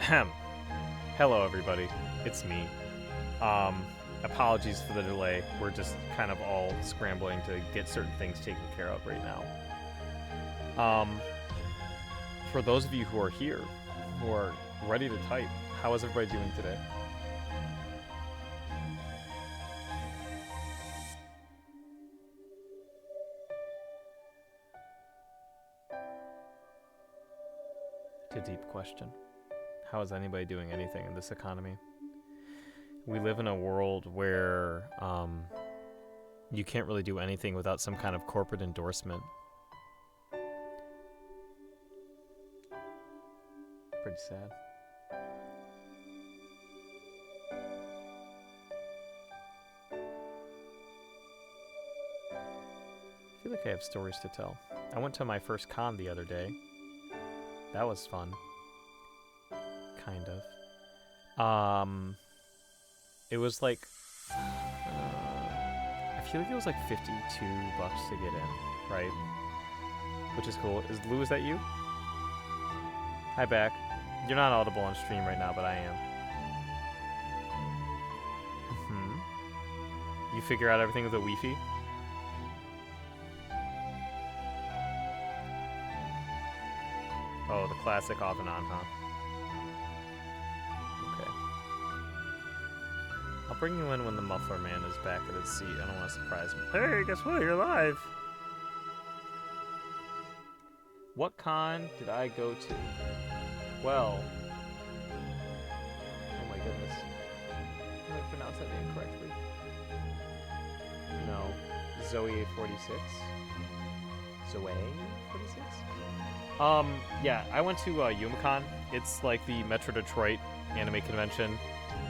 Hello, everybody. It's me. Apologies for the delay. We're just kind of all scrambling to get certain things taken care of right now. For those of you who are here, who are ready to type, how is everybody doing today? It's a deep question. How is anybody doing anything in this economy? We live in a world where you can't really do anything without some kind of corporate endorsement. Pretty sad. I feel like I have stories to tell. I went to my first con the other day. That was fun. Kind of. It was like, I feel like it was like $52 to get in, right? Which is cool. Lou, is that you? Hi, back. You're not audible on stream right now, but I am. You figure out everything with the Wi-Fi? Oh, the classic off and on, huh? Okay. I'll bring you in when the muffler man is back at his seat. I don't want to surprise him. Hey, guess what? You're live! What con did I go to? Well... Oh my goodness. Did I pronounce that name correctly? No. Zoe 46? Zoe 46? Yeah, I went to Yumacon. It's like the Metro Detroit anime convention.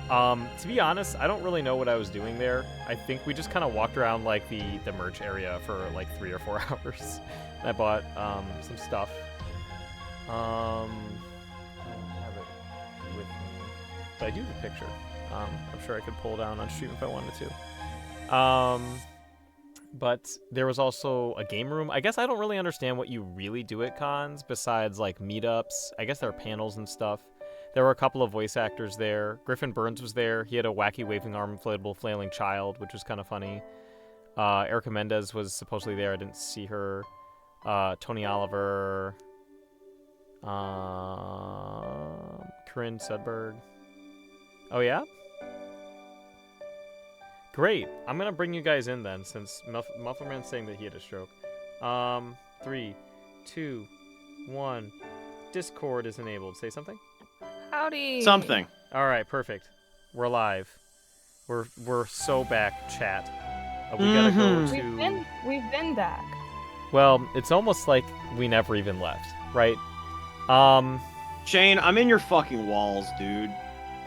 To be honest, I don't really know what I was doing there. I think we just kind of walked around like the merch area for like 3 or 4 hours. And I bought some stuff. I don't have it with me, but I do have a picture. I'm sure I could pull down on stream if I wanted to. But there was also a game room. I guess I don't really understand what you really do at cons besides like meetups. I guess there are panels and stuff. There were a couple of voice actors there. Griffin Burns was there. He had a wacky waving arm inflatable flailing child, which was kind of funny. Erica Mendez was supposedly there. I didn't see her. Tony Oliver. Corinne Sudberg. Oh, yeah? Great. I'm going to bring you guys in then, since Mufflerman's saying that he had a stroke. 3, 2, 1. Discord is enabled. Say something? Howdy. Something. All right, perfect. We're live. We're so back, chat. We gotta go to... We've been back. Well, it's almost like we never even left, right? Shane, I'm in your fucking walls, dude.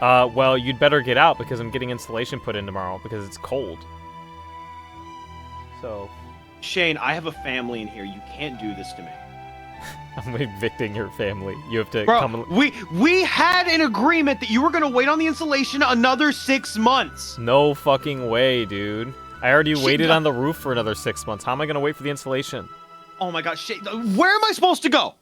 Well, you'd better get out because I'm getting insulation put in tomorrow because it's cold. So... Shane, I have a family in here. You can't do this to me. I'm evicting your family. You have to come... We had an agreement that you were going to wait on the insulation another 6 months. No fucking way, dude. I already waited on the roof for another 6 months. How am I going to wait for the insulation? Oh my gosh, Shane, where am I supposed to go?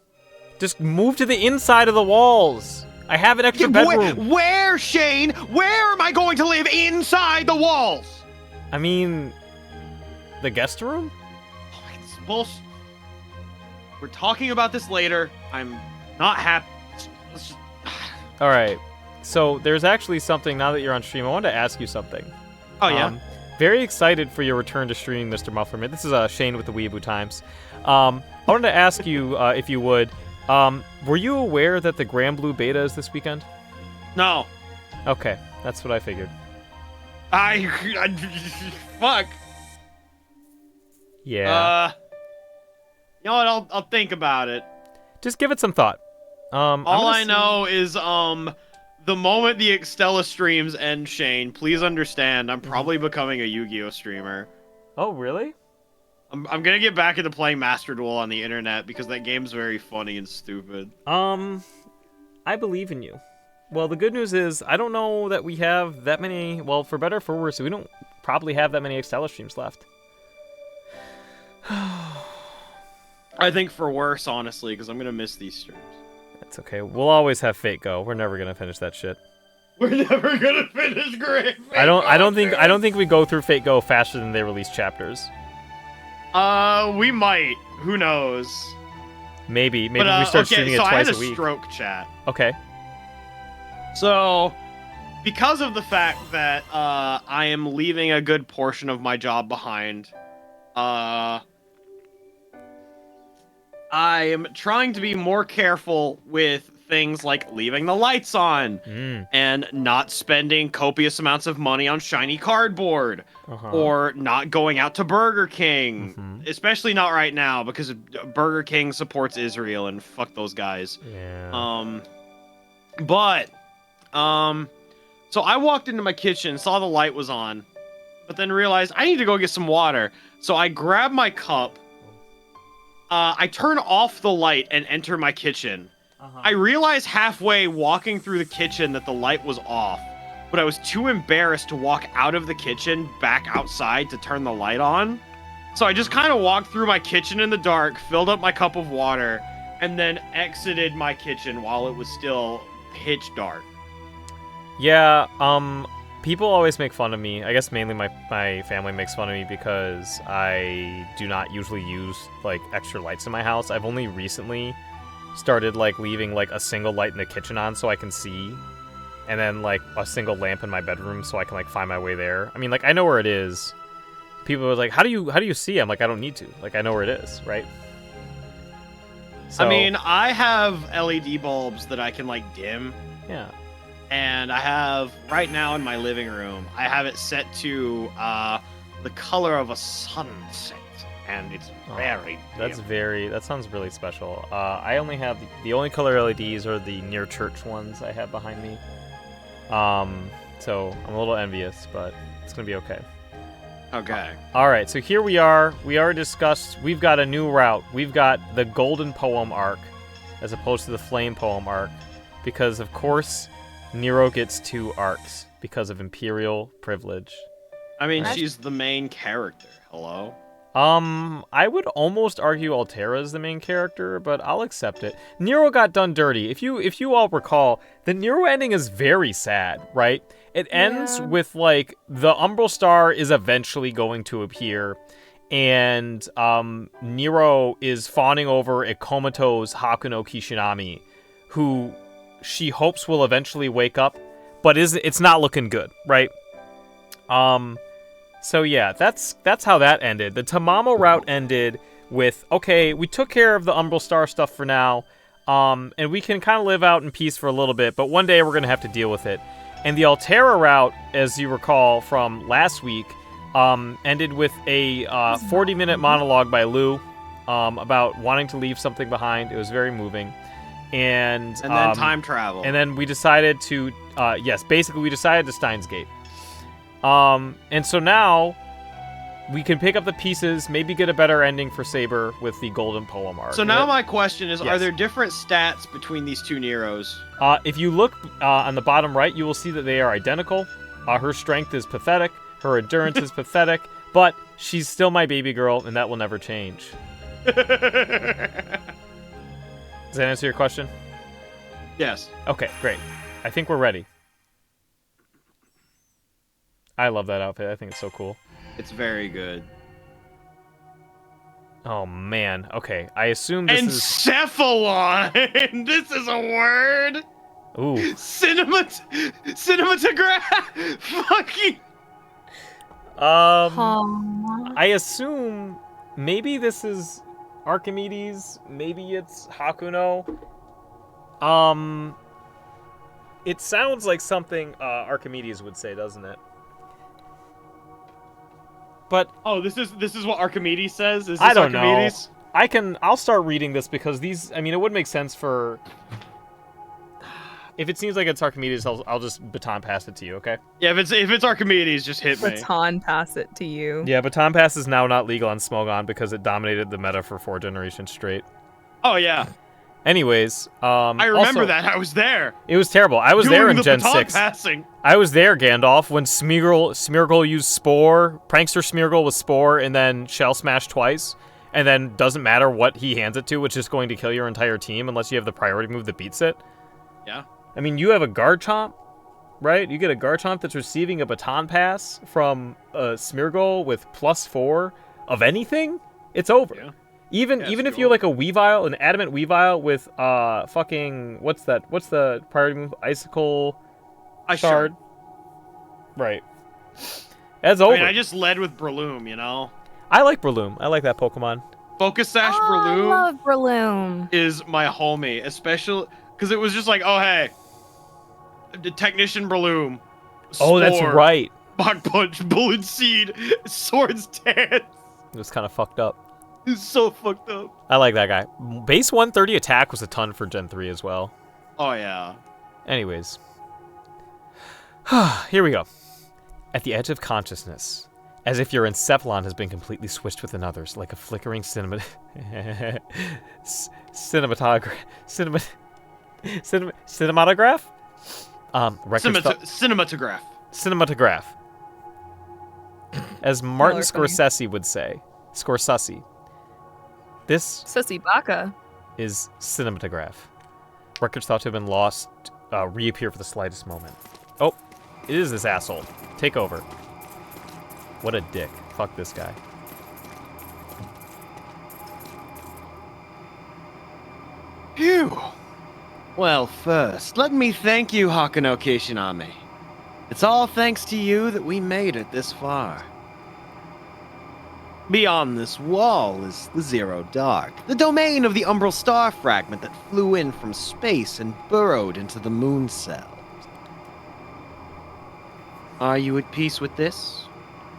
Just move to the inside of the walls. I have an extra bedroom. Where, Shane? Where am I going to live inside the walls? I mean, the guest room? Oh, it's bullshit. We're talking about this later. I'm not happy. Let's just... All right. So there's actually something, now that you're on stream, I wanted to ask you something. Oh, yeah? Very excited for your return to streaming, Mr. Mufflerman. This is Shane with the Weeaboo Times. I wanted to ask you, if you would, were you aware that the Grand Blue Beta is this weekend? No. Okay, that's what I figured. Fuck. Yeah. You know what? I'll think about it. Just give it some thought. All I know is the moment the EXTELLA streams end, Shane, please understand, I'm probably becoming a Yu-Gi-Oh streamer. Oh, really? I'm gonna get back into playing Master Duel on the internet because that game's very funny and stupid. I believe in you. Well, the good news is I don't know that we have that many. Well, for better or for worse, we don't probably have that many EXTELLA streams left. I think for worse, honestly, because I'm gonna miss these streams. It's okay. We'll always have Fate Go. We're never gonna finish that shit. We're never gonna finish Great. I don't think we go through Fate Go faster than they release chapters. We might. Who knows? Maybe we start streaming it twice a week. I had a stroke, chat. Okay. So, because of the fact that I am leaving a good portion of my job behind, I am trying to be more careful with things like leaving the lights on and not spending copious amounts of money on shiny cardboard or not going out to Burger King, especially not right now because Burger King supports Israel and fuck those guys. Yeah. So I walked into my kitchen, saw the light was on, but then realized I need to go get some water. So I grab my cup, I turn off the light and enter my kitchen. I realized halfway walking through the kitchen that the light was off, but I was too embarrassed to walk out of the kitchen back outside to turn the light on. So I just kind of walked through my kitchen in the dark, filled up my cup of water, and then exited my kitchen while it was still pitch dark. Yeah, people always make fun of me. I guess mainly my family makes fun of me because I do not usually use, like, extra lights in my house. I've only recently started, like, leaving, like, a single light in the kitchen on so I can see, and then, like, a single lamp in my bedroom so I can, like, find my way there. I mean, like, I know where it is. People are like, how do you see? I'm like, I don't need to. Like, I know where it is, right? So, I mean, I have LED bulbs that I can, like, dim. Yeah. And I have, right now in my living room, I have it set to the color of a sunset. And it's very that sounds really special. I only have, the only color LEDs are the near church ones I have behind me. So I'm a little envious, but it's going to be okay. Okay. All right, so here we are. We already discussed, we've got a new route. We've got the Golden Poem arc as opposed to the Flame Poem arc because, of course, Nero gets 2 arcs because of Imperial privilege. I mean, she's the main character. Hello? I would almost argue Altera is the main character, but I'll accept it. Nero got done dirty. If you all recall, the Nero ending is very sad, right? It ends with, like, the Umbral Star is eventually going to appear, and Nero is fawning over a comatose Hakuno Kishinami, who she hopes will eventually wake up, but it's not looking good, right? So yeah, that's how that ended. The Tamamo route ended with, okay, we took care of the Umbral Star stuff for now, and we can kind of live out in peace for a little bit, but one day we're going to have to deal with it. And the Altera route, as you recall from last week, ended with a 40-minute monologue by Lou about wanting to leave something behind. It was very moving. And then time travel. And then we decided to, basically we decided to Steins Gate. And so now we can pick up the pieces, maybe get a better ending for Saber with the Golden Poem arc. So now my question is, are there different stats between these 2 Neros? If you look on the bottom right, you will see that they are identical. Her strength is pathetic, her endurance is pathetic, but she's still my baby girl, and that will never change. Does that answer your question? Yes. Okay, great. I think we're ready. I love that outfit. I think it's so cool. It's very good. Oh, man. Okay, I assume this is... Encephalon! This is a word! Ooh. Cinematograph! Fucking... I assume maybe this is Archimedes. Maybe it's Hakuno. It sounds like something Archimedes would say, doesn't it? But this is what Archimedes says? Is this I don't Archimedes? know. I'll start reading this because these, I mean, it would make sense for... If it seems like it's Archimedes, I'll just baton pass it to you, okay? Yeah, if it's Archimedes, just hit me. Baton pass it to you. Yeah, baton pass is now not legal on Smogon because it dominated the meta for 4 generations straight. Oh, yeah. Anyways, I remember that. I was there. It was terrible. I was there in Gen 6. Passing. I was there, Gandalf, when Smeargle used Spore, Prankster Smeargle with Spore, and then Shell Smash twice. and then doesn't matter what he hands it to, it's just going to kill your entire team unless you have the priority move that beats it. Yeah. I mean, you have a Garchomp, right? You get a Garchomp that's receiving a baton pass from a Smeargle with +4 of anything. It's over. Yeah. Even if you're like a Weavile, an Adamant Weavile with fucking what's the priority move? Icicle Shard. Right. That's over. I mean, I just led with Breloom, you know? I like Breloom. I like that Pokemon. Focus Sash Breloom. I love Breloom. Is my homie, especially because it was just like, oh hey, the Technician Breloom. Oh, that's right. Bog Punch, Bullet Seed, Swords Dance. It was kind of fucked up. It's so fucked up. I like that guy. Base 130 attack was a ton for Gen 3 as well. Oh yeah. Anyways. Here we go. At the edge of consciousness, as if your encephalon has been completely switched with another's, like a flickering cinematograph. Cinematograph. Cinematograph. As Martin Y'all are funny. Scorsese would say. Scorsese. This Sussy Baka. is cinematograph. Records thought to have been lost reappear for the slightest moment. Oh, it is this asshole. Take over. What a dick. Fuck this guy. Phew. Well, first, let me thank you, Hakuno Kishinami. It's all thanks to you that we made it this far. Beyond this wall is the Zero Dark, the domain of the umbral star fragment that flew in from space and burrowed into the moon cell. Are you at peace with this?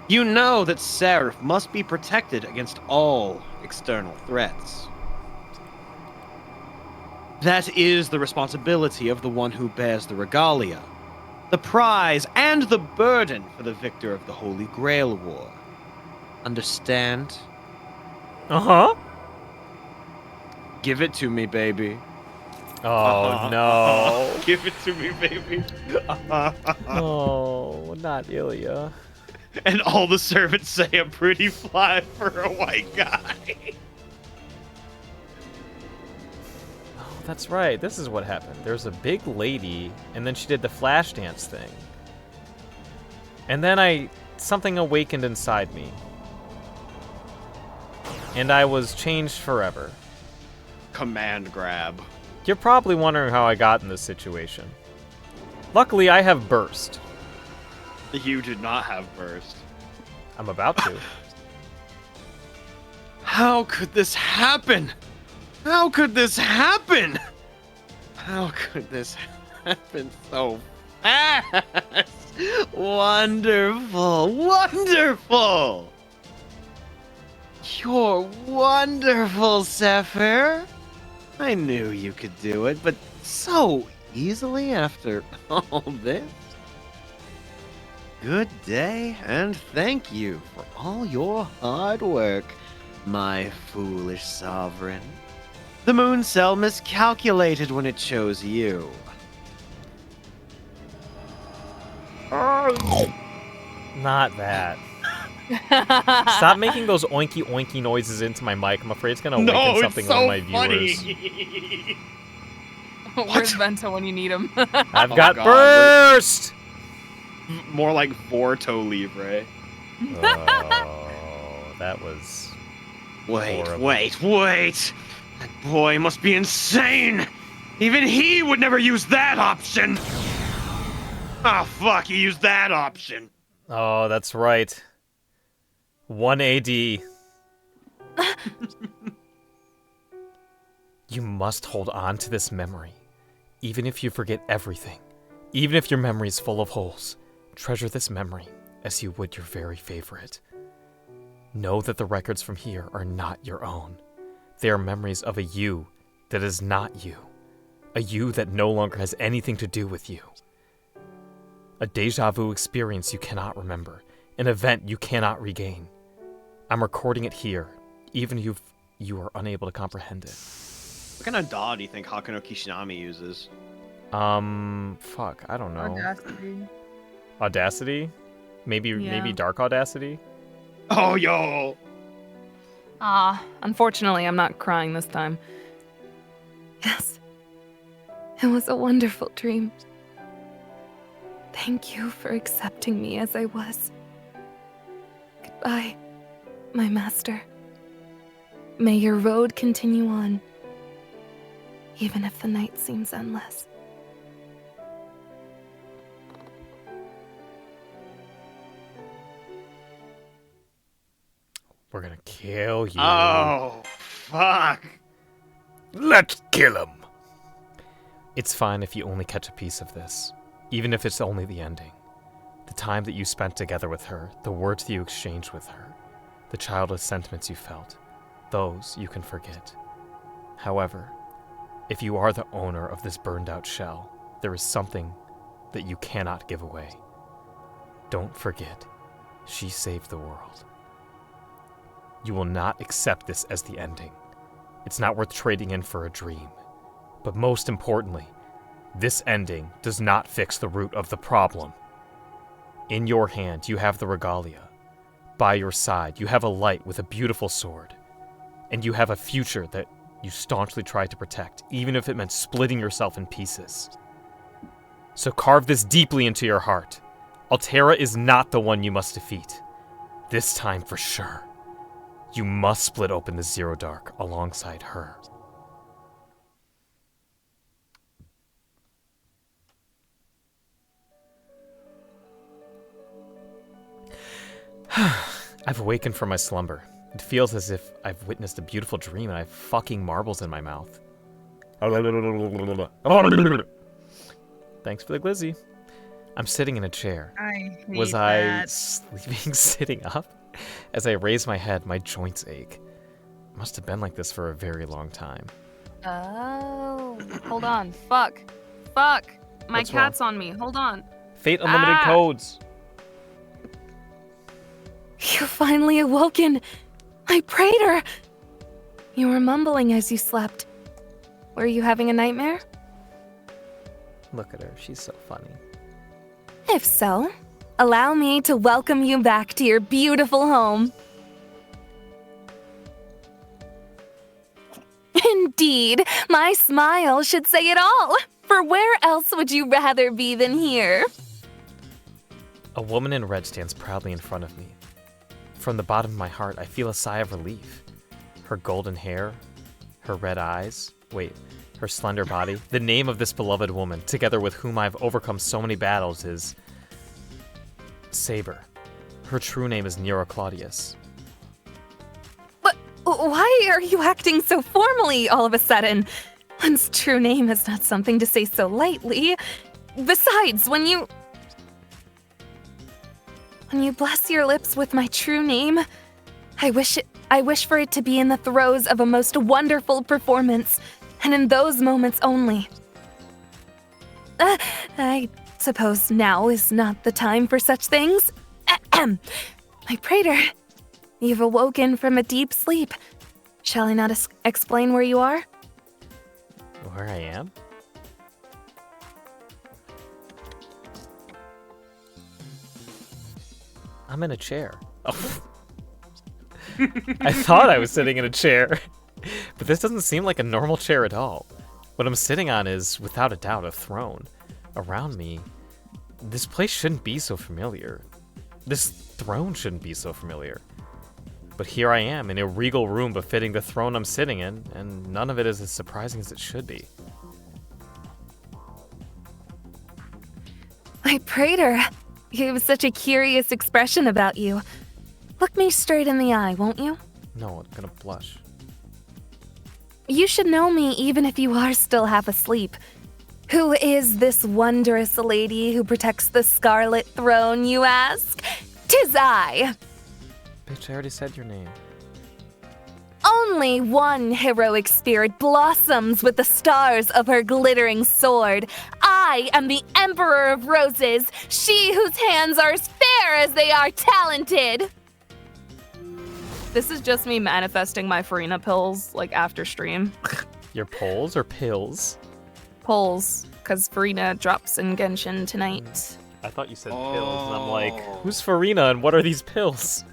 You know that Seraph must be protected against all external threats. That is the responsibility of the one who bears the regalia, the prize and the burden for the victor of the Holy Grail War. Understand? Uh-huh. Give it to me, baby. Oh, no. Give it to me, baby. Oh, not Ilya. And all the servants say a pretty fly for a white guy. Oh, that's right. This is what happened. There's a big lady, and then she did the flash dance thing. And then something awakened inside me. And I was changed forever. Command grab. You're probably wondering how I got in this situation. Luckily, I have Burst. You did not have burst. I'm about to. How could this happen? How could this happen? How could this happen so fast? Wonderful, wonderful! You're wonderful, Zephyr. I knew you could do it, but so easily after all this? Good day, and thank you for all your hard work, my foolish sovereign. The moon cell miscalculated when it chose you. Not that. Stop making those oinky oinky noises into my mic. I'm afraid it's gonna awaken something in one of my viewers. Funny. Where's Vento when you need him? I've Oh got God, Burst! More like Vorto Livre. Oh, that was... Wait, horrible. wait. That boy must be insane. Even he would never use that option. Oh, fuck, he used that option. Oh, that's right. 1 AD. You must hold on to this memory. Even if you forget everything. Even if your memory is full of holes. Treasure this memory as you would your very favorite. Know that the records from here are not your own. They are memories of a you that is not you. A you that no longer has anything to do with you. A deja vu experience you cannot remember. An event you cannot regain. I'm recording it here, even if you are unable to comprehend it. What kind of DAW do you think Hakuno Kishinami uses? Fuck, I don't know. Audacity. Audacity? Maybe Yeah. Dark Audacity? Oh, yo. Unfortunately, I'm not crying this time. Yes. It was a wonderful dream. Thank you for accepting me as I was. Goodbye, my master. May your road continue on, even if the night seems endless. We're gonna kill you. Oh, fuck. Let's kill him. It's fine if you only catch a piece of this, even if it's only the ending. The time that you spent together with her, the words that you exchanged with her, the childless sentiments you felt, those you can forget. However, if you are the owner of this burned out shell, there is something that you cannot give away. Don't forget, she saved the world. You will not accept this as the ending. It's not worth trading in for a dream. But most importantly, this ending does not fix the root of the problem. In your hand, you have the regalia. By your side, you have a light with a beautiful sword. And you have a future that you staunchly tried to protect, even if it meant splitting yourself in pieces. So carve this deeply into your heart. Altera is not the one you must defeat. This time for sure. You must split open the Zero Dark alongside her. I've awakened from my slumber. It feels as if I've witnessed a beautiful dream and I have fucking marbles in my mouth. Thanks for the glizzy. I'm sitting in a chair. I hate Was I sleeping sitting up? As I raise my head, my joints ache. Must have been like this for a very long time. Oh, hold on. Fuck. My What's cat's on me. Hold on. Fate Unlimited codes. You finally awoken. I prayed her. You were mumbling as you slept. Were you having a nightmare? Look at her. She's so funny. If so, allow me to welcome you back to your beautiful home. Indeed, my smile should say it all. For where else would you rather be than here? A woman in red stands proudly in front of me. From the bottom of my heart, I feel a sigh of relief. Her golden hair, her red eyes, her slender body. The name of this beloved woman, together with whom I've overcome so many battles, is Saber. Her true name is Nero Claudius. But why are you acting so formally all of a sudden? One's true name is not something to say so lightly. Besides, when you bless your lips with my true name, I wish for it to be in the throes of a most wonderful performance, and in those moments only. I suppose now is not the time for such things. My praetor, you've awoken from a deep sleep. Shall I not explain where you are? Where I am? I'm in a chair. Oh. I thought I was sitting in a chair, but this doesn't seem like a normal chair at all. What I'm sitting on is, without a doubt, a throne. Around me, this place shouldn't be so familiar. This throne shouldn't be so familiar. But here I am, in a regal room befitting the throne I'm sitting in, and none of it is as surprising as it should be. My praetor, you have such a curious expression about you. Look me straight in the eye, won't you? No, I'm gonna blush. You should know me even if you are still half asleep. Who is this wondrous lady who protects the Scarlet Throne, you ask? 'Tis I! Bitch, I already said your name. Only one heroic spirit blossoms with the stars of her glittering sword. I am the Emperor of Roses, she whose hands are as fair as they are talented! This is just me manifesting my Farina pills, like, after stream. Your poles or pills? Polls, because Farina drops in Genshin tonight. I thought you said pills, and I'm like, who's Farina and what are these pills?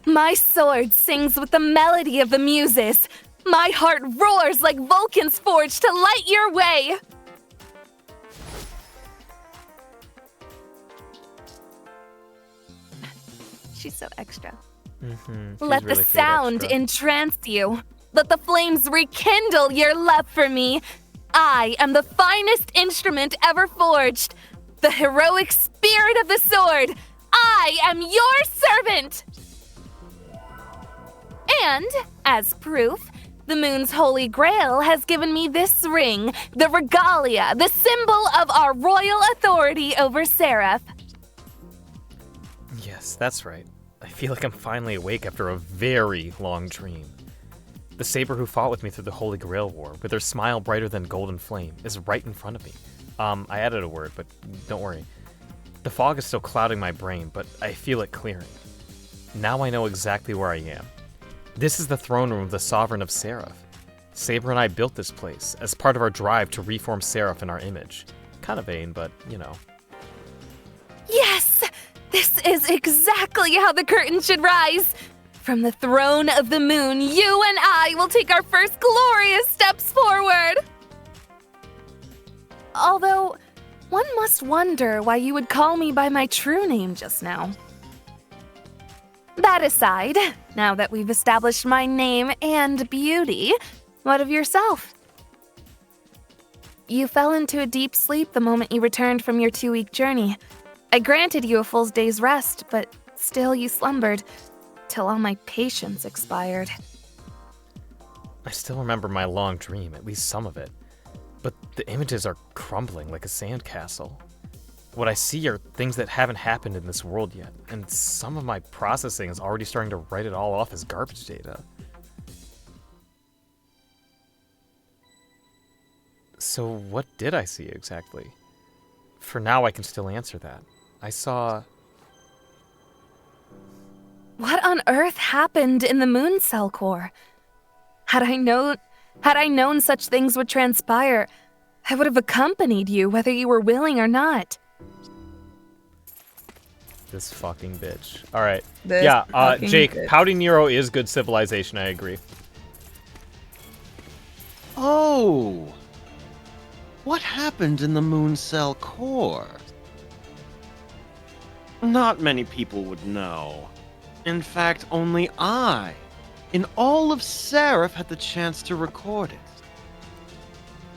My sword sings with the melody of the muses. My heart roars like Vulcan's forge to light your way. She's so extra. Let the sound entrance you. Let the flames rekindle your love for me. I am the finest instrument ever forged. The heroic spirit of the sword. I am your servant. And, as proof, the moon's holy grail has given me this ring, the regalia, the symbol of our royal authority over Seraph. Yes, that's right. I feel like I'm finally awake after a very long dream. The saber who fought with me through the Holy Grail War, with her smile brighter than golden flame, is right in front of me. I added a word, but don't worry. The fog is still clouding my brain, but I feel it clearing. Now I know exactly where I am. This is the throne room of the Sovereign of Seraph. Saber and I built this place as part of our drive to reform Seraph in our image. Kind of vain, but you know. Yes! This is exactly how the curtain should rise. From the throne of the moon, you and I will take our first glorious steps forward. Although, one must wonder why you would call me by my true name just now. That aside, now that we've established my name and beauty, what of yourself? You fell into a deep sleep the moment you returned from your 2-week journey. I granted you a full day's rest, but still you slumbered, till all my patience expired. I still remember my long dream, at least some of it. But the images are crumbling like a sandcastle. What I see are things that haven't happened in this world yet, and some of my processing is already starting to write it all off as garbage data. So what did I see exactly? For now, I can still answer that. I saw... What on earth happened in the moon cell core? Had I known such things would transpire, I would have accompanied you whether you were willing or not. This fucking bitch. Alright. Yeah, Jake, bitch. Pouting Nero is good civilization, I agree. Oh! What happened in the moon cell core? Not many people would know. In fact, only I, in all of Seraph, had the chance to record it.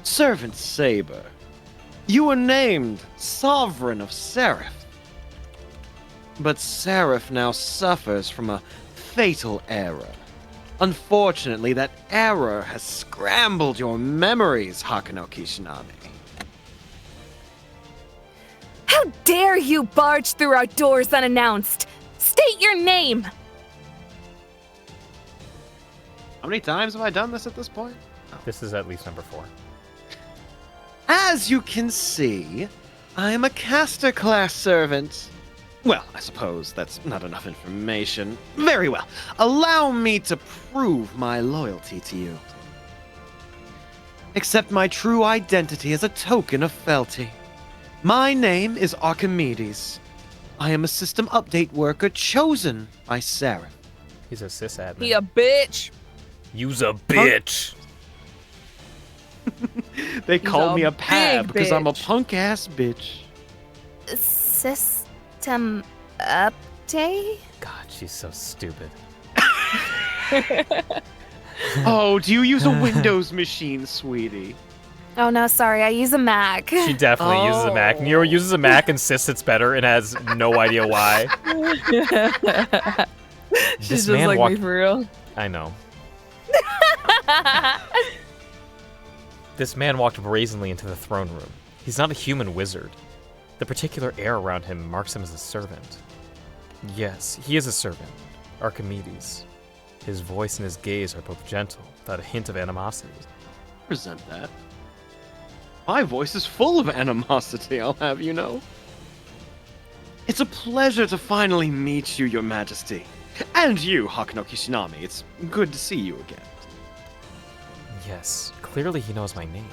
Servant Saber, you were named Sovereign of Seraph. But Seraph now suffers from a fatal error. Unfortunately, that error has scrambled your memories, Hakuno Kishinami. How dare you barge through our doors unannounced? State your name! How many times have I done this at this point? Oh. This is at least number 4. As you can see, I am a caster class servant. Well, I suppose that's not enough information. Very well. Allow me to prove my loyalty to you. Accept my true identity as a token of fealty. My name is Archimedes. I am a system update worker chosen by Seraph. He's a sysadmin. He a bitch. You's a bitch. They call me a pab because I'm a punk-ass bitch. System update? God, she's so stupid. Oh, do you use a Windows machine, sweetie? Oh no, sorry, I use a Mac. She definitely uses a Mac. Nero uses a Mac, insists it's better, and has no idea why. She's just like me for real. I know. This man walked brazenly into the throne room. He's not a human wizard. The particular air around him marks him as a servant. Yes, he is a servant, Archimedes. His voice and his gaze are both gentle, without a hint of animosity. Resent that. My voice is full of animosity, I'll have you know. It's a pleasure to finally meet you, Your Majesty. And you, Hakuno Kishinami. It's good to see you again. Yes, clearly he knows my name.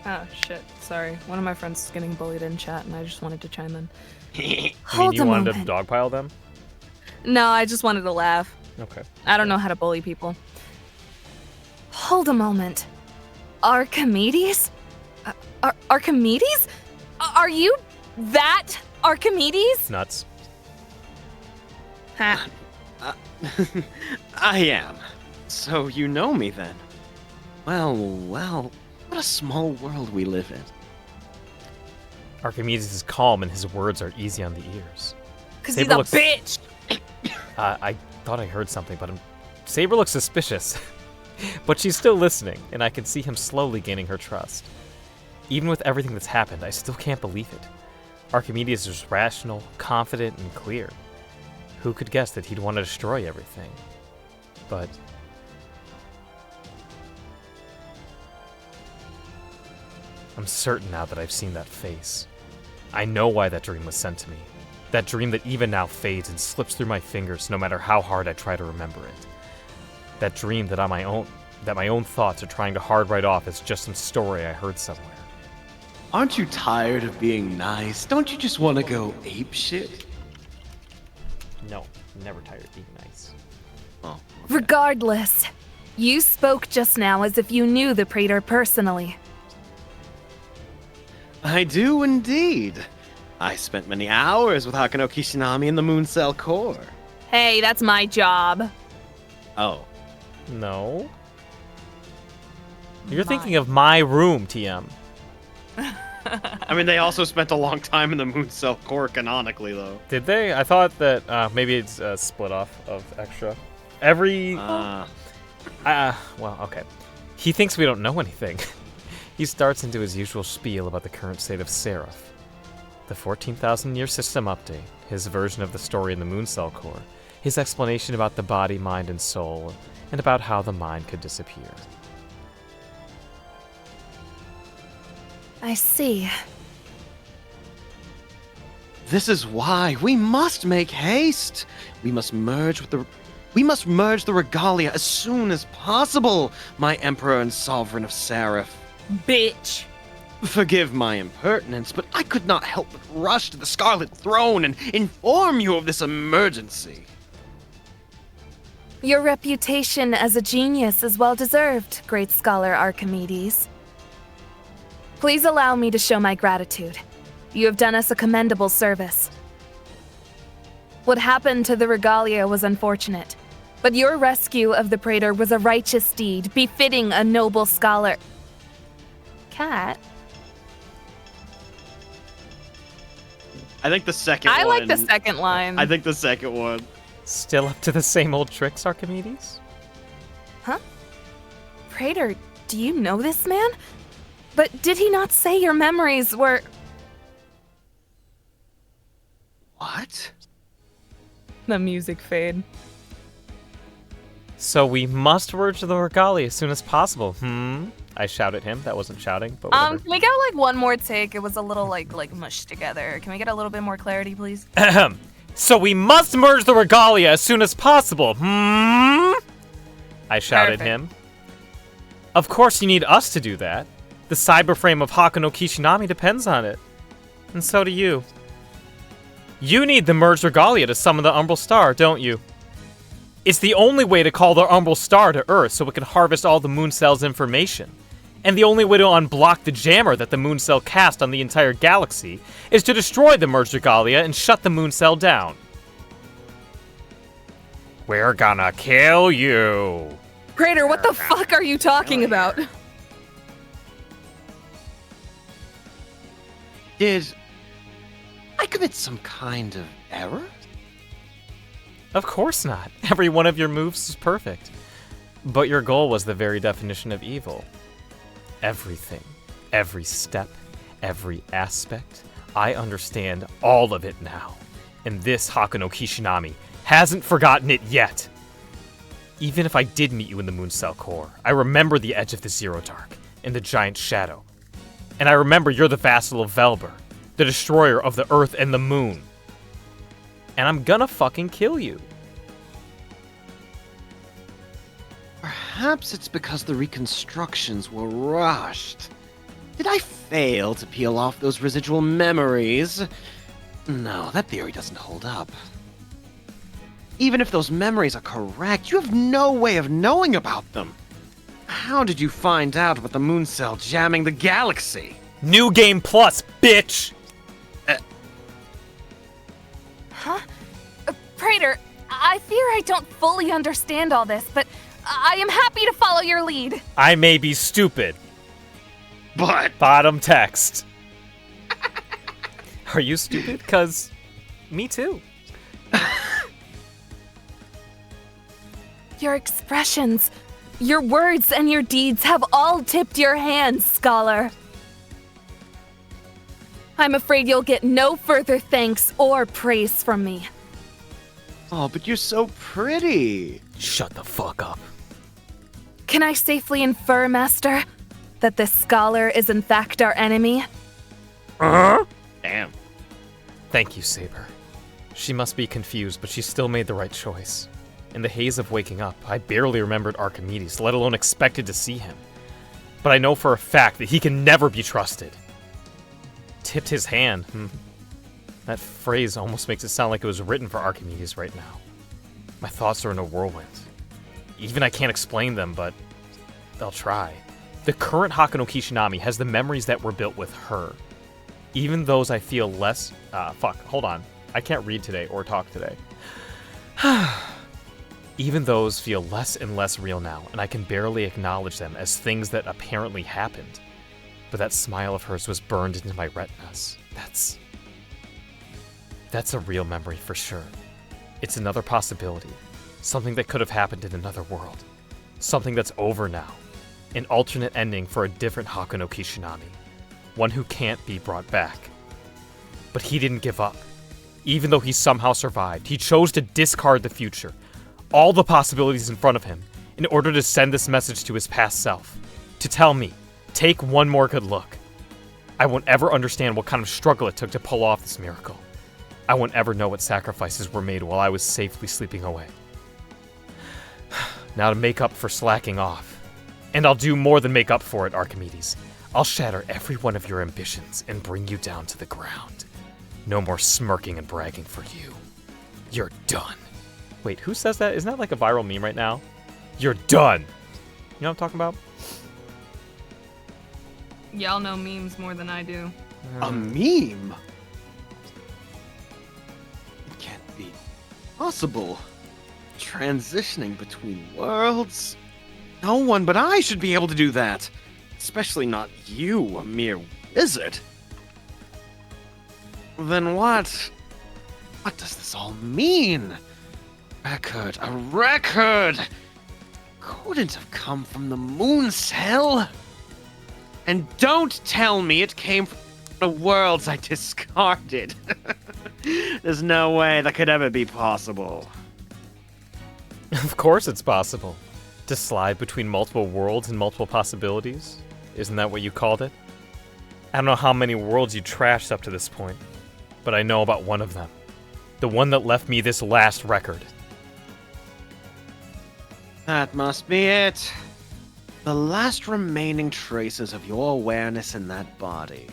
Oh, shit. Sorry. One of my friends is getting bullied in chat, and I just wanted to chime in. Hold you a wanted moment. to dogpile them? No, I just wanted to laugh. Okay. I don't know how to bully people. Hold a moment. Archimedes? Archimedes? Are you that Archimedes? Nuts. Ha. I am. So you know me then. Well, what a small world we live in. Archimedes is calm and his words are easy on the ears. Cause he's Saber a looks- bitch! I thought I heard something, but Saber looks suspicious. But she's still listening, and I can see him slowly gaining her trust. Even with everything that's happened, I still can't believe it. Archimedes is rational, confident, and clear. Who could guess that he'd want to destroy everything? But I'm certain now that I've seen that face. I know why that dream was sent to me. That dream that even now fades and slips through my fingers no matter how hard I try to remember it. That dream that my own thoughts are trying to hard write off as just some story I heard somewhere. Aren't you tired of being nice? Don't you just want to go ape shit? No, never tired of being nice. Oh, Regardless, you spoke just now as if you knew the Praetor personally. I do indeed. I spent many hours with Hakano Kishinami in the Moon Cell Core. Hey, that's my job. Oh. No. You're thinking of my room, TM. I mean, they also spent a long time in the Moon Cell Core canonically, though. Did they? I thought that maybe it's a split off of extra. Well, okay. He thinks we don't know anything. He starts into his usual spiel about the current state of Seraph. The 14,000-year system update, his version of the story in the Moon Cell Core, his explanation about the body, mind, and soul, and about how the mind could disappear. I see. This is why we must make haste. We must merge the regalia as soon as possible, my emperor and sovereign of Seraph. Bitch. Forgive my impertinence, but I could not help but rush to the Scarlet Throne and inform you of this emergency. Your reputation as a genius is well deserved, great scholar Archimedes. Please allow me to show my gratitude. You have done us a commendable service. What happened to the regalia was unfortunate, but your rescue of the Praetor was a righteous deed befitting a noble scholar. Cat? I think the second I one. like the second line. I think the second one. Still up to the same old tricks, Archimedes? Huh? Praetor, do you know this man? But did he not say your memories were... What? The music fade. So we merge the regalia as soon as possible, I shout at him. That wasn't shouting, but whatever. Can we get like one more take? It was a little like mushed together. Can we get a little bit more clarity, please? Ahem. So we must merge the regalia as soon as possible, I shouted at him. Of course you need us to do that. The cyberframe of Hakano Kishinami depends on it. And so do you. You need the merged regalia to summon the Umbral Star, don't you? It's the only way to call the Umbral Star to Earth so it can harvest all the Moon Cell's information. And the only way to unblock the jammer that the Moon Cell cast on the entire galaxy is to destroy the merged regalia and shut the Moon Cell down. We're gonna kill you. Praetor, what the fuck are you talking about? Did I commit some kind of error? Of course not. Every one of your moves is perfect. But your goal was the very definition of evil. Everything, every step, every aspect, I understand all of it now. And this Hakano Kishinami hasn't forgotten it yet. Even if I did meet you in the Moon Cell Core, I remember the edge of the Zero Dark and the Giant Shadow. And I remember you're the vassal of Velber, the destroyer of the Earth and the Moon. And I'm gonna fucking kill you. Perhaps it's because the reconstructions were rushed. Did I fail to peel off those residual memories? No, that theory doesn't hold up. Even if those memories are correct, you have no way of knowing about them. How did you find out about the moon cell jamming the galaxy? New Game Plus, bitch! Huh? Praetor, I fear I don't fully understand all this, but I am happy to follow your lead. I may be stupid. But Bottom text. Are you stupid? 'Cause me too. Your expressions, your words, and your deeds have all tipped your hands, scholar. I'm afraid you'll get no further thanks or praise from me. oh, but you're so pretty. Shut the fuck up. Can I safely infer, Master, that this scholar is in fact our enemy? Damn. Thank you, Saber. She must be confused, but she still made the right choice. In the haze of waking up, I barely remembered Archimedes, let alone expected to see him. But I know for a fact that he can never be trusted. Tipped his hand. That phrase almost makes it sound like it was written for Archimedes right now. My thoughts are in a whirlwind. Even I can't explain them, but they'll try. The current Hakano Kishinami has the memories that were built with her. Even those I feel less... hold on. I can't read today or talk today. Even those feel less and less real now, and I can barely acknowledge them as things that apparently happened. But that smile of hers was burned into my retinas. That's a real memory for sure. It's another possibility. Something that could have happened in another world. Something that's over now. An alternate ending for a different Hakano Kishinami. One who can't be brought back. But he didn't give up. Even though he somehow survived, he chose to discard the future. All the possibilities in front of him, in order to send this message to his past self. To tell me, take one more good look. I won't ever understand what kind of struggle it took to pull off this miracle. I won't ever know what sacrifices were made while I was safely sleeping away. Now to make up for slacking off. And I'll do more than make up for it, Archimedes. I'll shatter every one of your ambitions and bring you down to the ground. No more smirking and bragging for you. You're done. Wait, who says that? Isn't that like a viral meme right now? You're done. You know what I'm talking about? Y'all know memes more than I do. A meme? It can't be possible. Transitioning between worlds? No one but I should be able to do that. Especially not you, a mere wizard. Then what? What does this all mean? A record! Couldn't have come from the moon cell. And don't tell me it came from the worlds I discarded. There's no way that could ever be possible. Of course it's possible. To slide between multiple worlds and multiple possibilities? Isn't that what you called it? I don't know how many worlds you trashed up to this point, but I know about one of them. The one that left me this last record. That must be it. The last remaining traces of your awareness in that body.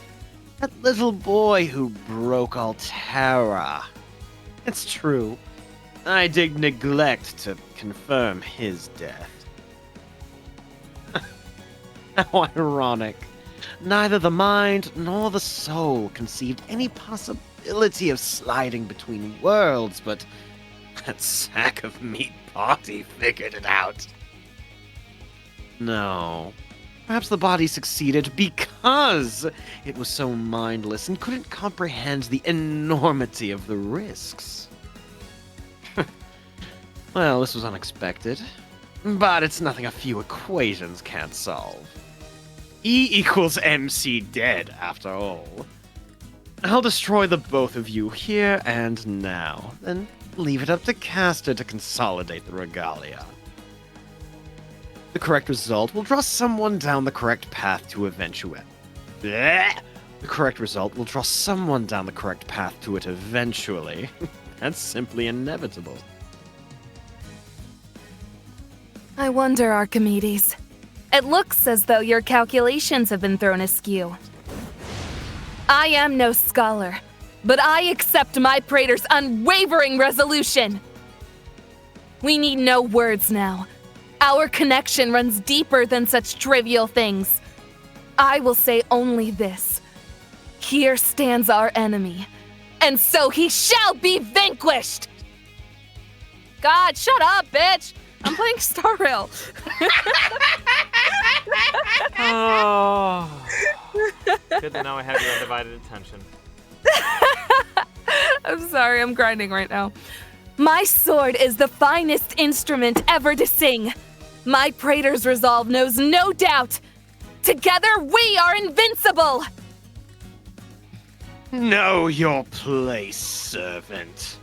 That little boy who broke Altera. It's true. I did neglect to confirm his death. How ironic. Neither the mind nor the soul conceived any possibility of sliding between worlds, but that sack of meat body figured it out. No. Perhaps the body succeeded because it was so mindless and couldn't comprehend the enormity of the risks. Well, this was unexpected. But it's nothing a few equations can't solve. E equals MC dead, after all. I'll destroy the both of you here and now, then leave it up to Castor to consolidate the regalia. The correct result will draw someone down the correct path to eventuality. The correct result will draw someone down the correct path to it eventually. That's simply inevitable. I wonder, Archimedes, It looks as though your calculations have been thrown askew. I am no scholar, but I accept my praetor's unwavering resolution. We need no words now. Our connection runs deeper than such trivial things. I will say only this. Here stands our enemy, and so he shall be vanquished! God, shut up, bitch! I'm playing Star Rail. Oh. Good to know I have your undivided attention. I'm sorry, I'm grinding right now. My sword is the finest instrument ever to sing. My praetor's resolve knows no doubt. Together we are invincible! Know your place, servant.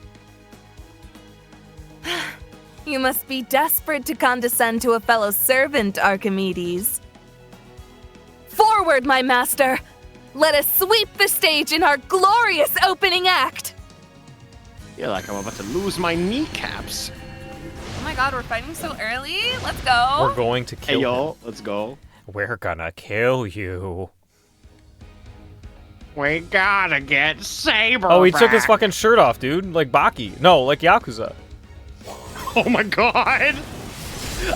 You must be desperate to condescend to a fellow servant, Archimedes. Forward, my master! Let us sweep the stage in our glorious opening act! Feel like I'm about to lose my kneecaps. Oh my god, we're fighting so early? Let's go! We're going to kill Hey, yo, him. let's go. We're gonna kill you. We gotta get Saber Oh, he took his back. fucking shirt off, dude. Like Baki. No, like Yakuza. Oh my god!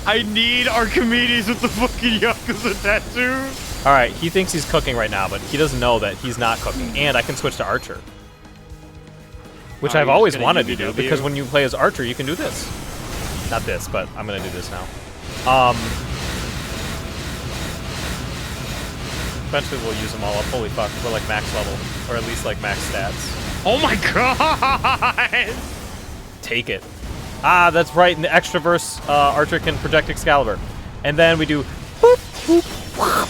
I need Archimedes with the fucking Yakuza tattoo. Alright, he thinks he's cooking right now, but he doesn't know that he's not cooking. And I can switch to Archer. Which Oh, I've you're always just gonna wanted to do, UVW? because when you play as Archer, you can do this. Not this, but I'm gonna do this now. Eventually we'll use them all up. Holy fuck, we're like max level. Or at least like max stats. Oh my god! Take it. Ah, that's right, in the Extraverse, Archer can project Excalibur. And then we do boop, boop, whop.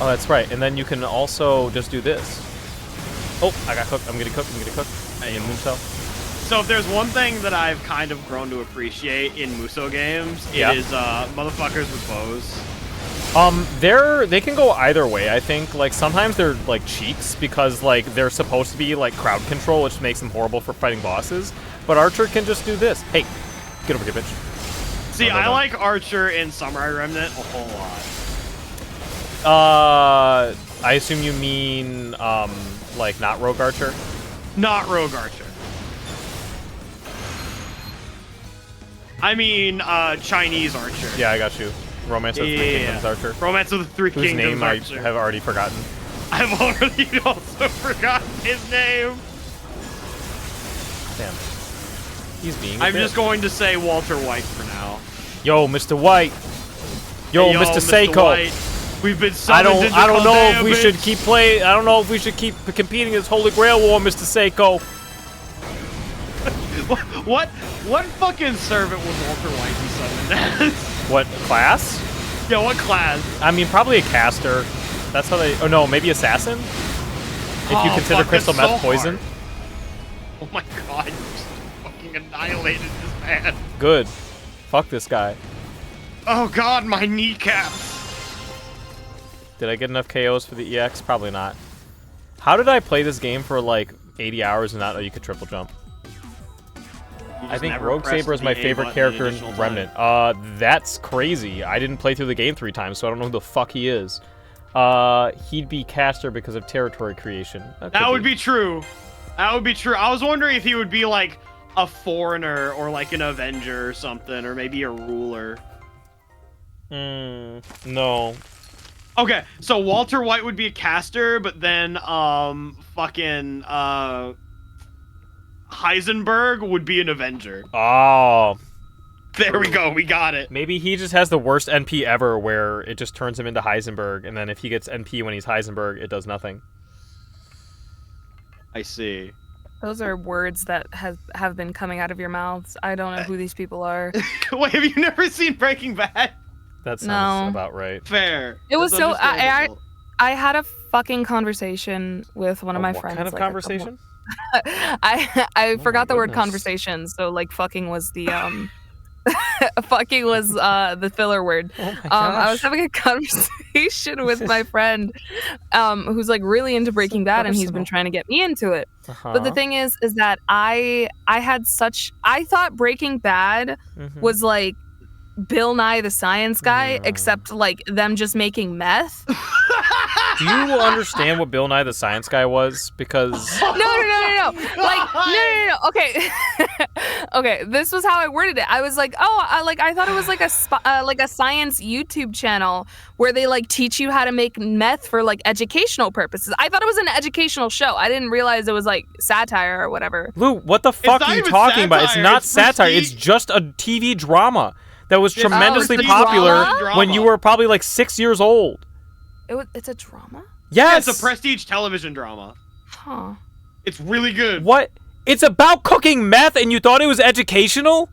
Oh, that's right. And then you can also just do this. Oh, I got cooked. I'm getting cooked. I am Moonshell. So if there's one thing that I've kind of grown to appreciate in Muso games, Yeah. it is motherfuckers with bows. They can go either way, I think. Like, sometimes they're, like, cheeks because, like, they're supposed to be, like, crowd control, which makes them horrible for fighting bosses. But Archer can just do this. Hey, get over here, bitch. See, no, I no. like Archer and Samurai Remnant a whole lot. I assume you mean, like, not Rogue Archer? Not Rogue Archer. I mean, Chinese Archer. Yeah, I got you. Romance of the Three Kingdoms Archer. Romance of the Three Whose Kingdoms name Archer. I have already forgotten. I've already also forgotten his name. Damn. He's being a I'm bitch. just going to say Walter White for now. Yo, Mr. White. Yo, Hey, Mr. Seiko. White. We've been I summoned into don't know if we Caldea, should bitch. keep playing. I don't know if we should keep competing in this Holy Grail War, Mr. Seiko. What fucking servant would Walter White be summoned as? What class? Yeah, what class? I mean, probably a caster. That's how they. Oh no, maybe assassin. If you Oh, consider fuck, crystal that's meth so poison. hard. Oh my god, you just fucking annihilated this man. Good. Fuck this guy. Oh god, my kneecaps. Did I get enough KOs for the EX? Probably not. How did I play this game for like 80 hours and not know you could triple jump? I think Rogue Saber is my favorite character in Remnant. That's crazy. I didn't play through the game 3 times, so I don't know who the fuck he is. He'd be caster because of territory creation. That would be true. That would be true. I was wondering if he would be like a foreigner or like an Avenger or something, or maybe a ruler. No. Okay, so Walter White would be a caster, but then fucking Heisenberg would be an Avenger. Oh. There we go, we got it. Maybe he just has the worst NP ever where it just turns him into Heisenberg, and then if he gets NP when he's Heisenberg, it does nothing. I see. Those are words that have been coming out of your mouths. I don't know who these people are. Wait, have you never seen Breaking Bad? That sounds No. about right. Fair. It was That's so understandable. I had a fucking conversation with one of my what friends. kind of like, a couple- conversation? I Oh forgot my the word goodness. conversation, so like fucking was the fucking was the filler word. Oh my I was gosh. having a conversation with my friend who's like really into Breaking Bad, and he's been personal. trying to get me into it. Uh-huh. But the thing is that I thought Breaking Bad Mhm. was like Bill Nye the Science Guy, except like them just making meth. Do you understand what Bill Nye the Science Guy was? Because No. Like, no. Okay. Okay, this was how I worded it. I was like, I thought it was like a science YouTube channel where they like teach you how to make meth for like educational purposes. I thought it was an educational show. I didn't realize it was like satire or whatever. Lou, what the fuck not are you even talking about? It's satire, not it's satire. prestige. It's just a TV drama that was It's tremendously a popular drama? when you were probably like 6 years old. It's a drama? Yeah, Yes. it's a prestige television drama. Huh. It's really good. What? It's about cooking meth and you thought it was educational?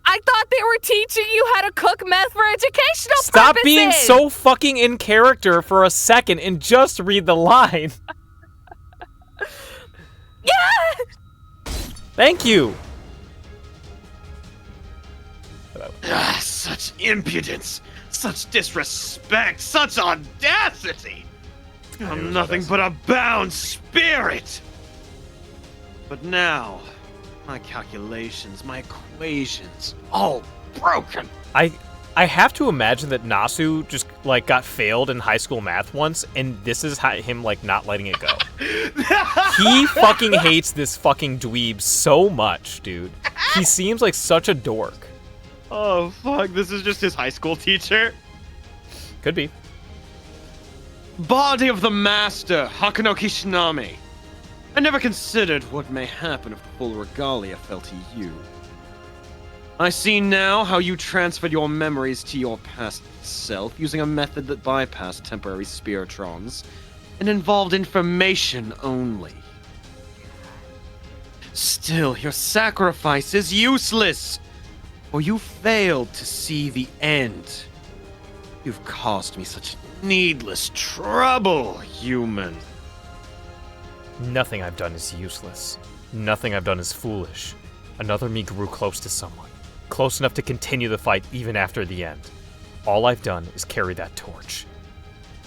I thought they were teaching you how to cook meth for educational Stop purposes. being so fucking in character for a second and just read the line. Yeah. Thank you. Such impudence, such disrespect, such audacity. I'm nothing but a bound spirit. But now, my calculations, my equations, all broken. I have to imagine that Nasu just like got failed in high school math once, and this is him like not letting it go. He fucking hates this fucking dweeb so much, dude. He seems like such a dork. Oh fuck, this is just his high school teacher. Could be. Body of the master, Hakuno Kishinami. I never considered what may happen if the full regalia fell to you. I see now how you transferred your memories to your past self using a method that bypassed temporary spiritrons and involved information only. Still, your sacrifice is useless, for you failed to see the end. You've caused me such needless trouble, human. Nothing I've done is useless. Nothing I've done is foolish. Another me grew close to someone. Close enough to continue the fight even after the end. All I've done is carry that torch.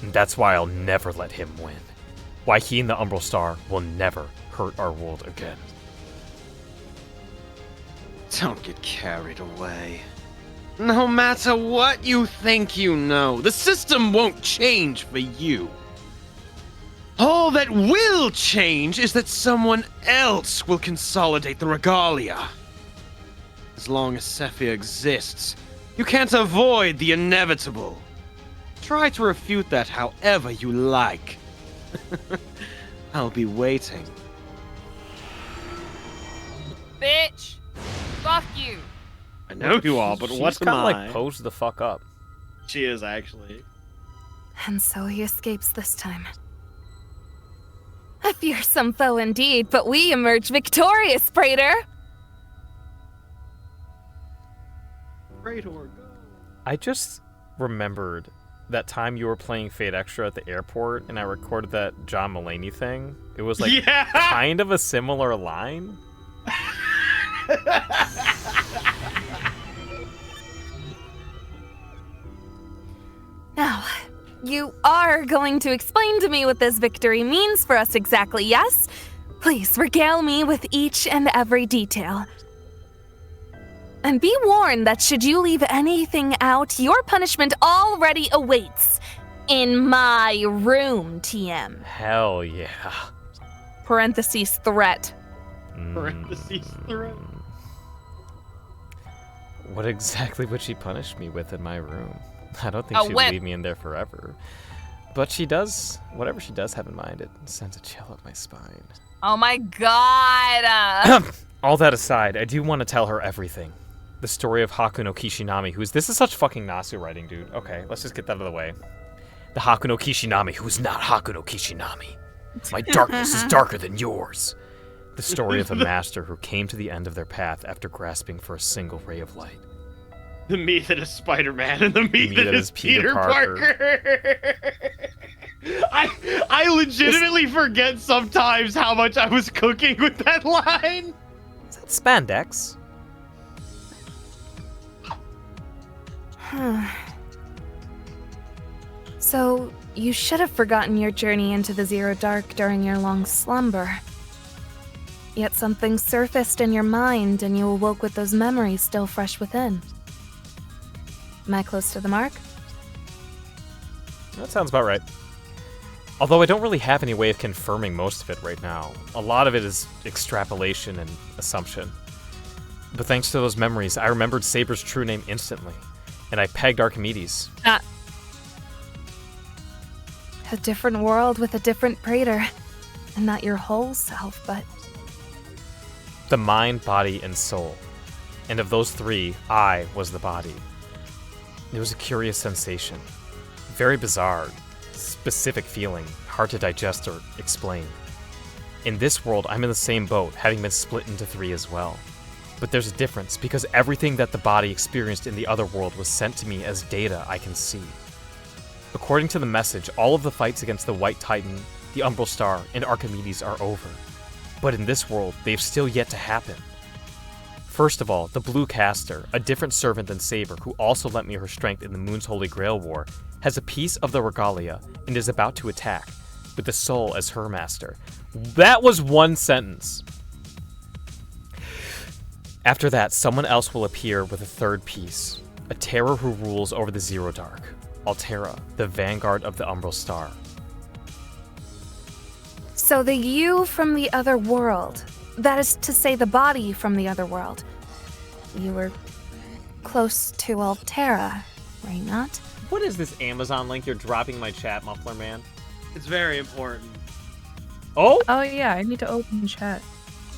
And that's why I'll never let him win. Why he and the Umbral Star will never hurt our world again. Don't get carried away. No matter what you think you know, the system won't change for you. All that will change is that someone else will consolidate the regalia. As long as Sephia exists, you can't avoid the inevitable. Try to refute that however you like. I'll be waiting. Bitch. Fuck you. I know you are, but She's what am kinda, I? like posed the fuck up. She is actually. And so he escapes this time. A fearsome foe indeed, but we emerge victorious, Praetor. Praetor, go. I just remembered that time you were playing Fate Extra at the airport and I recorded that John Mulaney thing. It was like Yeah! kind of a similar line. Now, you are going to explain to me what this victory means for us exactly, yes? Please regale me with each and every detail. And be warned that should you leave anything out, your punishment already awaits in my room, TM. Hell yeah. Parentheses threat. Parentheses threat. What exactly would she punish me with in my room? I don't think A she'd whip. leave me in there forever. But she does, whatever she does have in mind, it sends a chill up my spine. Oh my god. All that aside, I do want to tell her everything. The story of Hakuno Kishinami, this is such fucking Nasu writing, dude. Okay, let's just get that out of the way. The Hakuno Kishinami, who is not Hakuno Kishinami. My darkness is darker than yours. The story of a master who came to the end of their path after grasping for a single ray of light. The me that is Spider-Man and the me that is Peter Parker. Parker. I legitimately forget sometimes how much I was cooking with that line. Is that spandex? So, you should have forgotten your journey into the Zero Dark during your long slumber. Yet something surfaced in your mind and you awoke with those memories still fresh within. Am I close to the mark? That sounds about right. Although I don't really have any way of confirming most of it right now. A lot of it is extrapolation and assumption. But thanks to those memories, I remembered Saber's true name instantly, and I pegged Archimedes. A different world with a different praetor. And not your whole self, but... The mind, body, and soul. And of those three, I was the body. It was a curious sensation. Very bizarre. Specific feeling. Hard to digest or explain. In this world, I'm in the same boat, having been split into three as well. But there's a difference, because everything that the body experienced in the other world was sent to me as data I can see. According to the message, all of the fights against the White Titan, the Umbral Star, and Archimedes are over. But in this world, they've still yet to happen. First of all, the Blue Caster, a different servant than Saber, who also lent me her strength in the Moon's Holy Grail War, has a piece of the regalia and is about to attack, with the Soul as her master. That was one sentence. After that, someone else will appear with a third piece, a terror who rules over the Zero Dark, Altera, the vanguard of the Umbral Star. So the you from the other world, that is to say the body from the other world, you were close to Altera, were you not? What is this Amazon link you're dropping in my chat, Muffler Man? It's very important. Oh? Oh yeah, I need to open chat.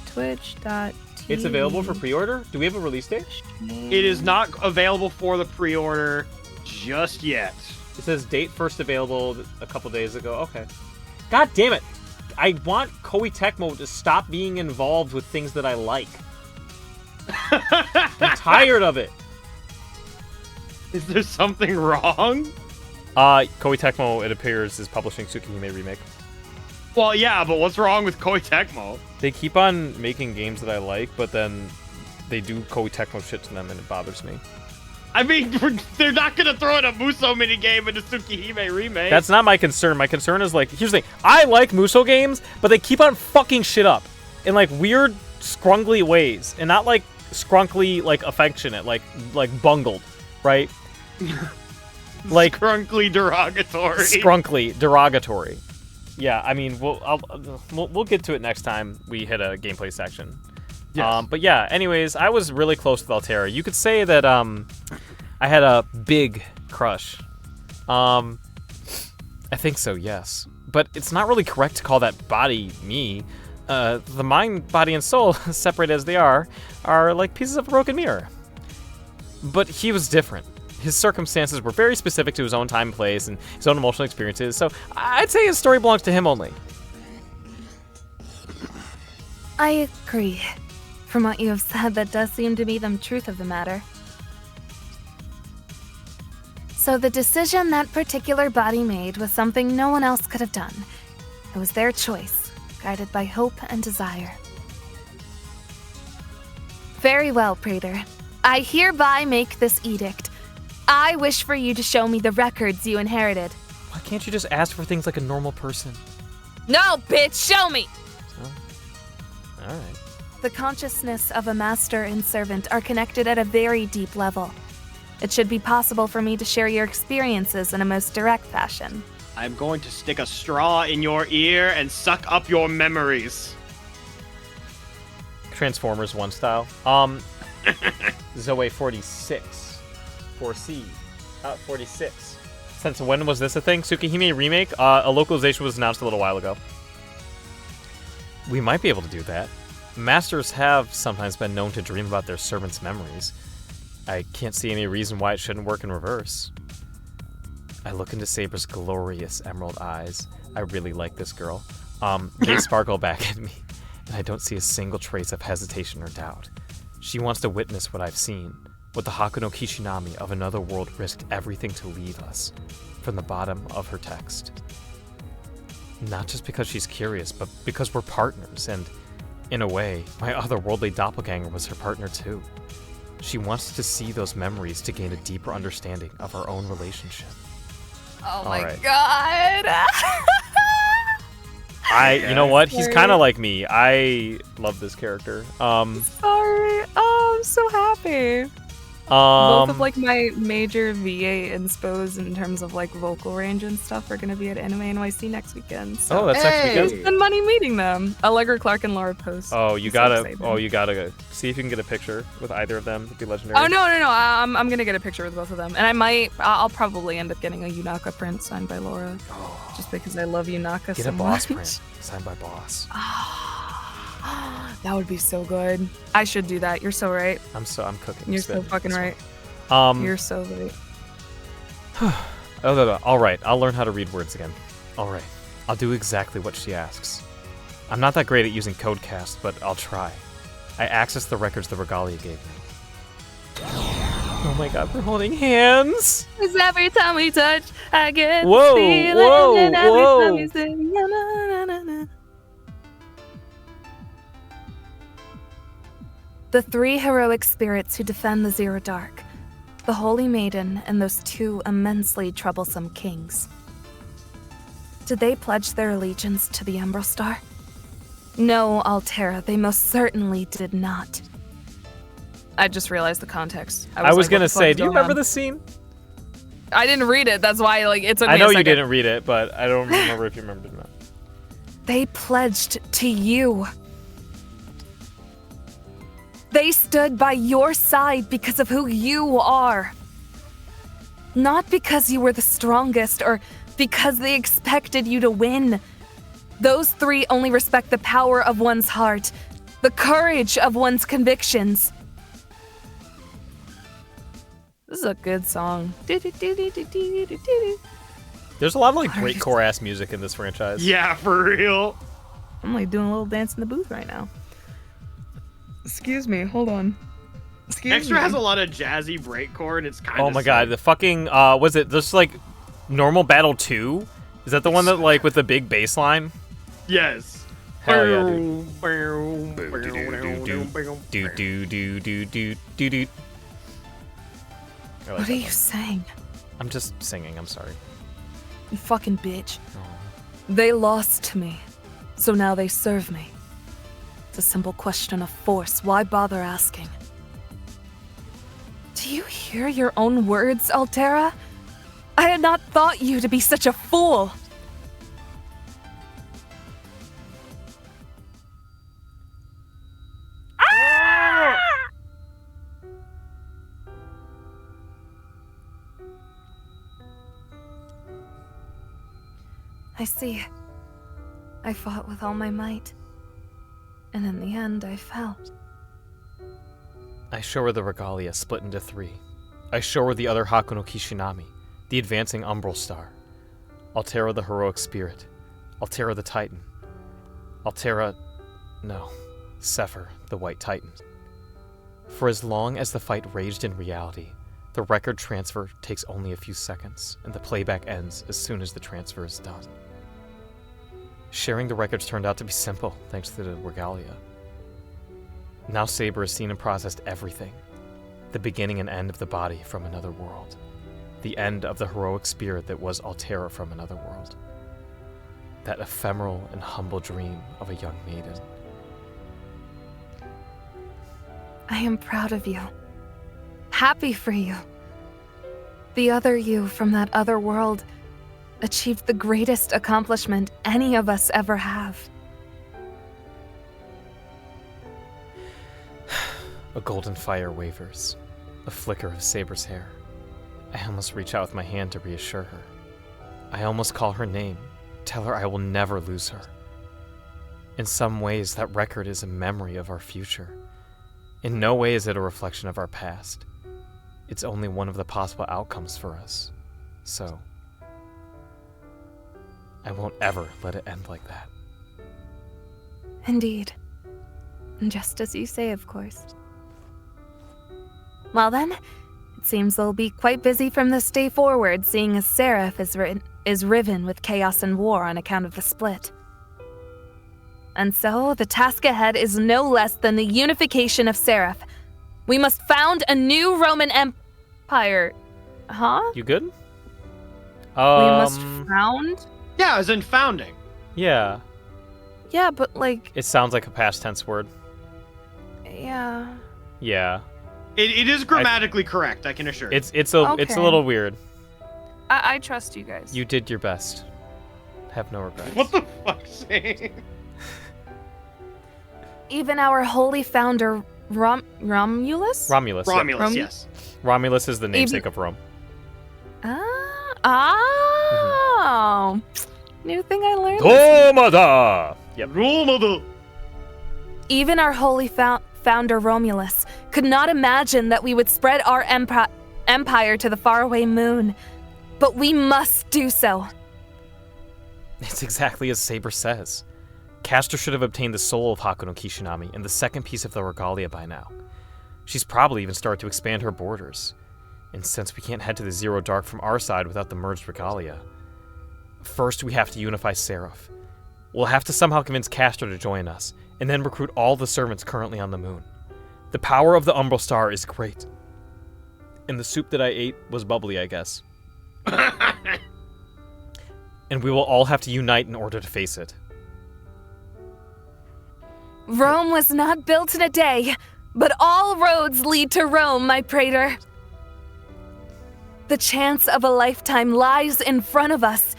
Twitch.tv. It's available for pre-order? Do we have a release date? It is not available for the pre-order just yet. It says date first available a couple days ago. Okay. God damn it! I want Koei Tecmo to stop being involved with things that I like. I'm tired of it. Is there something wrong? Koei Tecmo, it appears, is publishing Tsukihime Remake. Well, yeah, but what's wrong with Koei Tecmo? They keep on making games that I like, but then they do Koei Tecmo shit to them, and it bothers me. I mean, they're not gonna throw in a Muso minigame in a Tsukihime remake. That's not my concern. My concern is, like, here's the thing. I like Muso games, but they keep on fucking shit up in, like, weird, scrunkly ways. And not, like, scrunkly, like, affectionate, like bungled, right? Like... Scrunkly derogatory. Scrunkly derogatory. Yeah, I mean, we'll get to it next time we hit a gameplay section. Yes. But yeah, anyways, I was really close with Altera. You could say that I had a big crush. I think so, yes. But it's not really correct to call that body me. The mind, body, and soul, separate as they are like pieces of a broken mirror. But he was different. His circumstances were very specific to his own time and place and his own emotional experiences, so I'd say his story belongs to him only. I agree. From what you have said, that does seem to be the truth of the matter. So the decision that particular body made was something no one else could have done. It was their choice, guided by hope and desire. Very well, Praetor. I hereby make this edict. I wish for you to show me the records you inherited. Why can't you just ask for things like a normal person? No, bitch, show me! Oh. Alright. The consciousness of a master and servant are connected at a very deep level. It should be possible for me to share your experiences in a most direct fashion. I'm going to stick a straw in your ear and suck up your memories. Transformers 1 style. Zoe 46. 4C. 46. Since when was this a thing? Tsukihime Remake? A localization was announced a little while ago. We might be able to do that. Masters have sometimes been known to dream about their servants' memories. I can't see any reason why it shouldn't work in reverse. I look into Saber's glorious emerald eyes. I really like this girl. They sparkle back at me, and I don't see a single trace of hesitation or doubt. She wants to witness what I've seen, what the Hakuno Kishinami of another world risked everything to leave us, from the bottom of her text. Not just because she's curious, but because we're partners, and in a way, my otherworldly doppelganger was her partner too. She wants to see those memories to gain a deeper understanding of our own relationship. Oh my right. god. You know what? He's Sorry. kind of like me. I love this character. Sorry. Oh, I'm so happy. Both of like my major VA inspos in terms of like vocal range and stuff are gonna be at Anime NYC next weekend. So Oh, that's next weekend. it's been money meeting them. Allegra Clark and Laura Post. Oh, you I'm so gotta. excited. Oh, you gotta see if you can get a picture with either of them. It'd be legendary. Oh no! I'm gonna get a picture with both of them, and I'll probably end up getting a Yunaka print signed by Laura, Oh, just because I love Yunaka get so a boss much. print signed by Boss. That would be so good. I should do that. You're so right. I'm cooking. You're so spitting fucking this right. one. You're so right. All right. I'll learn how to read words again. All right. I'll do exactly what she asks. I'm not that great at using Codecast, but I'll try. I accessed the records the Regalia gave me. Oh my god, we're holding hands! 'Cause every time we touch, I get Whoa, this feeling, whoa, and every whoa. time you say, na, na, na, na. The 3 heroic spirits who defend the Zero Dark, the Holy Maiden, and those 2 immensely troublesome kings. Did they pledge their allegiance to the Emerald Star? No, Altera, they most certainly did not. I just realized the context. I was like, gonna what the fuck say, is do you going remember on? this scene? I didn't read it. That's why like it took me I know a you second. didn't read it, but I don't remember if you remembered it or not. They pledged to you. They stood by your side because of who you are. Not because you were the strongest or because they expected you to win. Those 3 only respect the power of one's heart, the courage of one's convictions. This is a good song. There's a lot of like great core ass music in this franchise. Yeah, for real. I'm like doing a little dance in the booth right now. Excuse me, hold on. Excuse Extra me. has a lot of jazzy breakcore, and it's kind of. Oh my god, the fucking was it just like Normal Battle 2? Is that the one that like with the big bass line? Yes. Hell yeah, dude. Do Do. What are you saying? I'm just singing, I'm sorry. You fucking bitch. Oh. They lost to me, so now they serve me. It's a simple question of force. Why bother asking? Do you hear your own words, Altera? I had not thought you to be such a fool. I see. I fought with all my might. And in the end, I fell. I show her the Regalia split into 3. I show her the other Haku no Kishinami, the advancing Umbral Star. Altera the heroic spirit. Altera the Titan. Sephir the White Titan. For as long as the fight raged in reality, the record transfer takes only a few seconds, and the playback ends as soon as the transfer is done. Sharing the records turned out to be simple, thanks to the Regalia. Now Saber has seen and processed everything. The beginning and end of the body from another world. The end of the heroic spirit that was Altera from another world. That ephemeral and humble dream of a young maiden. I am proud of you. Happy for you. The other you from that other world achieved the greatest accomplishment any of us ever have. A golden fire wavers. A flicker of Saber's hair. I almost reach out with my hand to reassure her. I almost call her name, tell her I will never lose her. In some ways, that record is a memory of our future. In no way is it a reflection of our past. It's only one of the possible outcomes for us. So, I won't ever let it end like that. Indeed. Just as you say, of course. Well then, it seems they'll be quite busy from this day forward, seeing as Seraph is riven with chaos and war on account of the split. And so, the task ahead is no less than the unification of Seraph, We must found a new Roman Empire. Huh? You good? We must found? Yeah, as in founding. Yeah. Yeah, but like... It sounds like a past tense word. Yeah. Yeah. It is grammatically correct, I can assure you. It's a little weird. I trust you guys. You did your best. Have no regrets. What the fuck, Shane? Even our holy founder, Romulus? Romulus. Yep. Romulus, yes. Romulus is the namesake of Rome. Oh. New thing I learned. Domada! Yep. Romada! Even our holy founder, Romulus, could not imagine that we would spread our empire to the faraway moon. But we must do so. It's exactly as Saber says. Castor should have obtained the soul of Hakuno Kishinami and the second piece of the regalia by now. She's probably even started to expand her borders. And since we can't head to the Zero Dark from our side without the merged regalia, first we have to unify Seraph. We'll have to somehow convince Castor to join us, and then recruit all the servants currently on the moon. The power of the Umbral Star is great. And the soup that I ate was bubbly, I guess. And we will all have to unite in order to face it. Rome was not built in a day, but all roads lead to Rome, my praetor. The chance of a lifetime lies in front of us.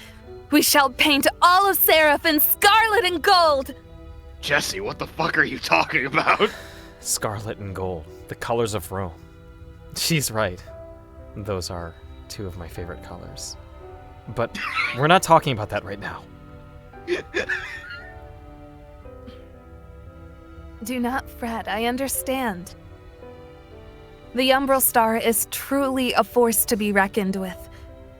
We shall paint all of Seraph in scarlet and gold. Jesse, what the fuck are you talking about? Scarlet and gold, the colors of Rome. She's right. Those are two of my favorite colors. But we're not talking about that right now. Do not fret, I understand. The Umbral Star is truly a force to be reckoned with.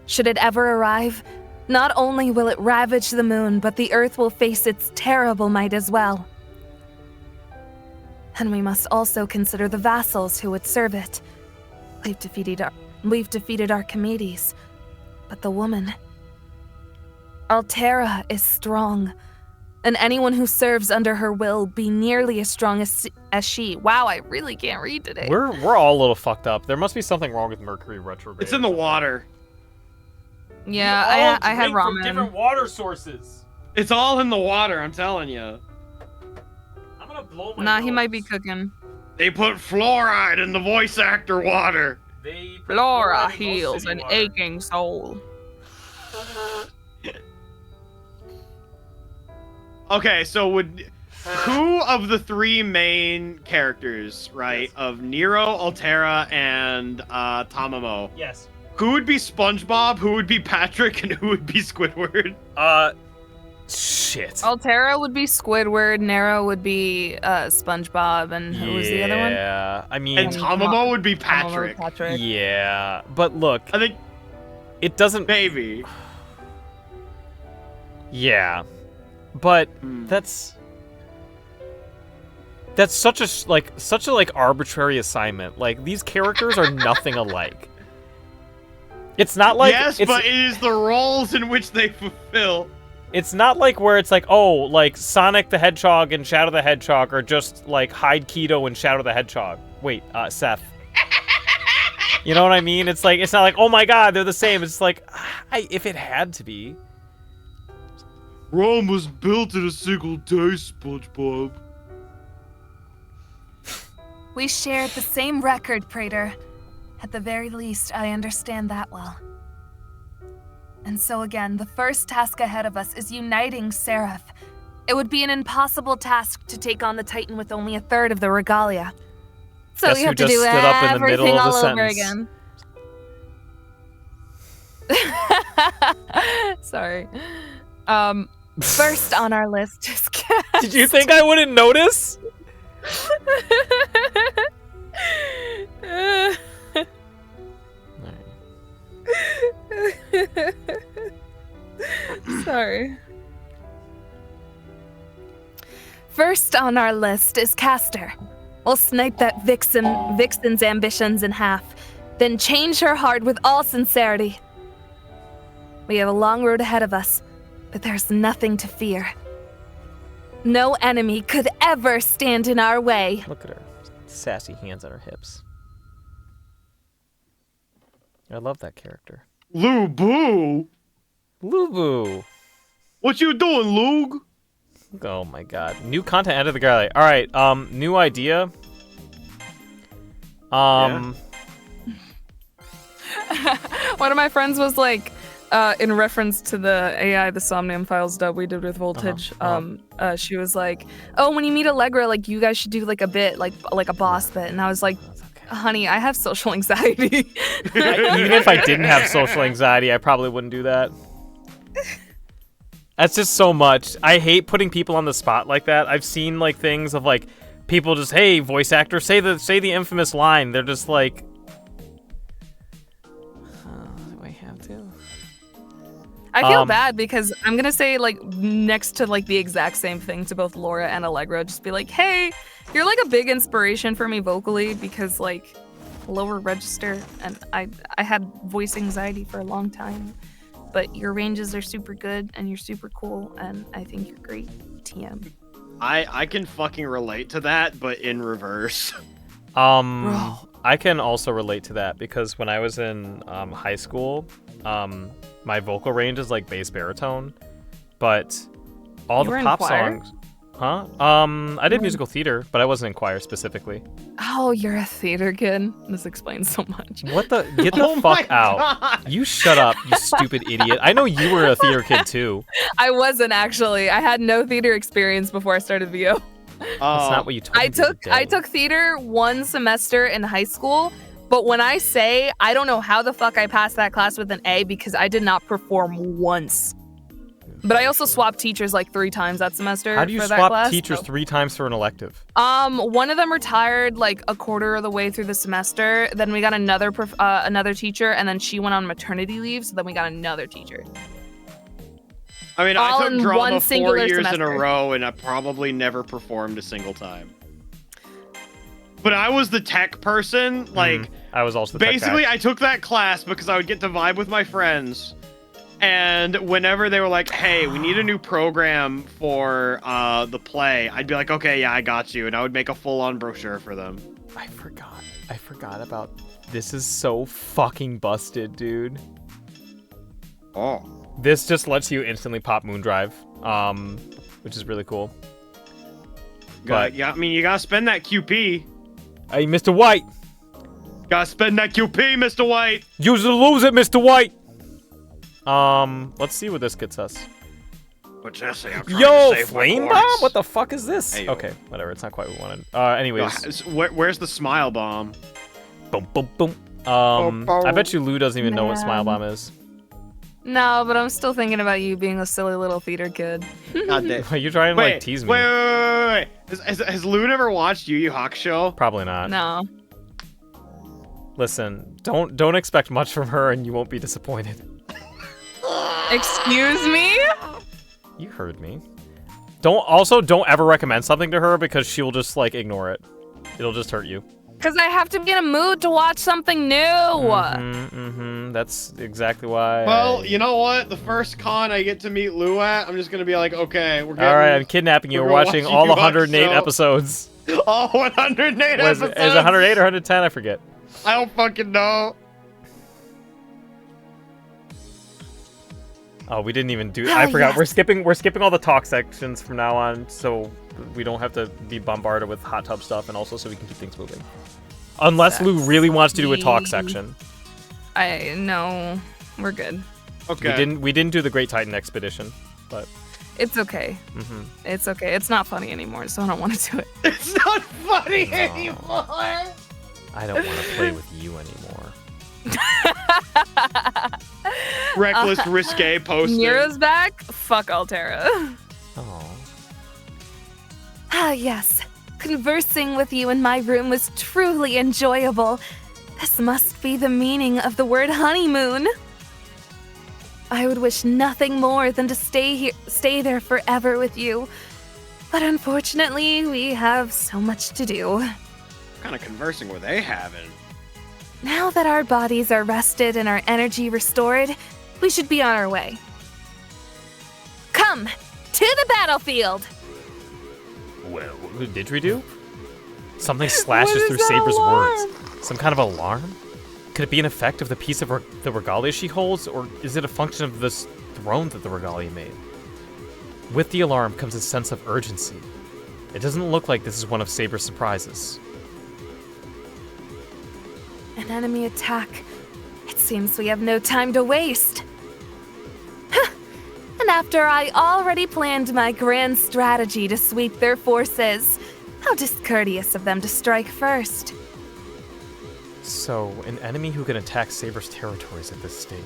Should it ever arrive, not only will it ravage the moon, but the Earth will face its terrible might as well. And we must also consider the vassals who would serve it. We've defeated Archimedes, but the woman, Altera, is strong, and anyone who serves under her will be nearly as strong as she. Wow, I really can't read today. We're all a little fucked up. There must be something wrong with Mercury retrograde. It's in the water. Yeah, I had ramen. From different water sources. It's all in the water, I'm telling you. I'm gonna blow my Nah, nose. he might be cooking. They put fluoride in the voice actor water. They put Flora fluoride in most heals city an water. aching soul. Okay, so who of the three main characters, right, of Nero, Altera, and Tamamo, Yes. who would be SpongeBob, who would be Patrick, and who would be Squidward? Shit. Altera would be Squidward, Nero would be SpongeBob, and who was the other one? Yeah, I mean, And Tamamo would be Tamamo Patrick. yeah, but look, I think it doesn't. maybe. Yeah, but that's such a arbitrary assignment. Like, these characters are nothing alike. It's not like Yes, but it is the roles in which they fulfill. It's not like where it's like, oh, like Sonic the Hedgehog and Shadow the Hedgehog are just like Hyde Keto and Shadow the Hedgehog. Wait, Seth. You know what I mean? It's like, it's not like, oh my god, they're the same. It's like, if it had to be. Rome was built in a single day, SpongeBob. We shared the same record, praetor. At the very least, I understand that well. And so again, the first task ahead of us is uniting Seraph. It would be an impossible task to take on the Titan with only a third of the regalia. So Guess we who have to just do stood up in the middle everything of all the over sentence? again. Sorry. First on our list is Cass. Did you think I wouldn't notice? Sorry. First on our list is Castor. We'll snipe that vixen's ambitions in half, then change her heart with all sincerity. We have a long road ahead of us, but there's nothing to fear. No enemy could ever stand in our way. Look at her. Sassy hands on her hips. I love that character. Lou Boo. Lubu. What you doing, Lug? Oh my god. New content added to the gallery. All right. New idea. One of my friends was like, in reference to the AI, the Somnium Files dub we did with Voltage, she was like, oh, when you meet Allegra, like, you guys should do, like, a bit, like a boss bit. And I was like, honey, I have social anxiety. Even if I didn't have social anxiety, I probably wouldn't do that. That's just so much. I hate putting people on the spot like that. I've seen, like, things of, like, people just, hey, voice actor, say the infamous line. They're just like, do I have to? I feel bad because I'm gonna say, like, next to, like, the exact same thing to both Laura and Allegra, just be like, hey, you're, like, a big inspiration for me vocally because, like, lower register, and I had voice anxiety for a long time, but your ranges are super good and you're super cool, and I think you're great, TM. I can fucking relate to that, but in reverse. I can also relate to that because when I was in high school, my vocal range is like bass baritone, but all You were the in pop choir? songs. Huh? I did musical theater, but I wasn't in choir specifically. Oh, you're a theater kid. This explains so much. What the? Get the Oh fuck my out! God. You shut up, you stupid idiot! I know you were a theater kid too. I wasn't actually. I had no theater experience before I started VO. That's not what you told me. I took theater one semester in high school, but when I say I don't know how the fuck I passed that class with an A because I did not perform once. But I also swapped teachers like 3 times that semester. How do you for that swap class, teachers so. 3 times for an elective? One of them retired like a quarter of the way through the semester. Then we got another teacher, and then she went on maternity leave. So then we got another teacher. I mean, All I took in drama one 4 singular years in semester. a row, and I probably never performed a single time. But I was the tech person. Like, I was also the tech basically, guy. I took that class because I would get to vibe with my friends. And whenever they were like, hey, we need a new program for the play, I'd be like, okay, yeah, I got you. And I would make a full-on brochure for them. I forgot about. This is so fucking busted, dude. Oh. This just lets you instantly pop Moondrive, which is really cool. But Yeah, I mean, you gotta spend that QP. hey, Mr. White, Gotta spend that QP, Mr. White. use it or lose it, Mr. White. Let's see what this gets us. What's that say? I'm trying Yo, to save my flame horse. bomb? What the fuck is this? Hey, okay, whatever. It's not quite what we wanted. Anyways, Where's the smile bomb? boom, boom, boom. I bet you Lou doesn't even know what Smile Bomb is. No, but I'm still thinking about you being a silly little theater kid. God damn. Are you trying to like tease me? Wait. Has Lou ever watched Yu Yu Hakusho? Probably not. No. Listen, don't expect much from her, and you won't be disappointed. Excuse me? You heard me. Don't ever recommend something to her because she'll just like ignore it. It'll just hurt you. Because I have to be in a mood to watch something new. That's exactly why. Well, you know what? The first con I get to meet Lou at, I'm just gonna be like, okay, we're getting... All right, I'm kidnapping you. We're watching all 108 episodes. All 108 Is episodes. it 108 or 110? I forget. I don't fucking know. Oh, we didn't even do. I forgot. Yes. We're skipping all the talk sections from now on, so we don't have to be bombarded with hot tub stuff, and also so we can keep things moving. Unless Lou really wants to do a talk section. I know. We're good. Okay. We didn't do the Great Titan Expedition, but It's okay. It's okay. It's not funny anymore, so I don't want to do it. It's not funny anymore. I don't want to play with you anymore. Reckless, risque posting. Nero's back? Fuck Altera. Oh. Ah, yes. Conversing with you in my room was truly enjoyable. This must be the meaning of the word honeymoon. I would wish nothing more than to stay there forever with you. But unfortunately, we have so much to do. What kind of conversing were they having? Now that our bodies are rested and our energy restored, we should be on our way. Come to the battlefield! Well, didgeridoo? Something slashes What is through that Saber's alarm? words. Some kind of alarm? Could it be an effect of the piece of the regalia she holds, or is it a function of this throne that the regalia made? With the alarm comes a sense of urgency. It doesn't look like this is one of Saber's surprises. An enemy attack. It seems we have no time to waste. And after I already planned my grand strategy to sweep their forces, how discourteous of them to strike first. So, an enemy who can attack Saber's territories at this stage.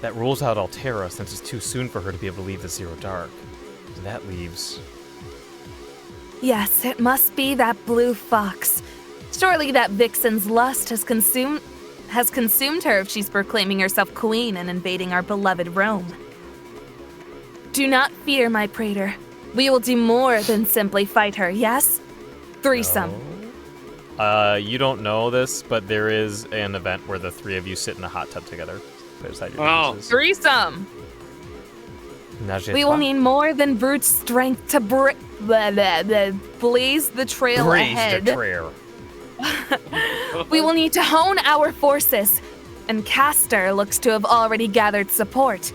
That rules out Altera, since it's too soon for her to be able to leave the Zero Dark. And that leaves... Yes, it must be that blue fox. Surely that vixen's lust has consumed her if she's proclaiming herself queen and invading our beloved Rome. Do not fear, my praetor. We will do more than simply fight her, yes? Threesome. No. You don't know this, but there is an event where the three of you sit in a hot tub together. Put aside your differences. Threesome. We will need more than brute strength to blaze the trail ahead. We will need to hone our forces, and Castor looks to have already gathered support.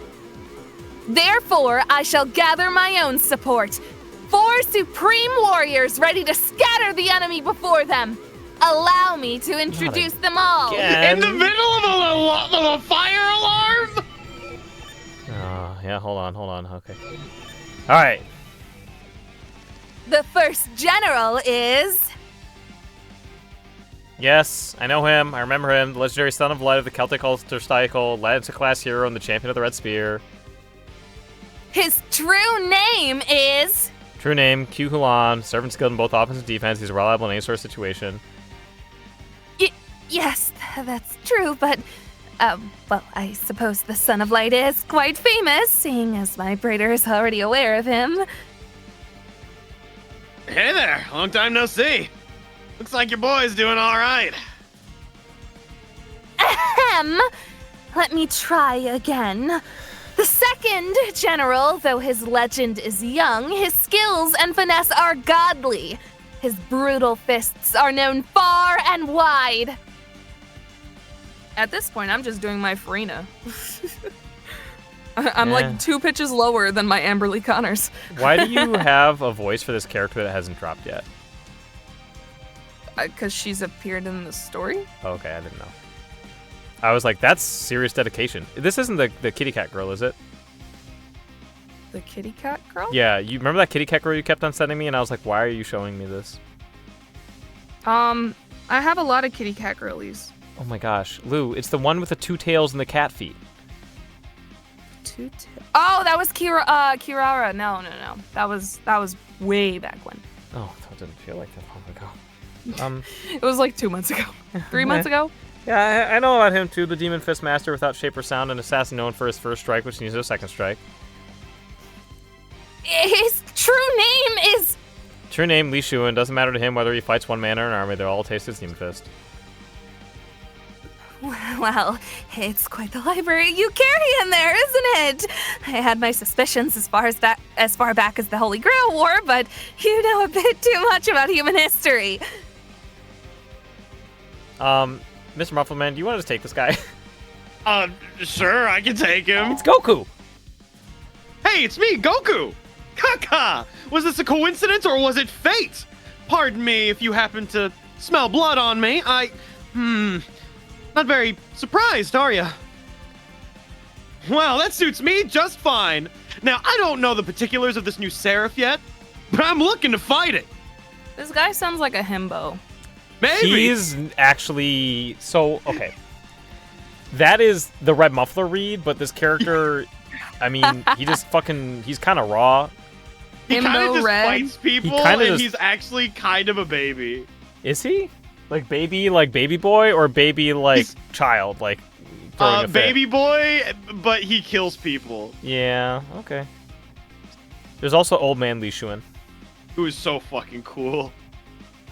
Therefore, I shall gather my own support. 4 supreme warriors ready to scatter the enemy before them. Allow me to introduce them all. In the middle of a fire alarm? Yeah, hold on, okay. Alright. The first general is... Yes, I know him, I remember him, the legendary son of light of the Celtic Ulster Cycle, led to class hero and the champion of the Red Spear. His true name is... True name, Q Hulan, servant skilled in both offense and defense, he's reliable in any sort of situation. Yes, that's true, but... well, I suppose the Son of Light is quite famous, seeing as my praetor is already aware of him. Hey there, long time no see. Looks like your boy's doing all right. Ahem! Let me try again. The second general, though his legend is young, his skills and finesse are godly. His brutal fists are known far and wide. At this point, I'm just doing my Farina. I'm like 2 pitches lower than my Amberly Connors. Why do you have a voice for this character that hasn't dropped yet? Because she's appeared in the story. Oh, okay, I didn't know. I was like, that's serious dedication. This isn't the kitty cat girl, is it? The kitty cat girl? Yeah, you remember that kitty cat girl you kept on sending me? And I was like, why are you showing me this? I have a lot of kitty cat girlies. Oh my gosh, Lou, it's the one with the 2 tails and the cat feet. Oh, that was Kirara. No. That was way back when. Oh, that didn't feel like that long ago. It was like 2 months ago. 3 months ago? Yeah, I know about him too. The Demon Fist Master without shape or sound, an assassin known for his first strike, which needs no second strike. His true name is... True name, Li Shuan. Doesn't matter to him whether he fights one man or an army. They're all taste his Demon Fist. Well, it's quite the library you carry in there, isn't it? I had my suspicions as far back as the Holy Grail War, but you know a bit too much about human history. Mr. Muffleman, do you want to just take this guy? Sure, I can take him. It's Goku! Hey, it's me, Goku! Kaka! Was this a coincidence or was it fate? Pardon me if you happen to smell blood on me. Not very surprised, are you? Well, that suits me just fine. Now, I don't know the particulars of this new Seraph yet, but I'm looking to fight it. This guy sounds like a himbo. Maybe. He's actually... So, okay. That is the Red Muffler read, but this character... I mean, he just fucking... He's kind of raw. He kind of just Red. fights people, he's actually kind of a baby. Is he? Like baby boy, or baby, like, child, like, throwing a fit? Baby boy, but he kills people. Yeah, okay. There's also Old Man Li Shuan. Who is so fucking cool.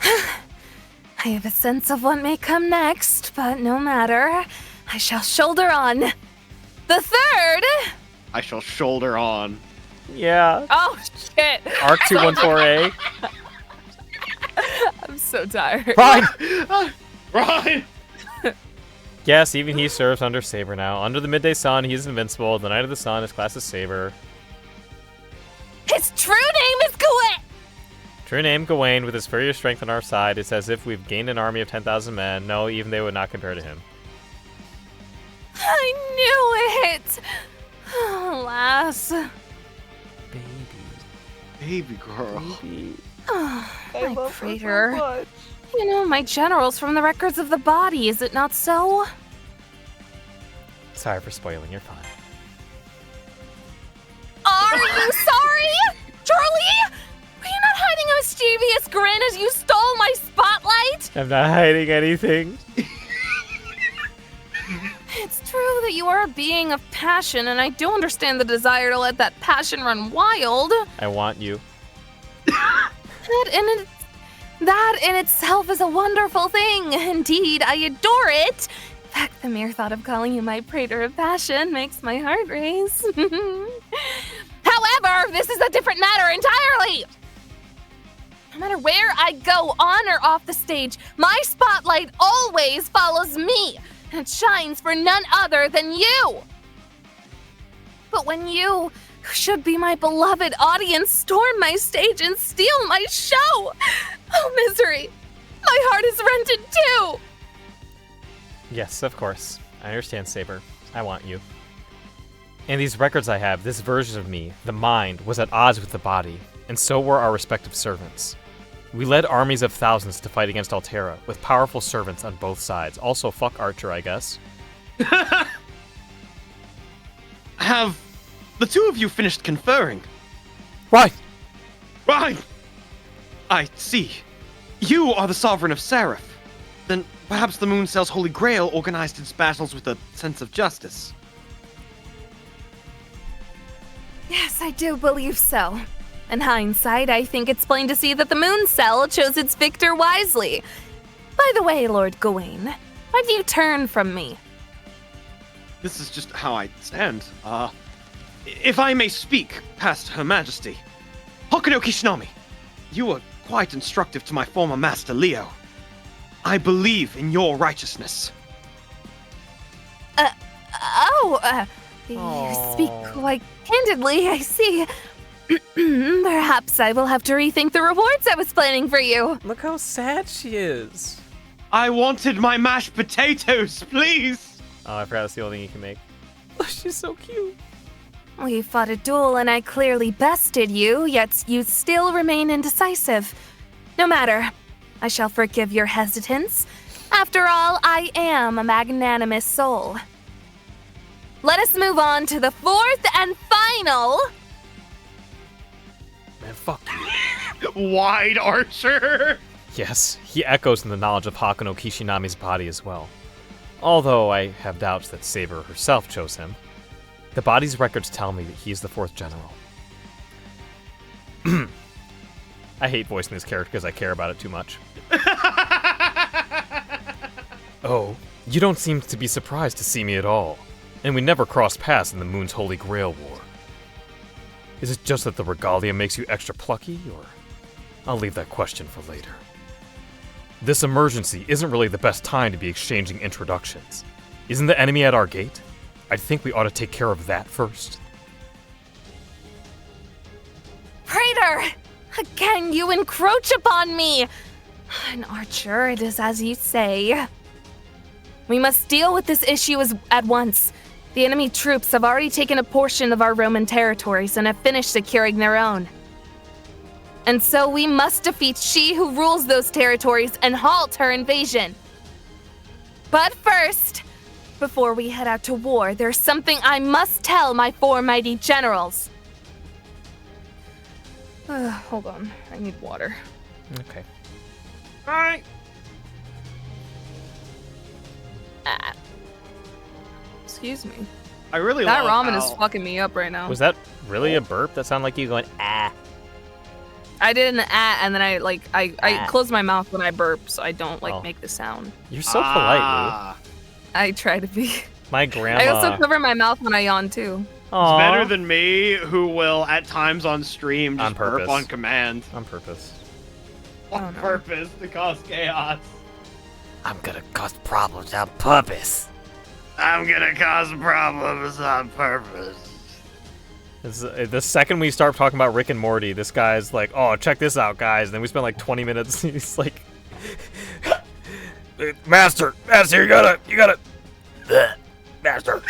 I have a sense of what may come next, but no matter. I shall shoulder on. The third... I shall shoulder on. Yeah. Oh, shit. Arc 214A. I'm so tired. Fine! Run! Yes, even he serves under Saber now. Under the midday sun, he is invincible. The night of the sun, his class is Saber. His true name is Gawain! True name, Gawain, with his furious strength on our side. It's as if we've gained an army of 10,000 men. No, even they would not compare to him. I knew it! Alas. Baby girl. My praetor. You know, my general's from the records of the body, is it not so? Sorry for spoiling, you're fine. Are you sorry? Charlie? Were you not hiding a mischievous grin as you stole my spotlight? I'm not hiding anything. It's true that you are a being of passion, and I do understand the desire to let that passion run wild. I want you. That in itself is a wonderful thing. Indeed, I adore it. In fact, the mere thought of calling you my praetor of passion makes my heart race. However, this is a different matter entirely. No matter where I go, on or off the stage, my spotlight always follows me, and it shines for none other than you. But when you, who should be my beloved audience, storm my stage and steal my show, oh misery, my heart is rented too. Yes, of course. I understand, Saber. I want you. And these records I have, this version of me, the mind, was at odds with the body, and so were our respective servants. We led armies of thousands to fight against Altera, with powerful servants on both sides. Also, fuck Archer, I guess. Have the two of you finished conferring? Right. Right! I see. You are the sovereign of Seraph. Then perhaps the Moon Cell's Holy Grail organized its battles with a sense of justice. Yes, I do believe so. In hindsight, I think it's plain to see that the Moon Cell chose its victor wisely. By the way, Lord Gawain, why do you turn from me? This is just how I stand. If I may speak past Her Majesty. Hokuno Kishinami, you were quite instructive to my former master, Leo. I believe in your righteousness. You speak quite candidly, I see. Perhaps I will have to rethink the rewards I was planning for you. Look how sad she is. I wanted my mashed potatoes, please! Oh, I forgot that's the only thing you can make. She's so cute. We fought a duel and I clearly bested you, yet you still remain indecisive. No matter. I shall forgive your hesitance. After all, I am a magnanimous soul. Let us move on to the fourth and final... Man, fuck you. Wide Archer! Yes, he echoes in the knowledge of Hakuno Kishinami's body as well. Although I have doubts that Saber herself chose him. The body's records tell me that he is the fourth general. I hate voicing this character because I care about it too much. Oh, you don't seem to be surprised to see me at all. And we never crossed paths in the Moon's Holy Grail War. Is it just that the regalia makes you extra plucky, or... I'll leave that question for later. This emergency isn't really the best time to be exchanging introductions. Isn't the enemy at our gate? I think we ought to take care of that first. Praetor! Again, you encroach upon me! An Archer, it is as you say. We must deal with this issue at once. The enemy troops have already taken a portion of our Roman territories and have finished securing their own. And so we must defeat she who rules those territories and halt her invasion. But first, before we head out to war, there's something I must tell my four mighty generals. Hold on, I need water. Okay. Alright. Excuse me. I really That love ramen how... is fucking me up right now. Was that really a burp? That sounded like you going, ah. I did an and then I close my mouth when I burp so I don't Oh. make the sound. You're so polite, I try to be. Lou. My grandma... I also cover my mouth when I yawn too. Aw. It's better than me, who will at times on stream On just burp purpose. on command. On purpose. On purpose to cause chaos. I'm gonna cause problems on purpose. I'm gonna cause problems on purpose. The second we start talking about Rick and Morty, this guy's like, "Oh, check this out, guys." And then we spend like 20 minutes. He's like, "Master, you gotta, Master."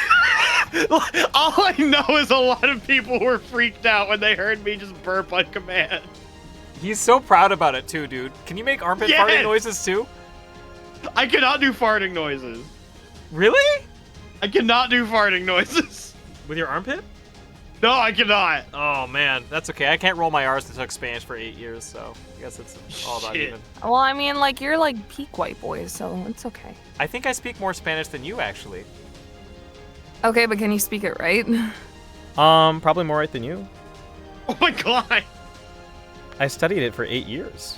All I know is a lot of people were freaked out when they heard me just burp on command. He's so proud about it too, dude. Can you make armpit farting noises too? I cannot do farting noises. Really? I cannot do farting noises. With your armpit? No, I cannot. Oh man, that's okay. I can't roll my R's. I took Spanish for 8 years, so I guess it's all about Shit. even. Well, I mean, like, you're like peak white boys, so it's okay. I think I speak more Spanish than you actually. Okay, but can you speak it right? Probably more right than you. Oh my god. I studied it for 8 years.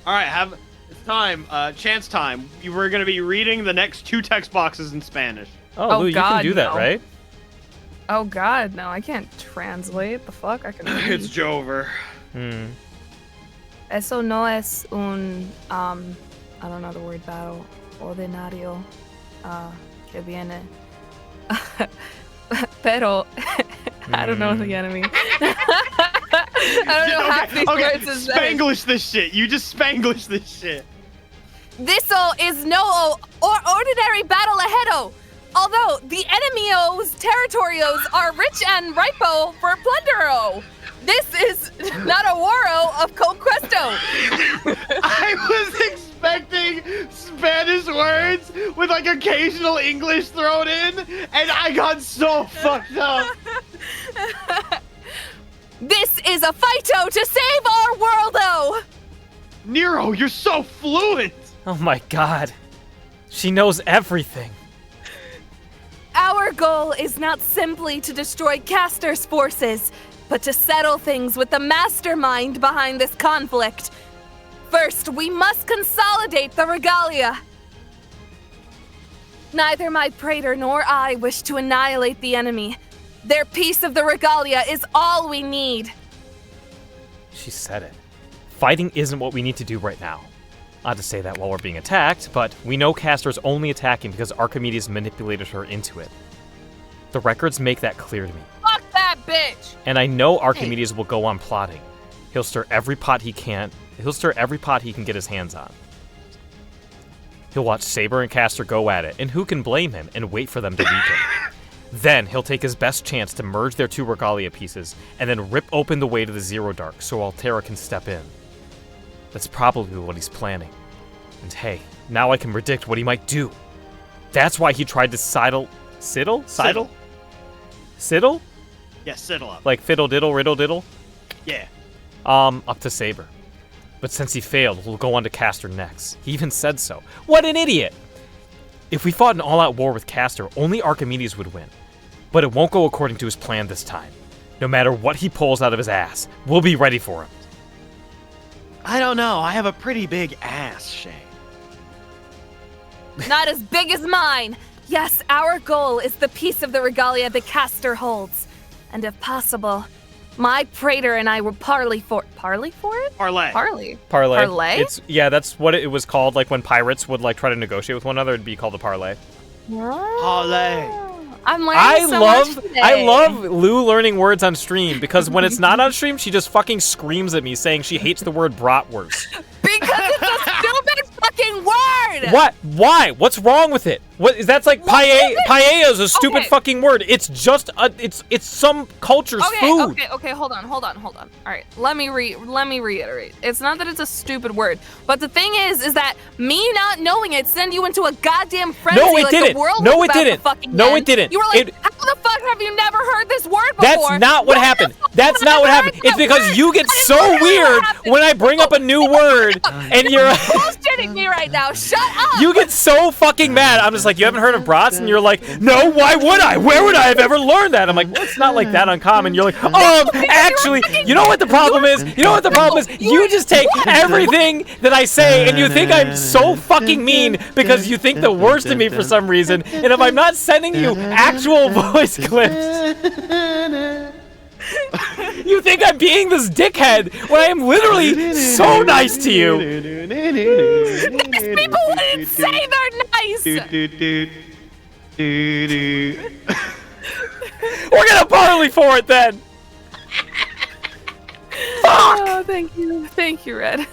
All right, it's time. Chance time. We're gonna be reading the next 2 text boxes in Spanish. Oh, Lou, you can God, do that, no. right? Oh God, no, I can't translate. The fuck, I can read. It's Jover. Eso no es un I don't know the word battle. Ordinario que viene. Pero I don't know the enemy. I don't know half these words is Spanglish this shit. You just Spanglish this shit. This'll is no ordinary battle aheado. Although the enemy's territorios are rich and ripo for plundero. This is not a waro of conquesto. I was expecting Spanish words with like occasional English thrown in, and I got so fucked up. This is a fighto to save our worldo. Nero, you're so fluent. Oh my god. She knows everything. Our goal is not simply to destroy Castor's forces, but to settle things with the mastermind behind this conflict. First, we must consolidate the regalia. Neither my praetor nor I wish to annihilate the enemy. Their piece of the regalia is all we need. She said it. Fighting isn't what we need to do right now. Not to say that while we're being attacked, but we know Castor's only attacking because Archimedes manipulated her into it. The records make that clear to me. Fuck that bitch! And I know Archimedes will go on plotting. He'll stir every pot he can. He'll stir every pot he can get his hands on. He'll watch Saber and Castor go at it, and who can blame him, and wait for them to weaken. Then he'll take his best chance to merge their 2 regalia pieces, and then rip open the way to the Zero Dark so Altera can step in. That's probably what he's planning. And hey, now I can predict what he might do. That's why he tried to sidle? Yeah, sidle up. Like fiddle diddle, riddle diddle? Yeah. Up to Saber. But since he failed, he'll go on to Castor next. He even said so. What an idiot! If we fought an all-out war with Castor, only Archimedes would win. But it won't go according to his plan this time. No matter what he pulls out of his ass, we'll be ready for him. I don't know. I have a pretty big ass, Shane. Not as big as mine. Yes, our goal is the piece of the regalia that Castor holds. And if possible, my praetor and I will parley for it? Parlay. Parlay. Parlay? That's what it was called. Like when pirates would like try to negotiate with one another, it'd be called a parlay. Parlay. I'm learning so much today. I love Lou learning words on stream because when it's not on stream, she just fucking screams at me saying she hates the word bratwurst. Because it's a stupid fucking word! What? Why? What's wrong with it? What is that's like paella is a stupid fucking word. It's just it's some culture's food. Okay, hold on. All right, let me reiterate. It's not that it's a stupid word, but the thing is that me not knowing it send you into a goddamn frenzy. No, it like didn't. The world No, was it about to didn't. fucking No, end. it didn't. You were like, It- how the fuck have you never heard this word before? That's not what happened. That's not what happened. It's because you get so weird when I bring up a new word and you're bullshitting me right now. Shut up! you get so fucking mad. I'm just like, you haven't heard of brats? And you're like, no, why would I? Where would I have ever learned that? I'm like, well, it's not like that uncommon. You're like, actually, you know what the problem is? You know what the problem is? You just take everything that I say and you think I'm so fucking mean because you think the worst of me for some reason. And if I'm not sending you actual voice clips, You think I'm being this dickhead when I am literally so nice to you? People wouldn't say they're nice. We're gonna barley for it then. Fuck! Oh, thank you, Red.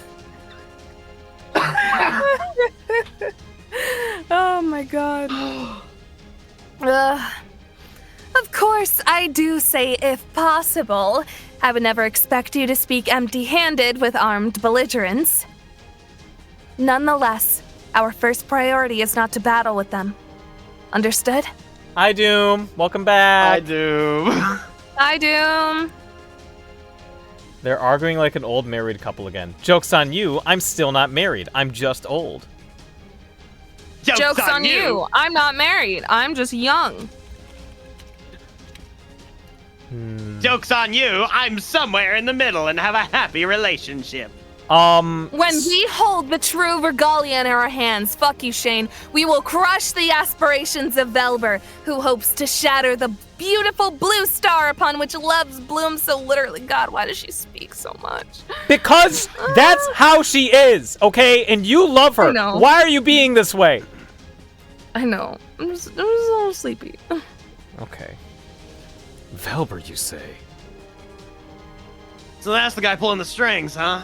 Oh my god. Of course, I do say if possible. I would never expect you to speak empty-handed with armed belligerents. Nonetheless, our first priority is not to battle with them. Understood? Hi, Doom. Welcome back. I do. Hi, Doom. They're arguing like an old married couple again. Joke's on you. I'm still not married. I'm just old. Joke's on you. I'm not married. I'm just young. Joke's on you. I'm somewhere in the middle and have a happy relationship. When we hold the true regalia in our hands, fuck you, Shane, we will crush the aspirations of Velber, who hopes to shatter the beautiful blue star upon which love's blooms so literally. God, why does she speak so much? Because that's how she is, okay? And you love her. I know. Why are you being this way? I know. I'm just a little sleepy. Okay. Velber, you say? So that's the guy pulling the strings, huh?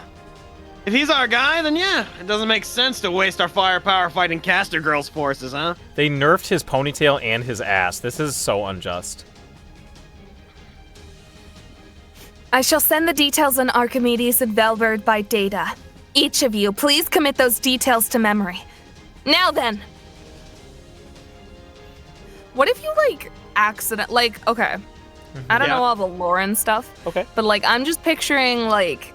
If he's our guy, then yeah, it doesn't make sense to waste our firepower fighting Caster Girl's forces, huh? They nerfed his ponytail and his ass. This is so unjust. I shall send the details on Archimedes and Velbert by data. Each of you, please commit those details to memory. Now then. What if you, like, okay. I don't know all the lore and stuff. Okay. But, like, I'm just picturing, like,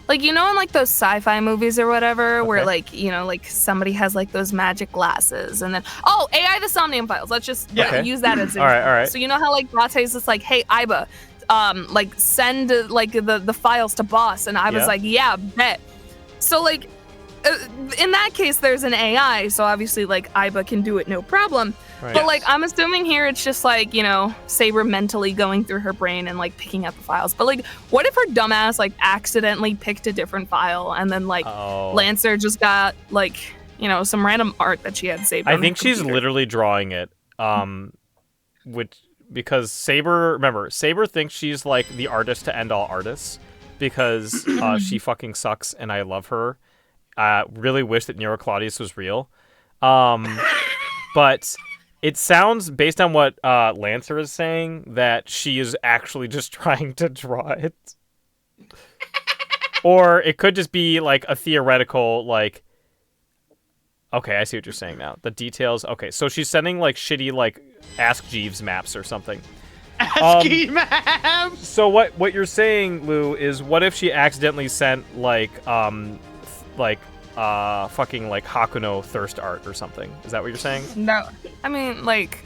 you know in, like, those sci-fi movies or whatever, where, like, you know, like, somebody has, like, those magic glasses, and then, AI the Somnium Files. Let's just use that as all right. So you know how, like, Bate's just like, hey, Iba, like, send, like, the files to boss, and Iba's like, yeah, bet. So, like, in that case, there's an AI, so obviously, like, Iba can do it no problem. Right. But, like, I'm assuming here it's just, like, you know, Saber mentally going through her brain and, like, picking up the files. But, like, what if her dumbass, like, accidentally picked a different file and then, like, Lancer just got, like, you know, some random art that she had saved on I think her she's computer. literally drawing it. Because Saber thinks she's, like, the artist to end all artists. Because she fucking sucks and I love her. Really wish that Nero Claudius was real. But it sounds, based on what Lancer is saying, that she is actually just trying to draw it. Or it could just be, like, a theoretical, like... Okay, I see what you're saying now. The details... Okay, so she's sending, like, shitty, like, Ask Jeeves maps or something. Ask Jeeves maps! So what you're saying, Lou, is what if she accidentally sent, like, fucking, like, Hakuno thirst art or something? Is that what you're saying? No. I mean, like,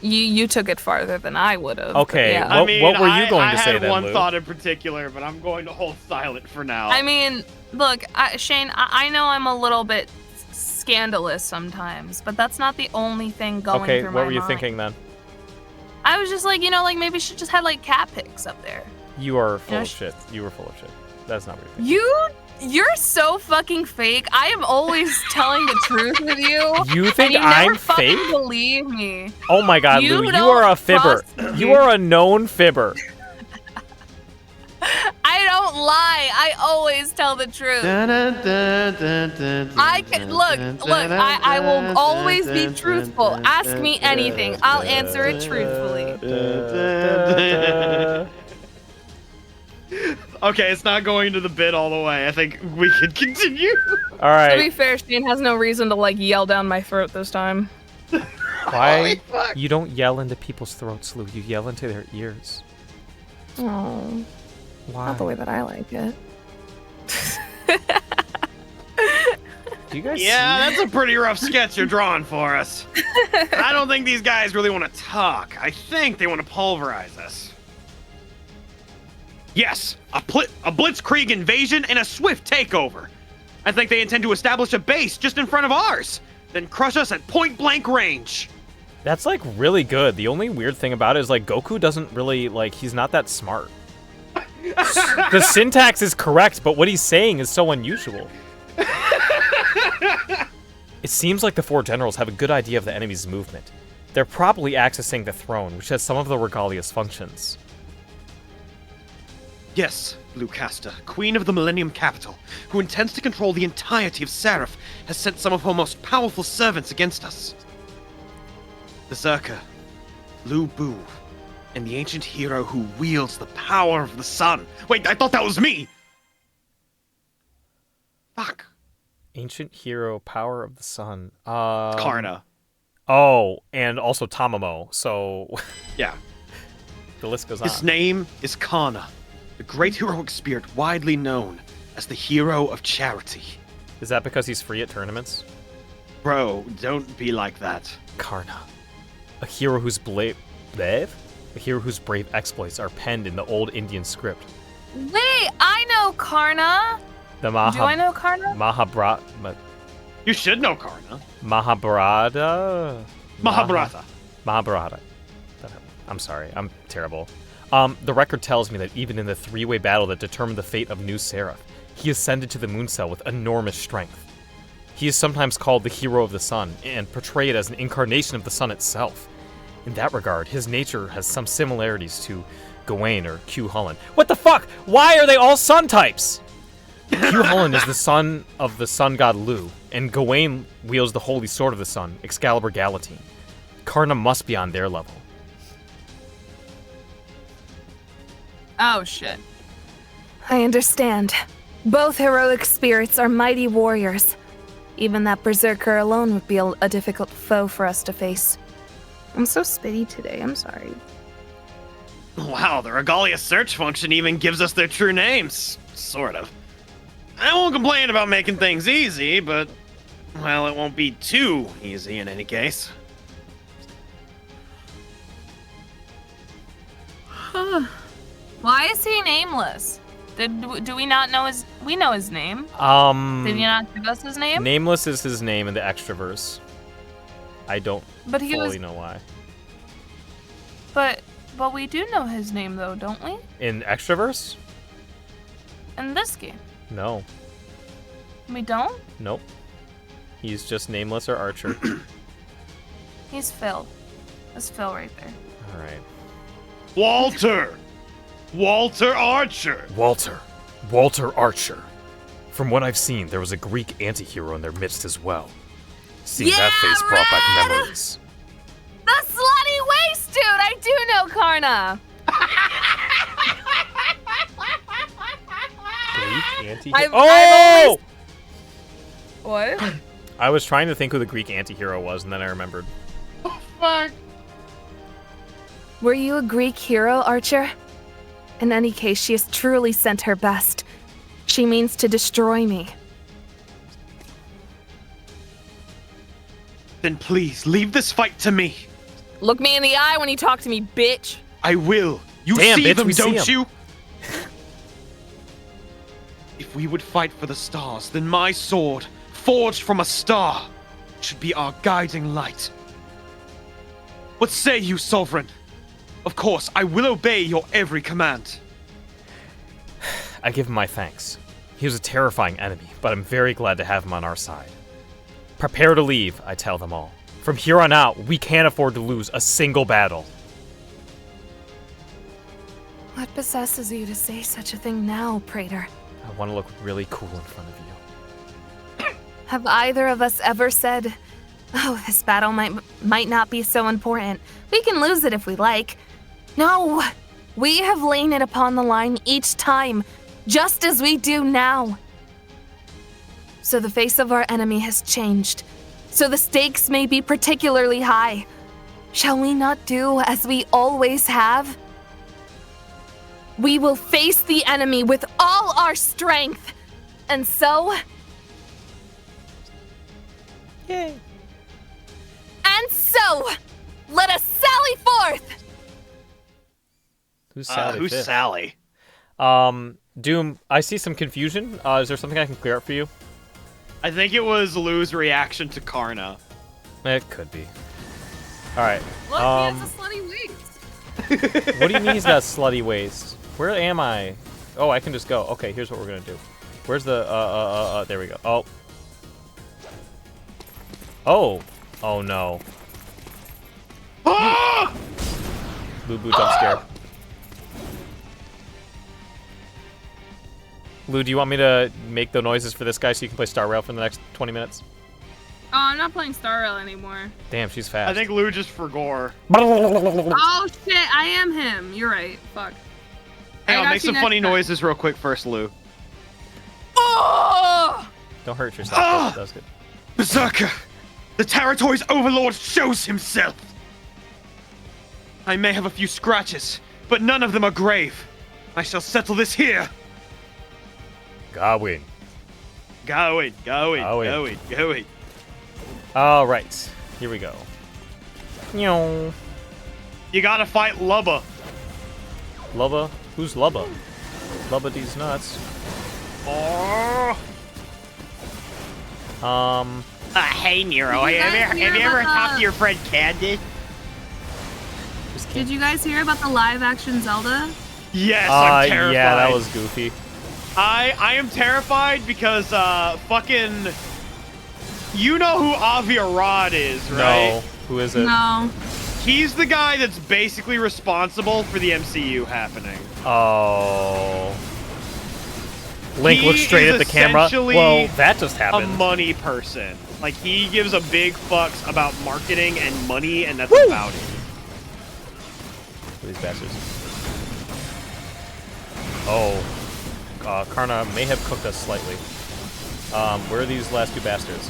you took it farther than I would have. Okay, Yeah. what were you going to say then, I had one Lou? thought in particular, but I'm going to hold silent for now. I mean, look, Shane, I know I'm a little bit scandalous sometimes, but that's not the only thing going through my mind. Okay, what were you thinking then? I was just like, you know, like, maybe she just had, like, cat pics up there. You are full of shit. You were full of shit. That's not what you're thinking. You're so fucking fake. I am always telling the truth with you. You think and you I'm never fucking fake? believe me. Oh my god, You Lou, you don't are a fibber. trust You me. are a known fibber. I don't lie. I always tell the truth. I can look. I will always be truthful. Ask me anything. I'll answer it truthfully. Okay, it's not going to the bit all the way. I think we can continue. All right. To be fair, Shane has no reason to like yell down my throat this time. Why? You don't yell into people's throats, Lou. You yell into their ears. Oh, Why? not the way that I like it. Do you guys Yeah, see? that's a pretty rough sketch you're drawing for us. I don't think these guys really want to talk. I think they want to pulverize us. Yes, a blitzkrieg invasion and a swift takeover. I think they intend to establish a base just in front of ours, then crush us at point-blank range. That's, like, really good. The only weird thing about it is, like, Goku doesn't really, like, he's not that smart. The syntax is correct, but what he's saying is so unusual. It seems like the 4 generals have a good idea of the enemy's movement. They're probably accessing the throne, which has some of the Regalia's functions. Yes, Lucasta, Queen of the Millennium Capital, who intends to control the entirety of Seraph, has sent some of her most powerful servants against us. Berserker, LIVEDUB, and the ancient hero who wields the power of the sun. Wait, I thought that was me! Fuck. Ancient hero, power of the sun. Karna. Oh, and also Tamamo, so... Yeah. The list goes on. His name is Karna, the great heroic spirit widely known as the hero of charity. Is that because he's free at tournaments? Bro, don't be like that. Karna. A hero whose brave exploits are penned in the old Indian script. Wait, I know Karna. The Do I know Karna? You should know Karna. Mahabharata? Mahabharata. I'm sorry, I'm terrible. The record tells me that even in the 3-way battle that determined the fate of New Seraph, he ascended to the moon cell with enormous strength. He is sometimes called the hero of the sun, and portrayed as an incarnation of the sun itself. In that regard, his nature has some similarities to Gawain or Q Hullen. What the fuck? Why are they all sun types? Q Hullen is the son of the sun god Lu, and Gawain wields the holy sword of the sun, Excalibur Galatine. Karna must be on their level. Oh, shit. I understand. Both heroic spirits are mighty warriors. Even that berserker alone would be a difficult foe for us to face. I'm so spitty today, I'm sorry. Wow, the Regalia search function even gives us their true names. Sort of. I won't complain about making things easy, but, well, it won't be too easy in any case. Why is he nameless? Do we not know his... We know his name. Did he not give us his name? Nameless is his name in the extraverse. I don't fully know why. But we do know his name, though, don't we? In extraverse? In this game. No. We don't? Nope. He's just nameless or Archer. He's Phil. That's Phil right there. Alright. Walter! Walter Archer! Walter Archer. From what I've seen, there was a Greek anti-hero in their midst as well. Seeing that face brought back memories. The slutty waist dude! I do know Karna! Greek anti-hero? Oh! What? I was trying to think who the Greek anti-hero was, and then I remembered. Oh, fuck. Were you a Greek hero, Archer? In any case, she has truly sent her best. She means to destroy me. Then please, leave this fight to me. Look me in the eye when you talk to me, bitch. I will. You Damn, see bitch, them, we see don't 'em. you? If we would fight for the stars, then my sword, forged from a star, should be our guiding light. What say you, Sovereign? Of course, I will obey your every command. I give him my thanks. He was a terrifying enemy, but I'm very glad to have him on our side. Prepare to leave, I tell them all. From here on out, we can't afford to lose a single battle. What possesses you to say such a thing now, Praetor? I want to look really cool in front of you. Have either of us ever said, oh, this battle might not be so important. We can lose it if we like. No, we have lain it upon the line each time, just as we do now. So the face of our enemy has changed, so the stakes may be particularly high. Shall we not do as we always have? We will face the enemy with all our strength, and so... Yay. And so, let us sally forth! Who's Sally? Who's Fifth? Sally? Doom, I see some confusion. Is there something I can clear up for you? I think it was Lou's reaction to Karna. It could be. All right. Look, he has a slutty waist. What do you mean he's got a slutty waist? Where am I? Oh, I can just go. Okay, here's what we're gonna do. Where's the there we go. Oh. Oh. Oh no. Boo boo jump scare. Lou, do you want me to make the noises for this guy so you can play Star Rail for the next 20 minutes? Oh, I'm not playing Star Rail anymore. Damn, she's fast. I think Lou just forgore. Oh shit, I am him. You're right. Fuck. Hang I on, got make you some next funny time. noises real quick first, Lou. Oh! Don't hurt yourself. Ah! That's good. Berserker! The territory's overlord shows himself! I may have a few scratches, but none of them are grave. I shall settle this here. Gawain. Going. All right, here we go. Meow. You gotta fight Lubba. Lubba? Who's Lubba? Lubba these nuts. Oh. Hey Nero, Did you guys have hear you ever about talked the- to your friend Candy? Just Did can't- you guys hear about the live-action Zelda? Yes, I'm terrified. yeah, that was goofy. I am terrified because fucking you know who Avi Arad is, right? No, who is it? No. He's the guy that's basically responsible for the MCU happening. Oh. Link He looks straight is at the camera. essentially Well, that just A happened. money person. Like he gives a big fucks about marketing and money, and that's Woo! about it. These bastards. Oh. Karna may have cooked us slightly. Where are these last two bastards?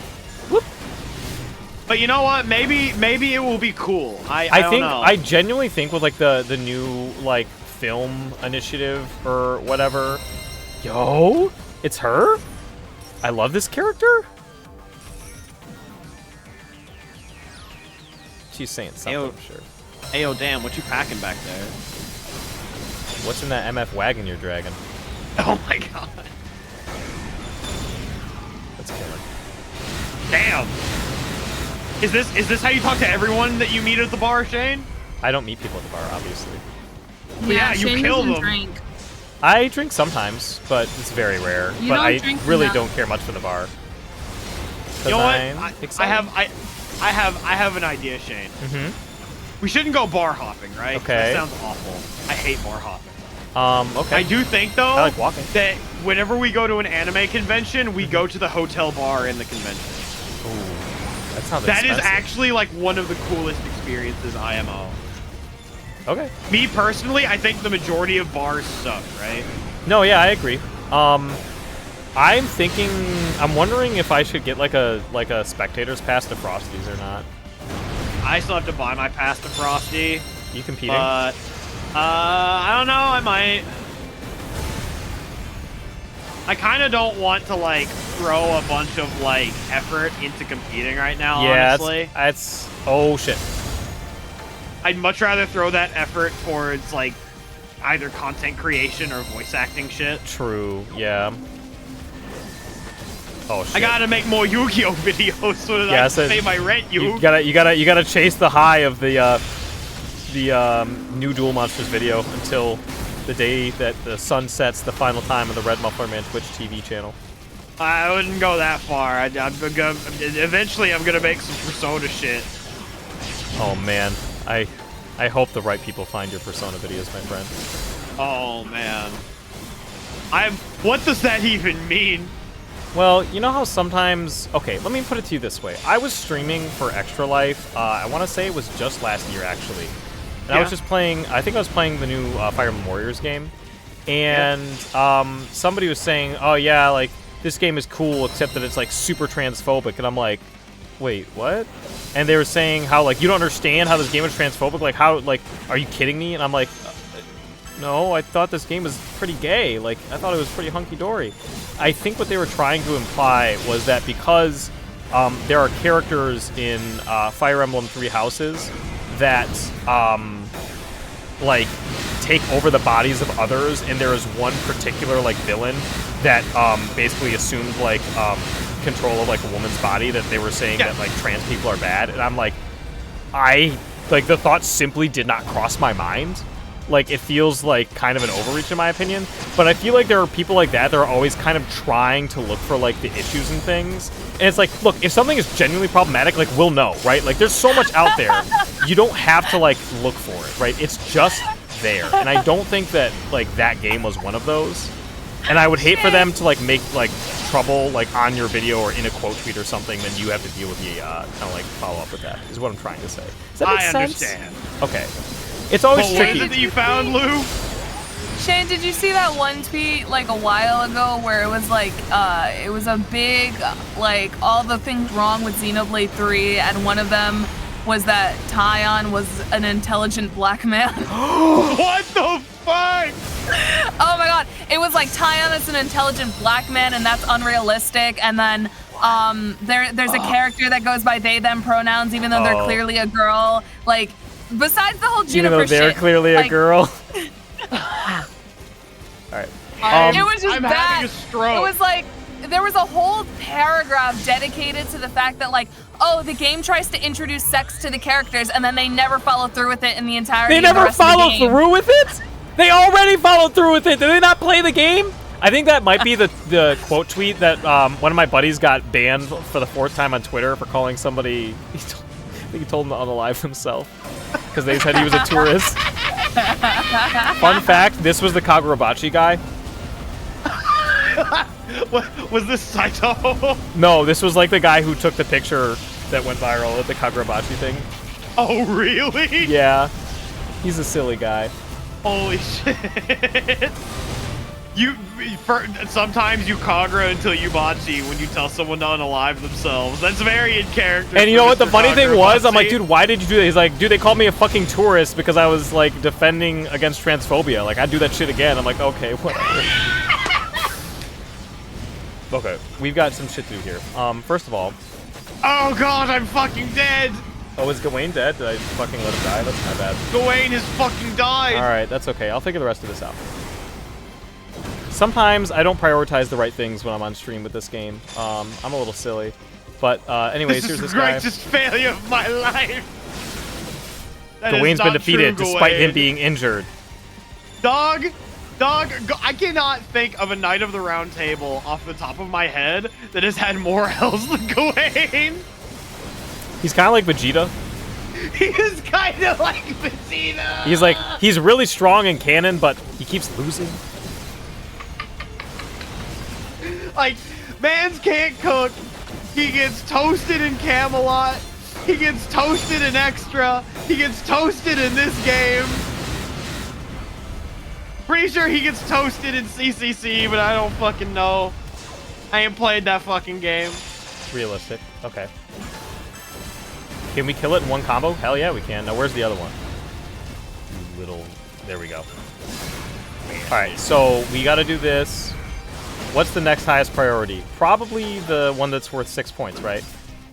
But you know what? Maybe it will be cool. I don't think know. I genuinely think with like the new like film initiative or whatever. Yo, it's her. I love this character. She's saying something, Ayo. I'm sure. Ayo, damn! What you packing back there? What's in that MF wagon you're dragging? Oh my god! Let's kill her. Damn! Is this how you talk to everyone that you meet at the bar, Shane? I don't meet people at the bar, obviously. Yeah, you Shane kill doesn't them. Drink. I drink sometimes, but it's very rare. You but don't I drink really enough. don't care much for the bar. You know what? I'm I excited. have an idea, Shane. Mhm. We shouldn't go bar hopping, right? 'Cause Okay. That sounds awful. I hate bar hopping. Okay. I do think though I like walking. that whenever we go to an anime convention, we go to the hotel bar in the convention. Ooh, that sounds That is expensive. actually like one of the coolest experiences IMO. Okay. Me personally, I think the majority of bars suck, right? No, yeah, I agree. I'm wondering if I should get like a spectator's pass to Frosty's or not. I still have to buy my pass to Frosty, You competing? but I don't know. I might. I kind of don't want to like throw a bunch of like effort into competing right now. yeah, honestly, that's oh shit. I'd much rather throw that effort towards like either content creation or voice acting shit. True. Yeah. Oh shit. I gotta make more Yu-Gi-Oh videos so that Yeah, I so can pay my rent. You gotta chase the high of the new Duel Monsters video until the day that the sun sets, the final time of the Red Muffler Man Twitch TV channel. I wouldn't go that far. Eventually, I'm gonna make some Persona shit. Oh man, I hope the right people find your Persona videos, my friend. Oh man, what does that even mean? Well, you know how sometimes... Okay, let me put it to you this way. I was streaming for Extra Life, I want to say it was just last year, actually. And I was just playing... I think I was playing the new Fire Emblem Warriors game. And somebody was saying, oh yeah, like, this game is cool, except that it's, like, super transphobic. And I'm like, wait, what? And they were saying how, like, you don't understand how this game is transphobic? Like, how, like, are you kidding me? And I'm like... No, I thought this game was pretty gay. Like, I thought it was pretty hunky-dory. I think what they were trying to imply was that because there are characters in Fire Emblem Three Houses that, like, take over the bodies of others, and there is one particular, like, villain that basically assumed, like, control of, like, a woman's body, that they were saying that, like, trans people are bad. And I'm like, I like the thought simply did not cross my mind. Like, it feels like kind of an overreach in my opinion, but I feel like there are people like that are always kind of trying to look for like the issues and things. And it's like, look, if something is genuinely problematic, like, we'll know, right? Like, there's so much out there. You don't have to like look for it, right? It's just there. And I don't think that like that game was one of those. And I would hate for them to like make like trouble like on your video or in a quote tweet or something, then you have to deal with the kind of like follow up with that, is what I'm trying to say. Does that make sense? understand. Okay. It's always What tricky. is it that you found, Lou? Shane, did you see that one tweet like a while ago where it was like, it was a big, like, all the things wrong with Xenoblade 3, and one of them was that Tyon was an intelligent black man? What the fuck? Oh my god. It was like Tyon is an intelligent black man and that's unrealistic, and then there's a character that goes by they them pronouns even though they're clearly a girl. Like, besides the whole Juniper Even though they're shit, clearly like, a girl. Alright. it was just I'm bad. having a stroke. It was like, there was a whole paragraph dedicated to the fact that, like, oh, the game tries to introduce sex to the characters and then they never follow through with it in the entirety They of the never rest of the followed game. through with it? They already followed through with it. Did they not play the game? I think that might be the quote tweet that one of my buddies got banned for the 4th time on Twitter for calling somebody. I think he told him on the live himself because they said he was a tourist. Fun fact: this was the Kagurabachi guy. What, was this Saito? No, this was like the guy who took the picture that went viral at the Kagurabachi thing. Oh, really? Yeah, he's a silly guy. Holy shit. Sometimes you Kagura until you Bachi when you tell someone to unalive themselves. That's very in character. And you know what the Mr. funny thing was? I'm like, Kagurabachi. dude, why did you do that? He's like, dude, they called me a fucking tourist because I was like defending against transphobia. Like, I'd do that shit again. I'm like, okay, whatever. Okay, we've got some shit to do here. First of all, Oh god, I'm fucking dead! oh, is Gawain dead? Did I fucking let him die? That's my bad. Gawain has fucking died! Alright, that's okay. I'll figure the rest of this out. Sometimes I don't prioritize the right things when I'm on stream with this game. I'm a little silly. But anyways, This here's is this the guy. greatest failure of my life! That is Gawain's been not defeated true, despite him Gawain. being injured. Dog, I cannot think of a Knight of the Round Table off the top of my head that has had more L's than Gawain. He's kind of like Vegeta. He is kind of like Vegeta. He's like, he's really strong in canon, but he keeps losing. Like, mans can't cook. He gets toasted in Camelot. He gets toasted in Extra. He gets toasted in this game. Pretty sure he gets toasted in CCC, but I don't fucking know. I ain't played that fucking game. Realistic. Okay. Can we kill it in one combo? Hell yeah, we can. Now, where's the other one? You little... There we go. Alright, so we gotta do this. What's the next highest priority? Probably the one that's worth 6 points, right?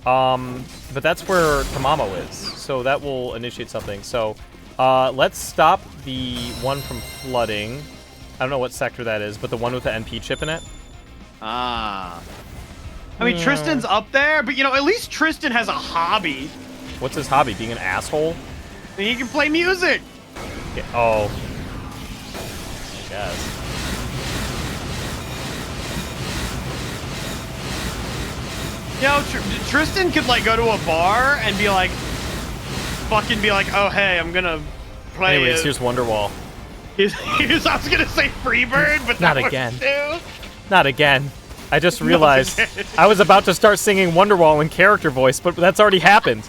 But that's where Tamamo is. So that will initiate something. So, let's stop the one from flooding. I don't know what sector that is, but the one with the NP chip in it. Ah. I mean, Tristan's up there, but you know, at least Tristan has a hobby. What's his hobby? Being an asshole? I mean, he can play music. Yeah, oh. I guess. You know, Tristan could like go to a bar and be like, oh hey, I'm gonna play. Anyways, here's Wonderwall. I was gonna say Freebird, but Not that again. works too. Not again. I just realized I was about to start singing Wonderwall in character voice, but that's already happened.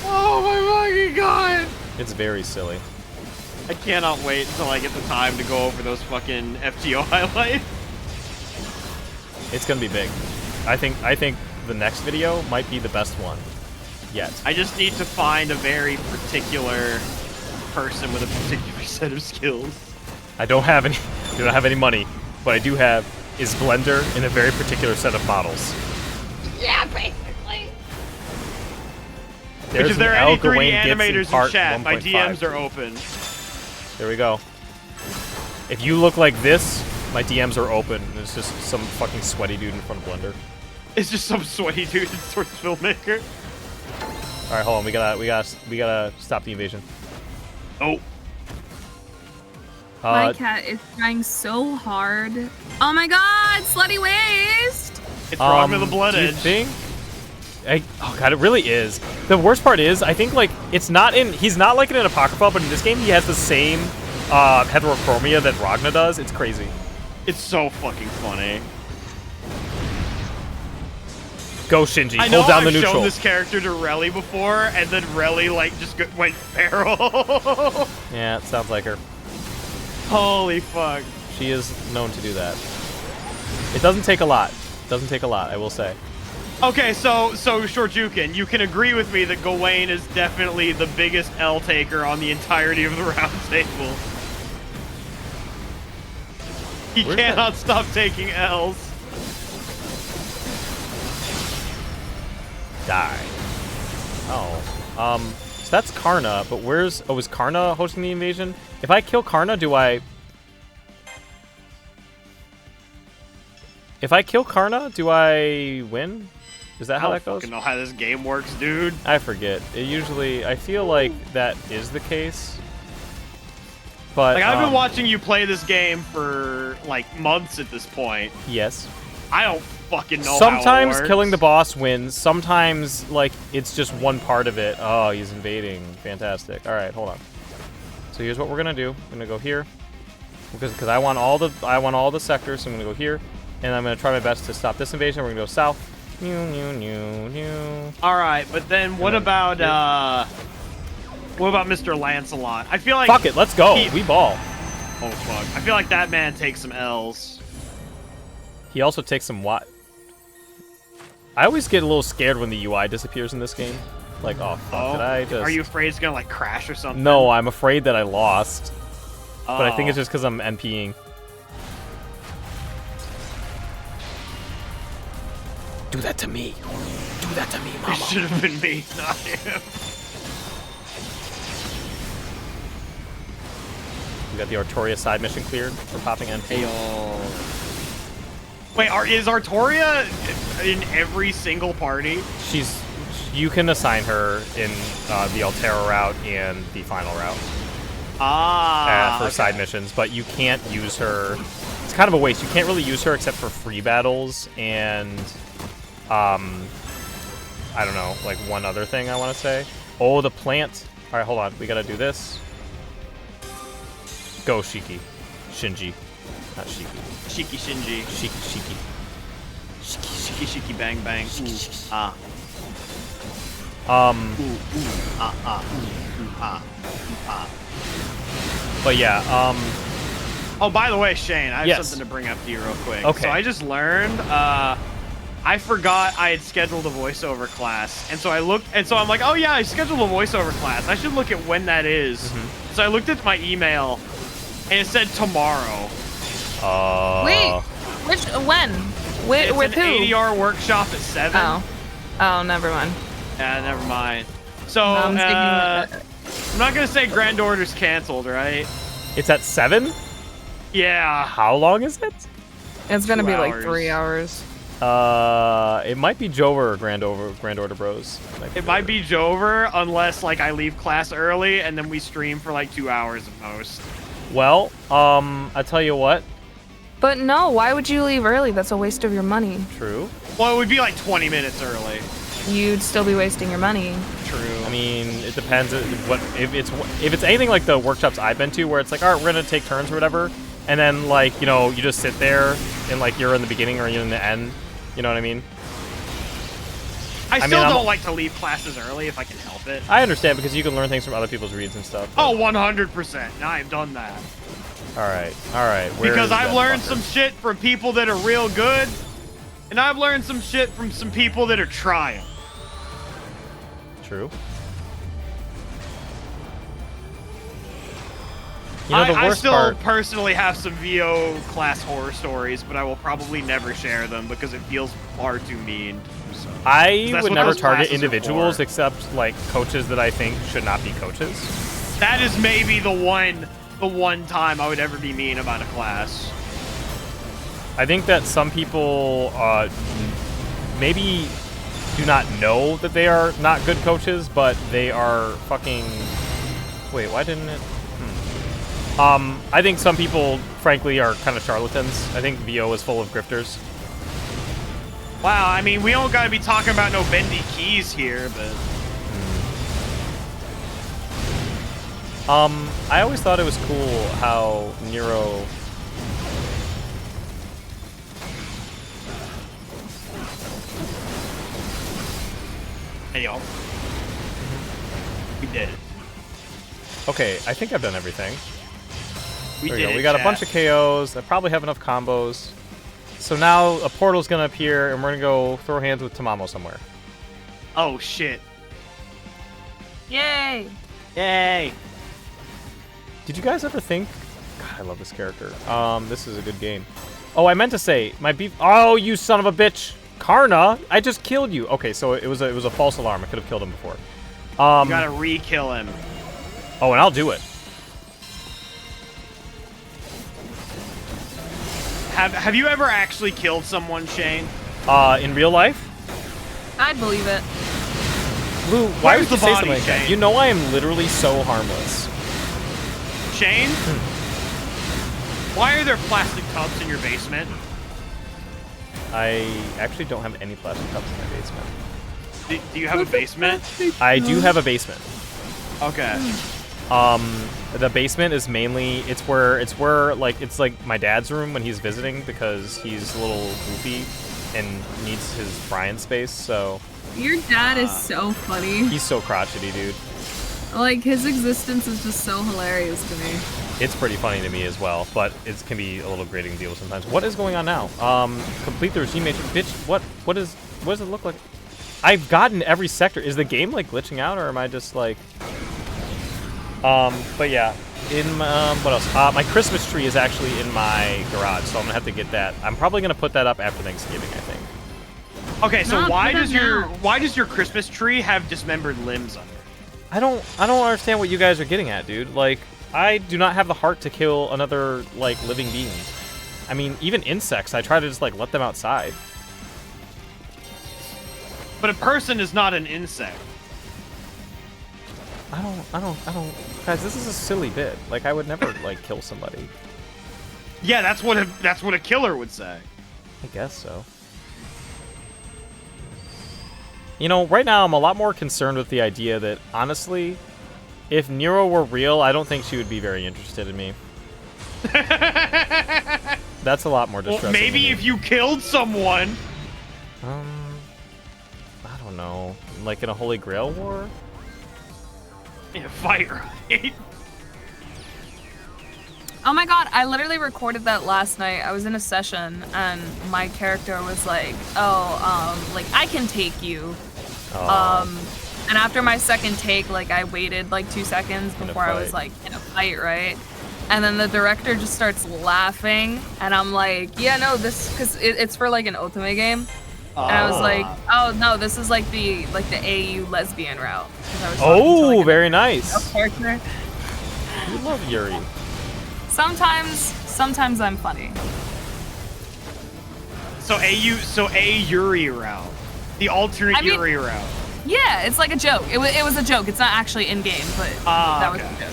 Oh my fucking god! It's very silly. I cannot wait until I get the time to go over those fucking FGO highlights. It's gonna be big. I think the next video might be the best one yet. I just need to find a very particular person with a particular set of skills. I don't have any money. What I do have is Blender and a very particular set of models. Yeah, basically. There's Which, if there are an any L. 3D Gawain Gibson animators in part chat, my 1.5. DMs are open. There we go. If you look like this, my DMs are open. There's just some fucking sweaty dude in front of Blender. It's just some sweaty dude towards filmmaker. All right, hold on. We gotta stop the invasion. Oh. My cat is trying so hard. Oh my god, slutty waist! It's Frog with the Blood do you Edge. think? Oh god, it really is. The worst part is, I think like it's not in. He's not like in an Apocrypha, but in this game he has the same heterochromia that Ragna does. It's crazy. It's so fucking funny. Go Shinji. I know Hold down the I've neutral. shown this character to Relly before, and then Relly like just went feral. Yeah, it sounds like her. Holy fuck. She is known to do that. It doesn't take a lot. Doesn't take a lot, I will say. Okay, so Shortjukin, you can agree with me that Gawain is definitely the biggest L taker on the entirety of the round table. He Where's cannot stop taking L's. Die. Oh. So that's Karna, but where's... Oh, is Karna hosting the invasion? If I kill Karna, do I... If I kill Karna, do I win? Is that how that I don't goes? fucking know how this game works, dude. I forget. It usually... I feel like that is the case. But, Like, I've been watching you play this game for, like, months at this point. Yes. I don't fucking know how it Sometimes works. killing the boss wins. Sometimes, like, it's just one part of it. Oh, he's invading. Fantastic. All right, hold on. So here's what we're gonna do. I'm gonna go here because I want all the sectors. So I'm gonna go here, and I'm gonna try my best to stop this invasion. We're gonna go south. All right, but then what about Mr. Lancelot? I feel like Fuck it, let's go. We ball. Oh fuck! I feel like that man takes some L's. He also takes some what? I always get a little scared when the UI disappears in this game. Like, oh fuck, did I just... Are you afraid it's gonna like crash or something? No, I'm afraid that I lost. Oh. But I think it's just because I'm NPing. Do that to me. Do that to me, It mama. should have been me, not him. We got the Artoria side mission cleared for popping NP. Wait, is Artoria in every single party? You can assign her in the Altera route and the final route for side missions, but you can't use her. It's kind of a waste. You can't really use her except for free battles and I don't know, like one other thing I want to say. Oh, the plant. All right, hold on. We gotta do this. Go Shiki, Shinji, not Shiki. Shiki Shinji. Shiki. Shiki Shiki Bang Bang. Ooh, ah. But yeah, Oh, by the way, Shane, I have Yes. something to bring up to you real quick. Okay. So I just learned, I forgot I had scheduled a voiceover class, and so I'm like, oh yeah, I scheduled a voiceover class. I should look at when that is. Mm-hmm. So I looked at my email, and it said tomorrow. Wait, when? It's With an who? ADR workshop at 7. Oh, never mind. Yeah, never mind. So, I'm thinking I'm not gonna say Grand Order's canceled, right? it's at 7. Yeah. How long is it? it's gonna 2 be like hours. 3 hours. It might be Jover or Grand Order Bros. It might be Jover, unless like I leave class early and then we stream for like 2 hours at most. Well, I tell you what. But no, why would you leave early? That's a waste of your money. True. Well, it would be like 20 minutes early. You'd still be wasting your money. True. I mean, it depends. If it's anything like the workshops I've been to, where it's like, all right, we're gonna take turns or whatever, and then like you just sit there and like you're in the beginning or you're in the end. You know what I mean? I still I'm- don't like to leave classes early if I can help it. I understand because you can learn things from other people's reads and stuff. Oh, 100%. I've done that. All right. Where Because is I've that learned fucker? some shit from people that are real good, and I've learned some shit from some people that are trying. True. I still personally have some VO class horror stories, but I will probably never share them because it feels far too mean. So. I That's would what never those target classes are individuals for. except like coaches that I think should not be coaches. That is maybe the one time I would ever be mean about a class. I think that some people maybe do not know that they are not good coaches, but they are fucking... Wait, why didn't it... I think some people, frankly, are kind of charlatans. I think VO is full of grifters. Wow, I mean, we don't gotta be talking about no bendy keys here, but... I always thought it was cool how Nero... Hey, y'all. We did it. Okay, I think I've done everything. We There did we go. it, We got a chat. bunch of KOs. I probably have enough combos. So now a portal's gonna appear, and we're gonna go throw hands with Tamamo somewhere. Oh, shit. Yay! Yay. Did you guys ever think... God, I love this character. This is a good game. Oh, I meant to say, my beef... Oh, you son of a bitch! Karna, I just killed you. Okay, so it was a false alarm. I could have killed him before. You gotta re-kill him. Oh, and I'll do it. Have you ever actually killed someone, Shane? In real life? I'd believe it. Lou, why Where's would you the say body, something like that? Shane? You know I am literally so harmless. Shane? Why are there plastic cups in your basement? I actually don't have any plastic cups in my basement. Do you have a basement? I do have a basement. Okay. The basement is mainly it's where like it's like my dad's room when he's visiting because he's a little goofy and needs his Brian space. So Your dad is so funny. he's so crotchety, dude. Like, his existence is just so hilarious to me. It's pretty funny to me as well, but it can be a little grating to deal with sometimes. What is going on now? Complete the regime matrix. Bitch, what does it look like? I've gotten every sector. Is the game like glitching out, or am I just like? But yeah, what else? My Christmas tree is actually in my garage, so I'm gonna have to get that. I'm probably gonna put that up after Thanksgiving, I think. Okay, so No, why put it does your Christmas tree have dismembered limbs under it? I don't understand what you guys are getting at, dude. Like, I do not have the heart to kill another like living being. I mean, even insects, I try to just like let them outside. But a person is not an insect. I don't. Guys, this is a silly bit. Like, I would never like kill somebody. Yeah, that's what a killer would say. I guess so. You know, right now I'm a lot more concerned with the idea that, honestly, if Nero were real, I don't think she would be very interested in me. That's a lot more distressing. Well, maybe if you killed someone. I don't know. Like in a Holy Grail war? In a fight, right? Oh my god, I literally recorded that last night. I was in a session and my character was like, like, I can take you. And after my second take, like, I waited like 2 seconds before I was like in a fight, right? And then the director just starts laughing and I'm like, yeah, no, because it's for like an Otome game. And I was like, oh no, this is like the AU lesbian route. 'Cause I was talking to, like, Very nice. character. You love Yuri. Sometimes I'm funny. So a Yuri route. The alternate Yuri route. Yeah, it's like a joke. It was a joke. It's not actually in game, but that was a joke.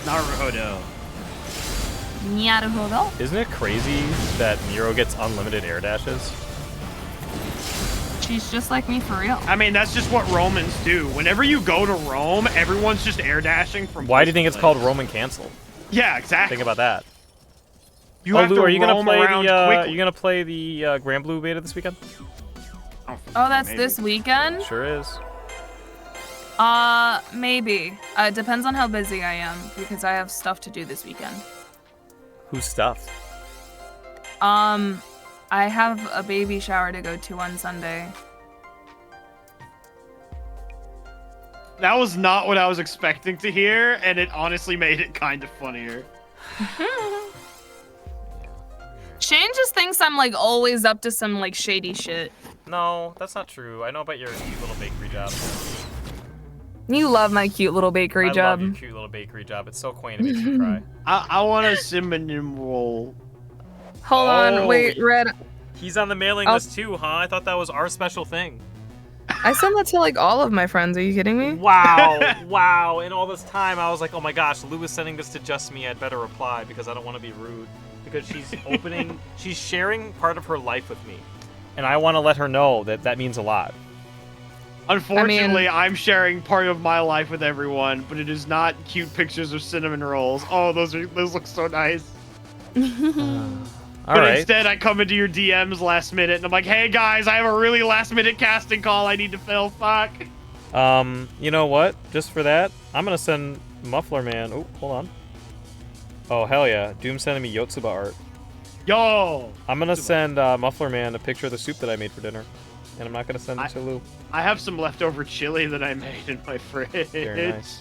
Naruhodo. Naruhodo. Isn't it crazy that Nero gets unlimited air dashes? She's just like me for real. I mean, that's just what Romans do. Whenever you go to Rome, everyone's just air dashing from. Why do you place think to it's place. called Roman Cancel? Yeah, exactly. Think about that. You have Lou, to are you gonna roam play around the quickly. you gonna play the Grand Blue beta this weekend? Oh, that's Maybe. this weekend? Sure is. Maybe. It depends on how busy I am because I have stuff to do this weekend. Whose stuff? I have a baby shower to go to on Sunday. That was not what I was expecting to hear, and it honestly made it kind of funnier. Shane just thinks I'm like always up to some like shady shit. No, that's not true. I know about your cute little bakery job. You love my cute little bakery I job. love your cute little bakery job. It's so quaint. It makes me cry. I want a cinnamon roll. Hold on, wait, Oh. Red. He's on the mailing list too, huh? I thought that was our special thing. I send that to like all of my friends. Are you kidding me? Wow, wow. And all this time, I was like, oh my gosh, Lou is sending this to just me. I'd better reply because I don't want to be rude. Because she's she's sharing part of her life with me. And I want to let her know that that means a lot. Unfortunately, I'm sharing part of my life with everyone, but it is not cute pictures of cinnamon rolls. Oh, those look so nice. All right. Instead, I come into your DMs last minute, and I'm like, hey guys, I have a really last minute casting call I need to fill. Fuck. You know what? Just for that, I'm gonna send Muffler Man. Oh, hold on. Oh hell yeah, Doom sending me Yotsuba art. Yo. I'm gonna send Muffler Man a picture of the soup that I made for dinner, and I'm not gonna send it to Lou. I have some leftover chili that I made in my fridge. Very nice.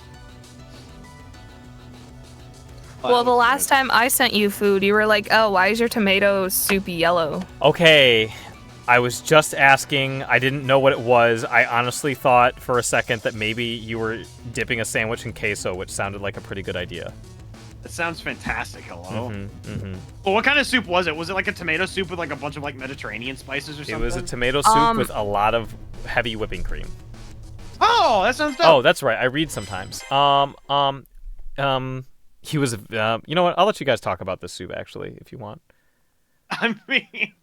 Well, the last time I sent you food, you were like, oh, why is your tomato soupy yellow? Okay, I was just asking. I didn't know what it was. I honestly thought for a second that maybe you were dipping a sandwich in queso, which sounded like a pretty good idea. That sounds fantastic. Hello. Mm-hmm. Well, what kind of soup was it? Was it like a tomato soup with like a bunch of like Mediterranean spices or something? It was a tomato soup with a lot of heavy whipping cream. Oh, that sounds dope. Oh, that's right. I read sometimes. He was, you know what? I'll let you guys talk about this soup, actually, if you want. I mean,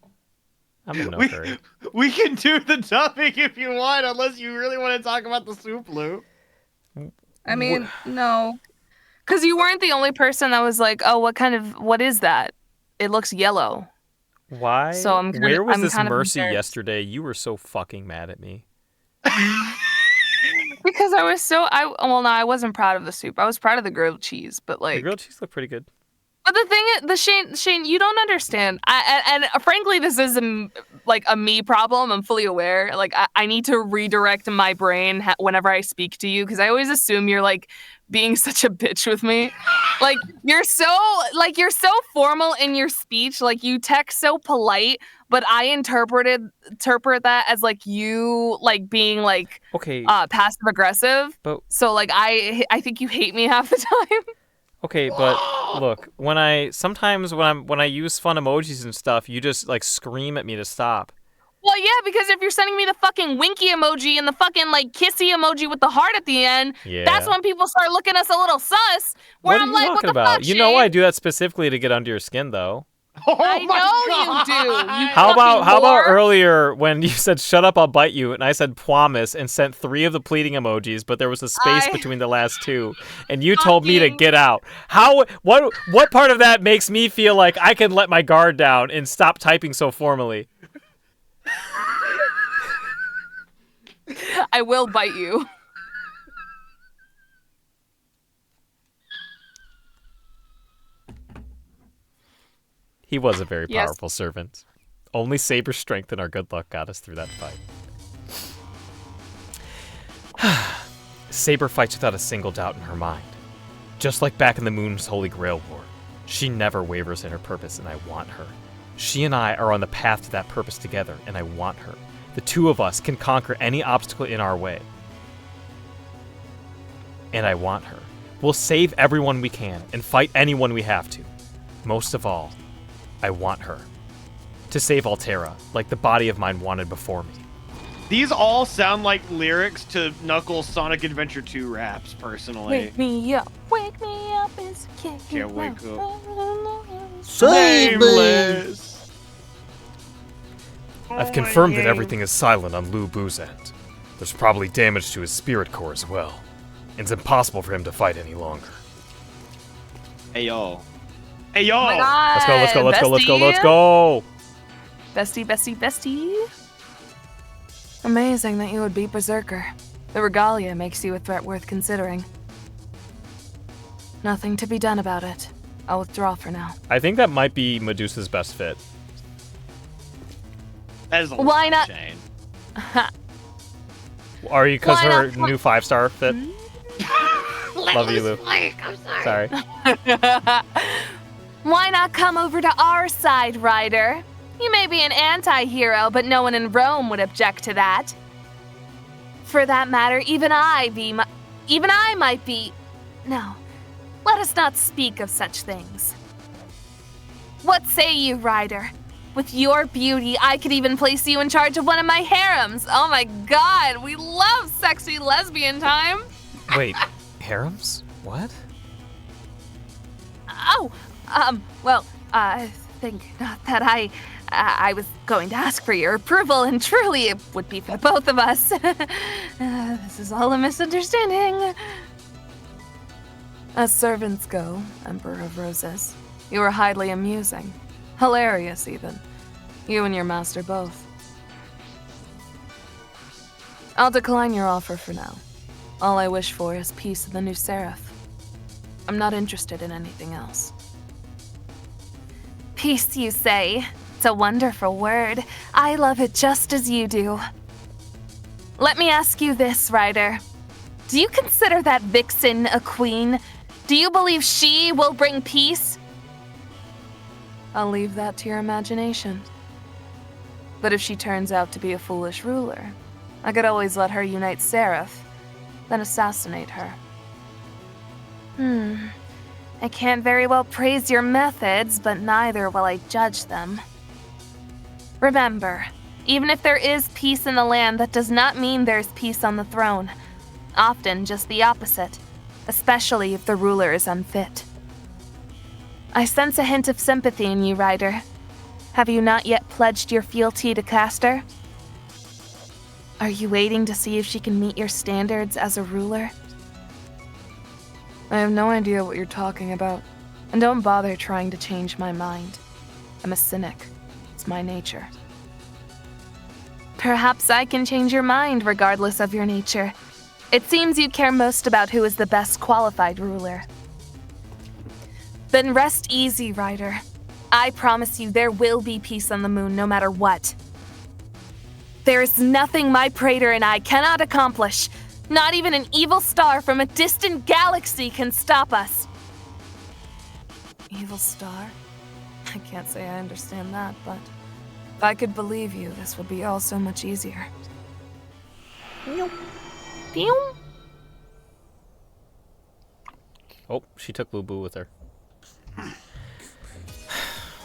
I'm in no hurry. We can do the topic if you want, unless you really want to talk about the soup, Lou. I mean, no. Because you weren't the only person that was like, oh, what is that? It looks yellow. Why? So Where was this mercy yesterday? You were so fucking mad at me. Because I was I wasn't proud of the soup. I was proud of the grilled cheese, but like the grilled cheese looked pretty good. But the thing is, Shane, you don't understand. And frankly, this is a me problem. I'm fully aware. Like I need to redirect my brain whenever I speak to you because I always assume you're like being such a bitch with me. Like you're so formal in your speech. Like you text so polite, but I interpret that as like you like being like passive aggressive. But so like I think you hate me half the time. Okay, but look, when I use fun emojis and stuff, you just like scream at me to stop. Well, yeah, because if you're sending me the fucking winky emoji and the fucking like kissy emoji with the heart at the end, that's when people start looking us a little sus. Where what I'm are you like, talking what the about? fuck, You know I do that specifically to get under your skin, though. I know you do. You how about whore. earlier when you said "shut up, I'll bite you" and I said "promise" and sent 3 of the pleading emojis, but there was a space between the last 2, and you told me to get out. What part of that makes me feel like I can let my guard down and stop typing so formally? I will bite you. He was a very powerful servant. Only Saber's strength and our good luck got us through that fight. Saber fights without a single doubt in her mind. Just like back in the Moon's Holy Grail War, she never wavers in her purpose, and I want her. She and I are on the path to that purpose together, and I want her. The 2 of us can conquer any obstacle in our way. And I want her. We'll save everyone we can and fight anyone we have to. Most of all, I want her. To save Altera, like the body of mine wanted before me. These all sound like lyrics to Knuckles' Sonic Adventure 2 raps, personally. Wake me up is Can't wake up. Nameless. I've confirmed that everything is silent on Lu Bu's end. There's probably damage to his spirit core as well. It's impossible for him to fight any longer. Hey, yo. Hey, yo! Oh my God. Let's go. Bestie. Amazing that you would beat Berserker. The regalia makes you a threat worth considering. Nothing to be done about it. I'll withdraw for now. I think that might be Medusa's best fit. That is a Why lot, not? Shane. Are you because Why her not? new 5-star fit? Love you, Lou. I'm Sorry. Why not come over to our side, Ryder? You may be an anti-hero, but no one in Rome would object to that. For that matter, even I might be... No, let us not speak of such things. What say you, Ryder? With your beauty, I could even place you in charge of one of my harems. Oh my god, we love sexy lesbian time. Wait, harems? What? Oh, well, I think not that I was going to ask for your approval, and truly it would be for the both of us. This is all a misunderstanding. As servants go, Emperor of Roses, you are highly amusing. Hilarious, even. You and your master both. I'll decline your offer for now. All I wish for is peace in the New Seraph. I'm not interested in anything else. Peace, you say? It's a wonderful word. I love it just as you do. Let me ask you this, Ryder. Do you consider that vixen a queen? Do you believe she will bring peace? I'll leave that to your imagination. But if she turns out to be a foolish ruler, I could always let her unite Seraph, then assassinate her. I can't very well praise your methods, but neither will I judge them. Remember, even if there is peace in the land, that does not mean there's peace on the throne. Often just the opposite, especially if the ruler is unfit. I sense a hint of sympathy in you, Ryder. Have you not yet pledged your fealty to Castor? Are you waiting to see if she can meet your standards as a ruler? I have no idea what you're talking about, and don't bother trying to change my mind. I'm a cynic. It's my nature. Perhaps I can change your mind regardless of your nature. It seems you care most about who is the best qualified ruler. Then rest easy, Ryder. I promise you there will be peace on the moon no matter what. There is nothing my praetor and I cannot accomplish. Not even an evil star from a distant galaxy can stop us. Evil star? I can't say I understand that, but if I could believe you, this would be all so much easier. Pew. Oh, she took Lubu with her.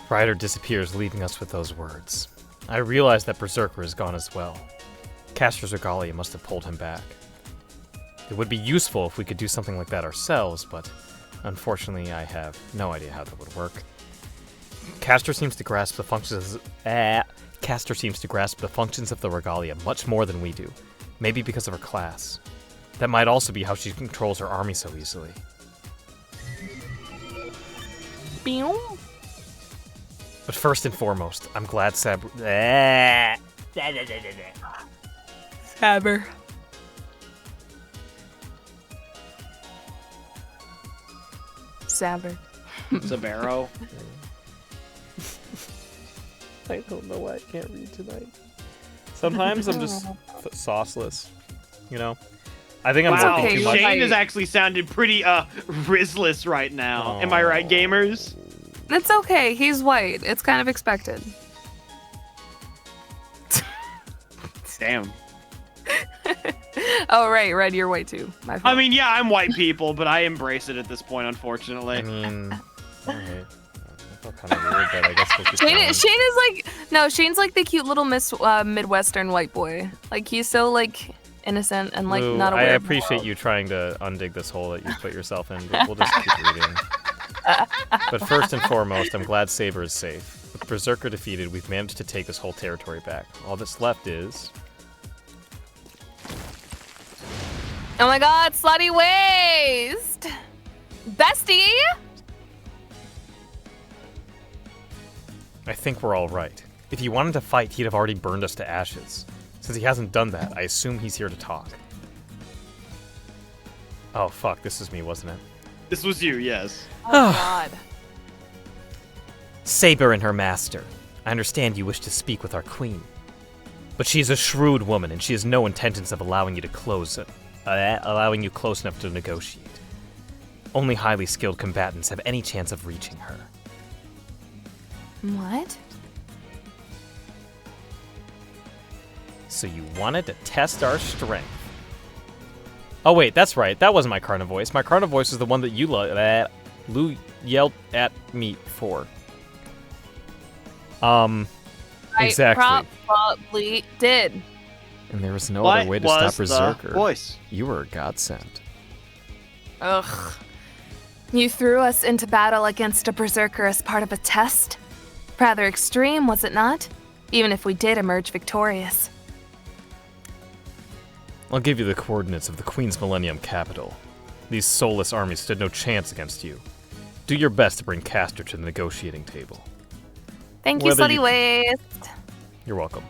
Ryder disappears, leaving us with those words. I realize that Berserker is gone as well. Castor's regalia must have pulled him back. It would be useful if we could do something like that ourselves, but unfortunately I have no idea how that would work. Castor seems to grasp the functions of the regalia much more than we do. Maybe because of her class. That might also be how she controls her army so easily. Pew. But first and foremost, I'm glad Saber. Saber. Sabero. I don't know why I can't read tonight. Sometimes I'm just sauceless, you know? I think I'm Wow, working too much. Shane is actually sounding pretty Rizless right now. Am I right, gamers? It's okay, he's white. It's kind of expected. Damn. Oh, right, Red, you're white too. My fault. I mean, yeah, I'm white people, but I embrace it at this point, unfortunately. I mean, alright. I felt kind of weird, but I guess we'll keep Shane going. is like, no, Shane's like the cute little Midwestern white boy. Like, he's so, like, innocent and, like, Lou, not I aware of appreciate you trying to undig this hole that you put yourself in, but we'll just keep reading. But first and foremost, I'm glad Saber is safe. With Berserker defeated, we've managed to take this whole territory back. All that's left is... Oh my god, slutty waist! Bestie! I think we're all right. If he wanted to fight, he'd have already burned us to ashes. Since he hasn't done that, I assume he's here to talk. Oh fuck, this is me, wasn't it? This was you, yes. Oh, God. Saber and her master. I understand you wish to speak with our queen. But she is a shrewd woman, and she has no intentions of allowing you close enough to negotiate. Only highly skilled combatants have any chance of reaching her. What? So you wanted to test our strength. Oh wait, that's right. That wasn't my Karna voice. My Karna voice is the one that Lou yelled at me for. Exactly. I probably did. And there was no What other way to was stop the Berserker. voice? You were a godsend. Ugh. You threw us into battle against a berserker as part of a test? Rather extreme, was it not? Even if we did emerge victorious. I'll give you the coordinates of the Queen's Millennium capital. These soulless armies stood no chance against you. Do your best to bring Castor to the negotiating table. Thank you, Whether Slutty you- Waste. You're welcome.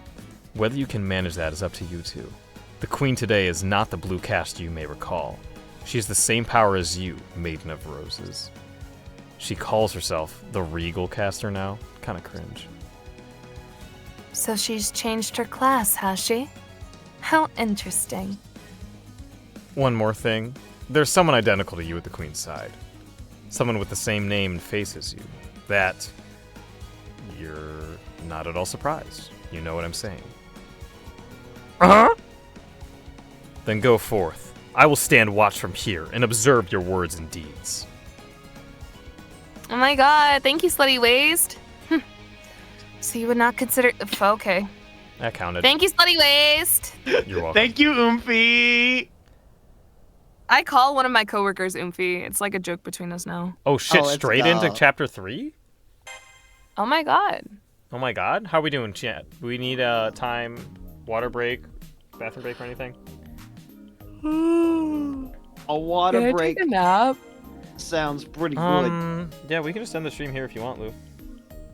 Whether you can manage that is up to you two. The Queen today is not the blue caster you may recall. She has the same power as you, Maiden of Roses. She calls herself the Regal Caster now. Kinda cringe. So she's changed her class, has she? How interesting. One more thing. There's someone identical to you at the Queen's side. Someone with the same name and face as you. That... you're not at all surprised. You know what I'm saying. Uh-huh. Then go forth. I will stand watch from here and observe your words and deeds. Oh my god, thank you, Slutty Waste. So you would not consider... Okay. That counted. Thank you, Slutty Waste. You're welcome. Thank you, Oomphy. I call one of my coworkers Oomphy. It's like a joke between us now. Oh shit, Oh, it's straight into dumb. chapter 3? Oh my god. Oh my god, how are we doing, chat? Do we need a time, water break, bathroom break, or anything? A water break Take a nap. sounds pretty good. Yeah, we can just end the stream here if you want, Lou.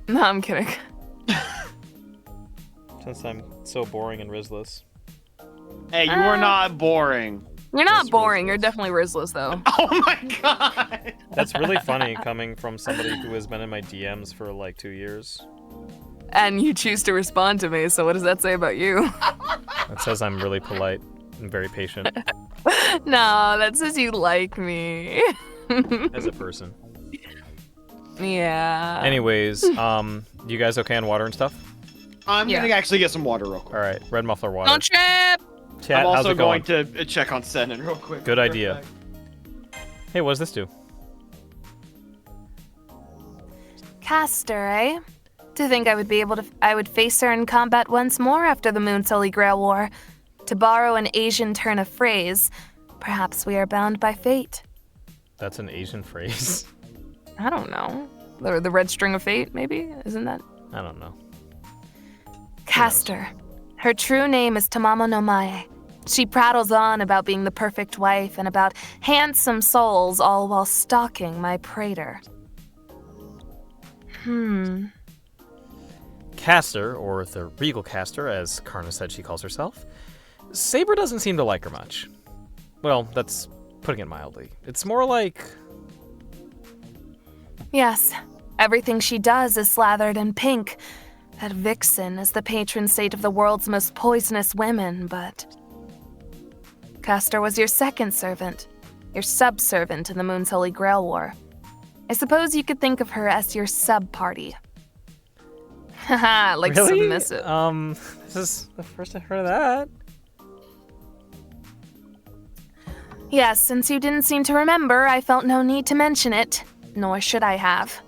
No, I'm kidding. Since I'm so boring and rizless. Hey, you are not boring. You're not That's boring. You're Rizless. definitely Rizless, though. Oh my god. That's really funny coming from somebody who has been in my DMs for like 2 years. And you choose to respond to me, so what does that say about you? That says I'm really polite and very patient No, that says you like me. as a person. Yeah. Anyways, you guys okay on water and stuff? I'm Yeah. gonna actually get some water real quick. All right, red muffler water. Don't trip! Chat, I'm how's also it going? going to check on Senan real quick. Good idea. Hey, what does this do? Castor, eh? To think I would face her in combat once more after the Moon's Holy Grail War. To borrow an Asian turn of phrase, perhaps we are bound by fate. That's an Asian phrase. I don't know. The red string of fate, maybe? Isn't that? I don't know. Castor. Her true name is Tamamo no Mae. She prattles on about being the perfect wife and about handsome souls, all while stalking my praetor. Castor, or the Regal Caster, as Karna said she calls herself, Saber doesn't seem to like her much. Well, that's putting it mildly. It's more like... Yes, everything she does is slathered in pink. That vixen is the patron saint of the world's most poisonous women, but... Castor was your second servant, your subservient in the Moon's Holy Grail War. I suppose you could think of her as your sub-party. Haha, like really? submissive. This is the first I've heard of that. Yes, since you didn't seem to remember, I felt no need to mention it, nor should I have.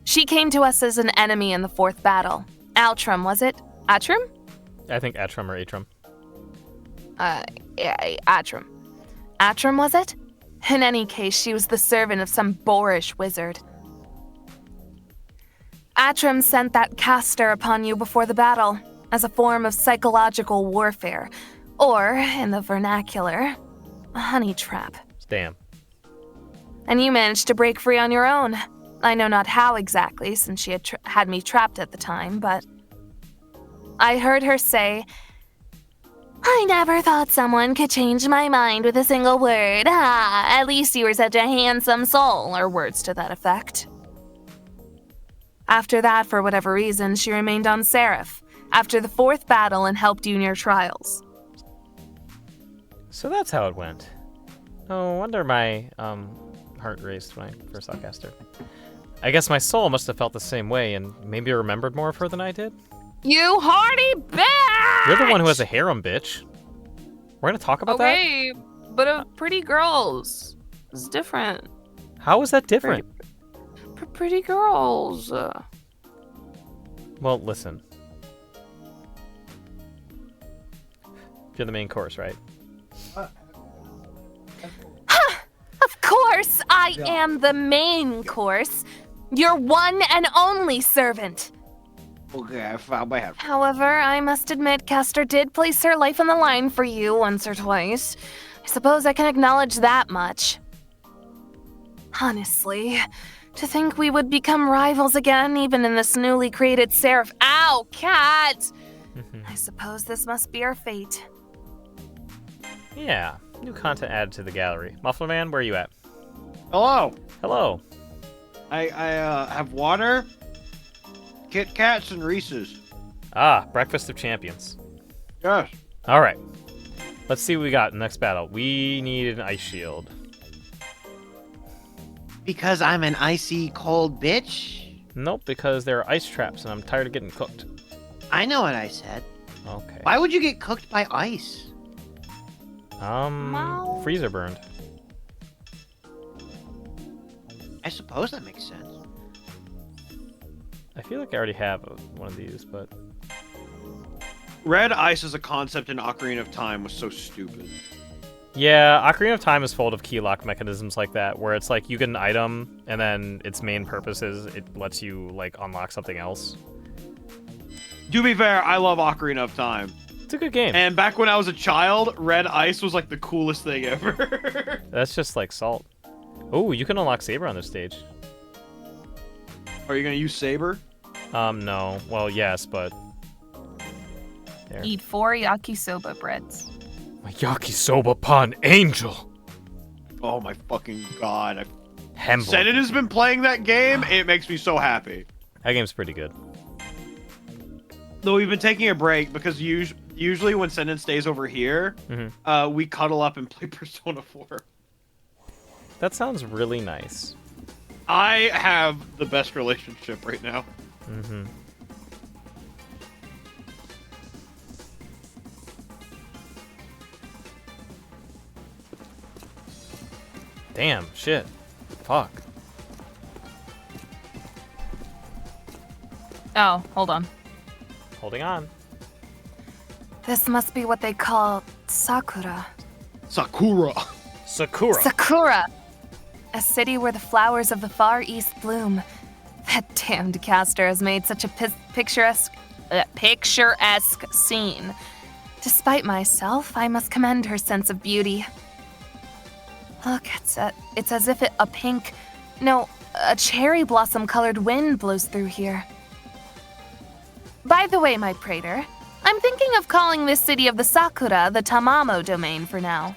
She came to us as an enemy in the fourth battle. Altrum, was it? Atrum? I think Atrum or Atrum. Yeah, Atrum. Atrum, was it? In any case, she was the servant of some boorish wizard. Atrum sent that Castor upon you before the battle, as a form of psychological warfare, or, in the vernacular, a honey trap. Damn. And you managed to break free on your own. I know not how exactly, since she had me trapped at the time, but... I heard her say, I never thought someone could change my mind with a single word. Ah, at least you were such a handsome soul, or words to that effect. After that, for whatever reason, she remained on Seraph, after the fourth battle and helped you in your trials. So that's how it went. No wonder my heart raced when I first saw Castor. I guess my soul must have felt the same way, and maybe I remembered more of her than I did. You hardy bitch! You're the one who has a harem, bitch. We're gonna talk about that? Okay, but pretty girls. It's different. How is that different? Pretty girls. Well, listen. You're the main course, right? Of course, I am the main course. Your one and only servant. Okay, I found my head. However, I must admit, Castor did place her life on the line for you once or twice. I suppose I can acknowledge that much. Honestly, to think we would become rivals again, even in this newly created Seraph. Ow, cat! I suppose this must be our fate. Yeah, new content added to the gallery. Muffler Man, where are you at? Hello. Hello. I have water, Kit Kats, and Reese's. Ah, Breakfast of Champions. Yes. All right. Let's see what we got in the next battle. We need an ice shield. Because I'm an icy cold bitch? Nope, because there are ice traps, and I'm tired of getting cooked. I know what I said. Okay. Why would you get cooked by ice? Freezer burned. I suppose that makes sense. I feel like I already have one of these, but... Red ice as a concept in Ocarina of Time was so stupid. Yeah, Ocarina of Time is full of key lock mechanisms like that, where it's like you get an item, and then its main purpose is it lets you, like, unlock something else. To be fair, I love Ocarina of Time. It's a good game. And back when I was a child, red ice was like the coolest thing ever. That's just like salt. Oh, you can unlock Saber on this stage. Are you gonna use Saber? No. Well, yes, but... There. Eat 4 yakisoba breads. My yakisoba pan angel! Oh my fucking god. Hemble. Senin has been playing that game, it makes me so happy. That game's pretty good. Though we've been taking a break because usually when Senin stays over here, we cuddle up and play Persona 4. That sounds really nice. I have the best relationship right now. Damn, shit. Fuck. Oh, hold on. Holding on. This must be what they call Sakura. Sakura. Sakura. Sakura! A city where the flowers of the Far East bloom. That damned Castor has made such a picturesque scene. Despite myself, I must commend her sense of beauty. Look, it's as if a cherry blossom colored wind blows through here. By the way, my praetor, I'm thinking of calling this city of the Sakura the Tamamo domain for now.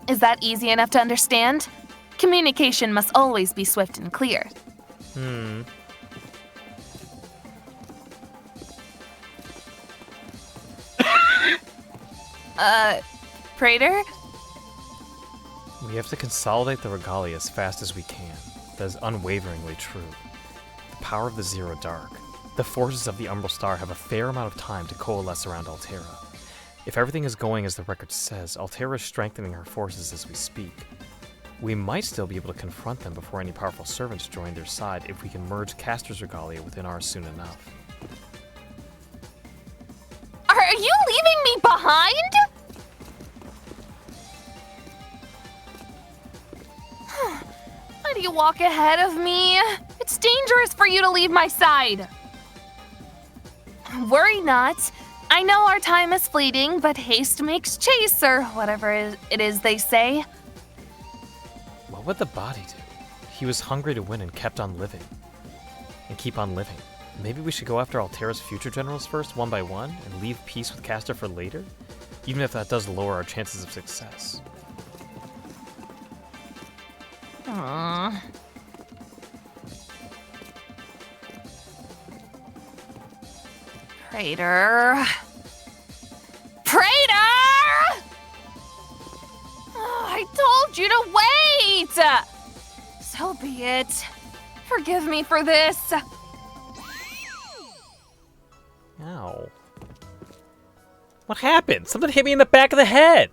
Is that easy enough to understand? Communication must always be swift and clear. Praetor? We have to consolidate the regalia as fast as we can. That is unwaveringly true. The power of the Zero Dark. The forces of the Umbral Star have a fair amount of time to coalesce around Altera. If everything is going as the record says, Altera is strengthening her forces as we speak. We might still be able to confront them before any powerful servants join their side if we can merge Castor's regalia within ours soon enough. Are you leaving me behind? Why do you walk ahead of me? It's dangerous for you to leave my side. Worry not. I know our time is fleeting, but haste makes chase, or whatever it is they say. What would the body do? He was hungry to win and kept on living. And keep on living. Maybe we should go after Altera's future generals first, one by one, and leave peace with Castor for later? Even if that does lower our chances of success. Aww. Praetor. Praetor! Oh, I told you to wait! So be it. Forgive me for this. Ow. What happened? Something hit me in the back of the head!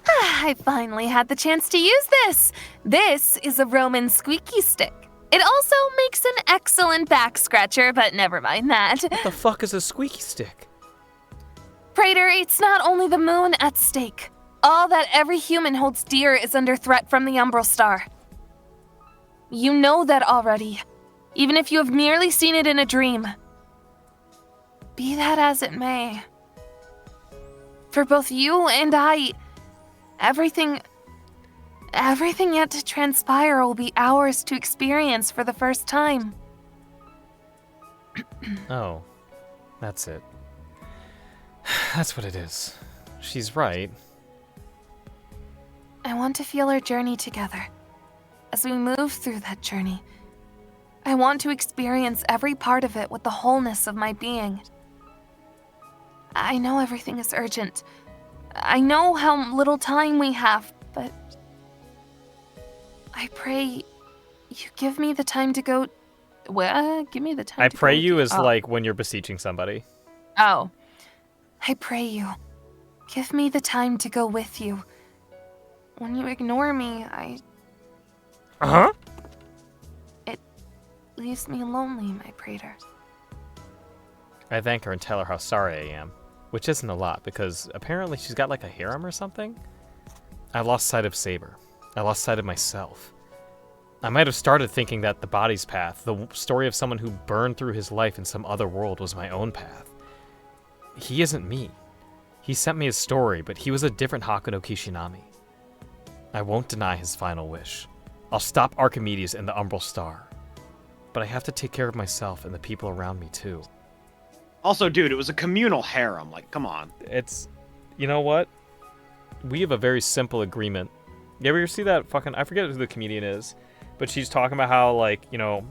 I finally had the chance to use this. This is a Roman squeaky stick. It also makes an excellent back scratcher, but never mind that. What the fuck is a squeaky stick? Praetor, it's not only the moon at stake. All that every human holds dear is under threat from the Umbral Star. You know that already, even if you have merely seen it in a dream. Be that as it may. For both you and I, everything yet to transpire will be ours to experience for the first time. Oh, that's it. That's what it is. She's right. I want to feel our journey together. As we move through that journey, I want to experience every part of it with the wholeness of my being. I know everything is urgent. I know how little time we have, but I pray you give me the time to go. Give me the time. I to pray go you with is like when you're beseeching somebody. Oh. I pray you. Give me the time to go with you. When you ignore me, Uh-huh. it leaves me lonely, my praetor. I thank her and tell her how sorry I am, which isn't a lot because apparently she's got like a harem or something. I lost sight of Saber. I lost sight of myself. I might have started thinking that the body's path, the story of someone who burned through his life in some other world, was my own path. He isn't me. He sent me his story, but he was a different Haku no Kishinami. I won't deny his final wish. I'll stop Archimedes and the Umbral Star. But I have to take care of myself and the people around me too. Also, dude, it was a communal harem. Like, come on. It's, you know what? We have a very simple agreement. You ever see that fucking, I forget who the comedian is, but she's talking about how, like, you know,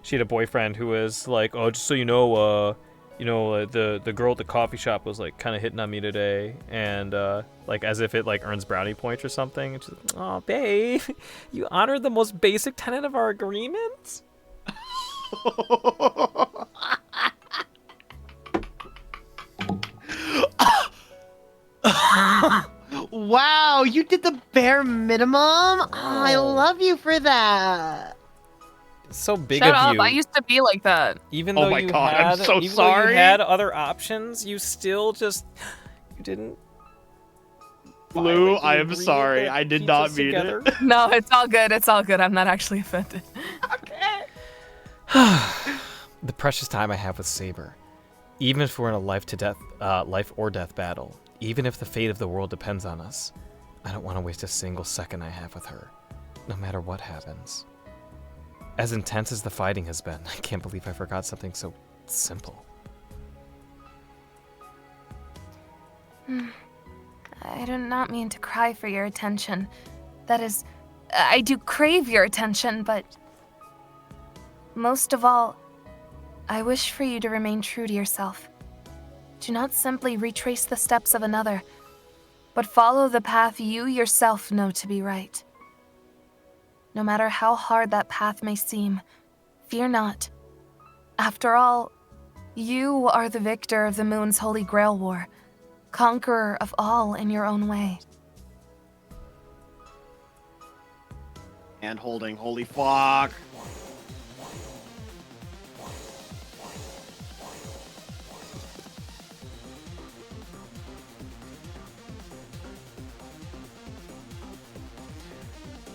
she had a boyfriend who was like, oh, just so you know, the girl at the coffee shop was, like, kind of hitting on me today, and, like, as if it, like, earns brownie points or something, and she's like, oh, babe, you honored the most basic tenet of our agreement? Wow, you did the bare minimum? Oh, I love you for that. It's so big Shut of up! you. I used to be like that. Even Oh though my you God, had, I'm so even though sorry. you had other options, you still just, you didn't. Lou, violate the I am agreement sorry. that I did keeps not us mean together. it. No, it's all good. It's all good. I'm not actually offended. The precious time I have with Saber, even if we're in a life or death battle, even if the fate of the world depends on us, I don't want to waste a single second I have with her, no matter what happens. As intense as the fighting has been, I can't believe I forgot something so simple. I do not mean to cry for your attention. That is, I do crave your attention, but most of all, I wish for you to remain true to yourself. Do not simply retrace the steps of another, but follow the path you yourself know to be right. No matter how hard that path may seem, fear not. After all, you are the victor of the Moon's Holy Grail War, conqueror of all in your own way. Hand holding, holy fuck.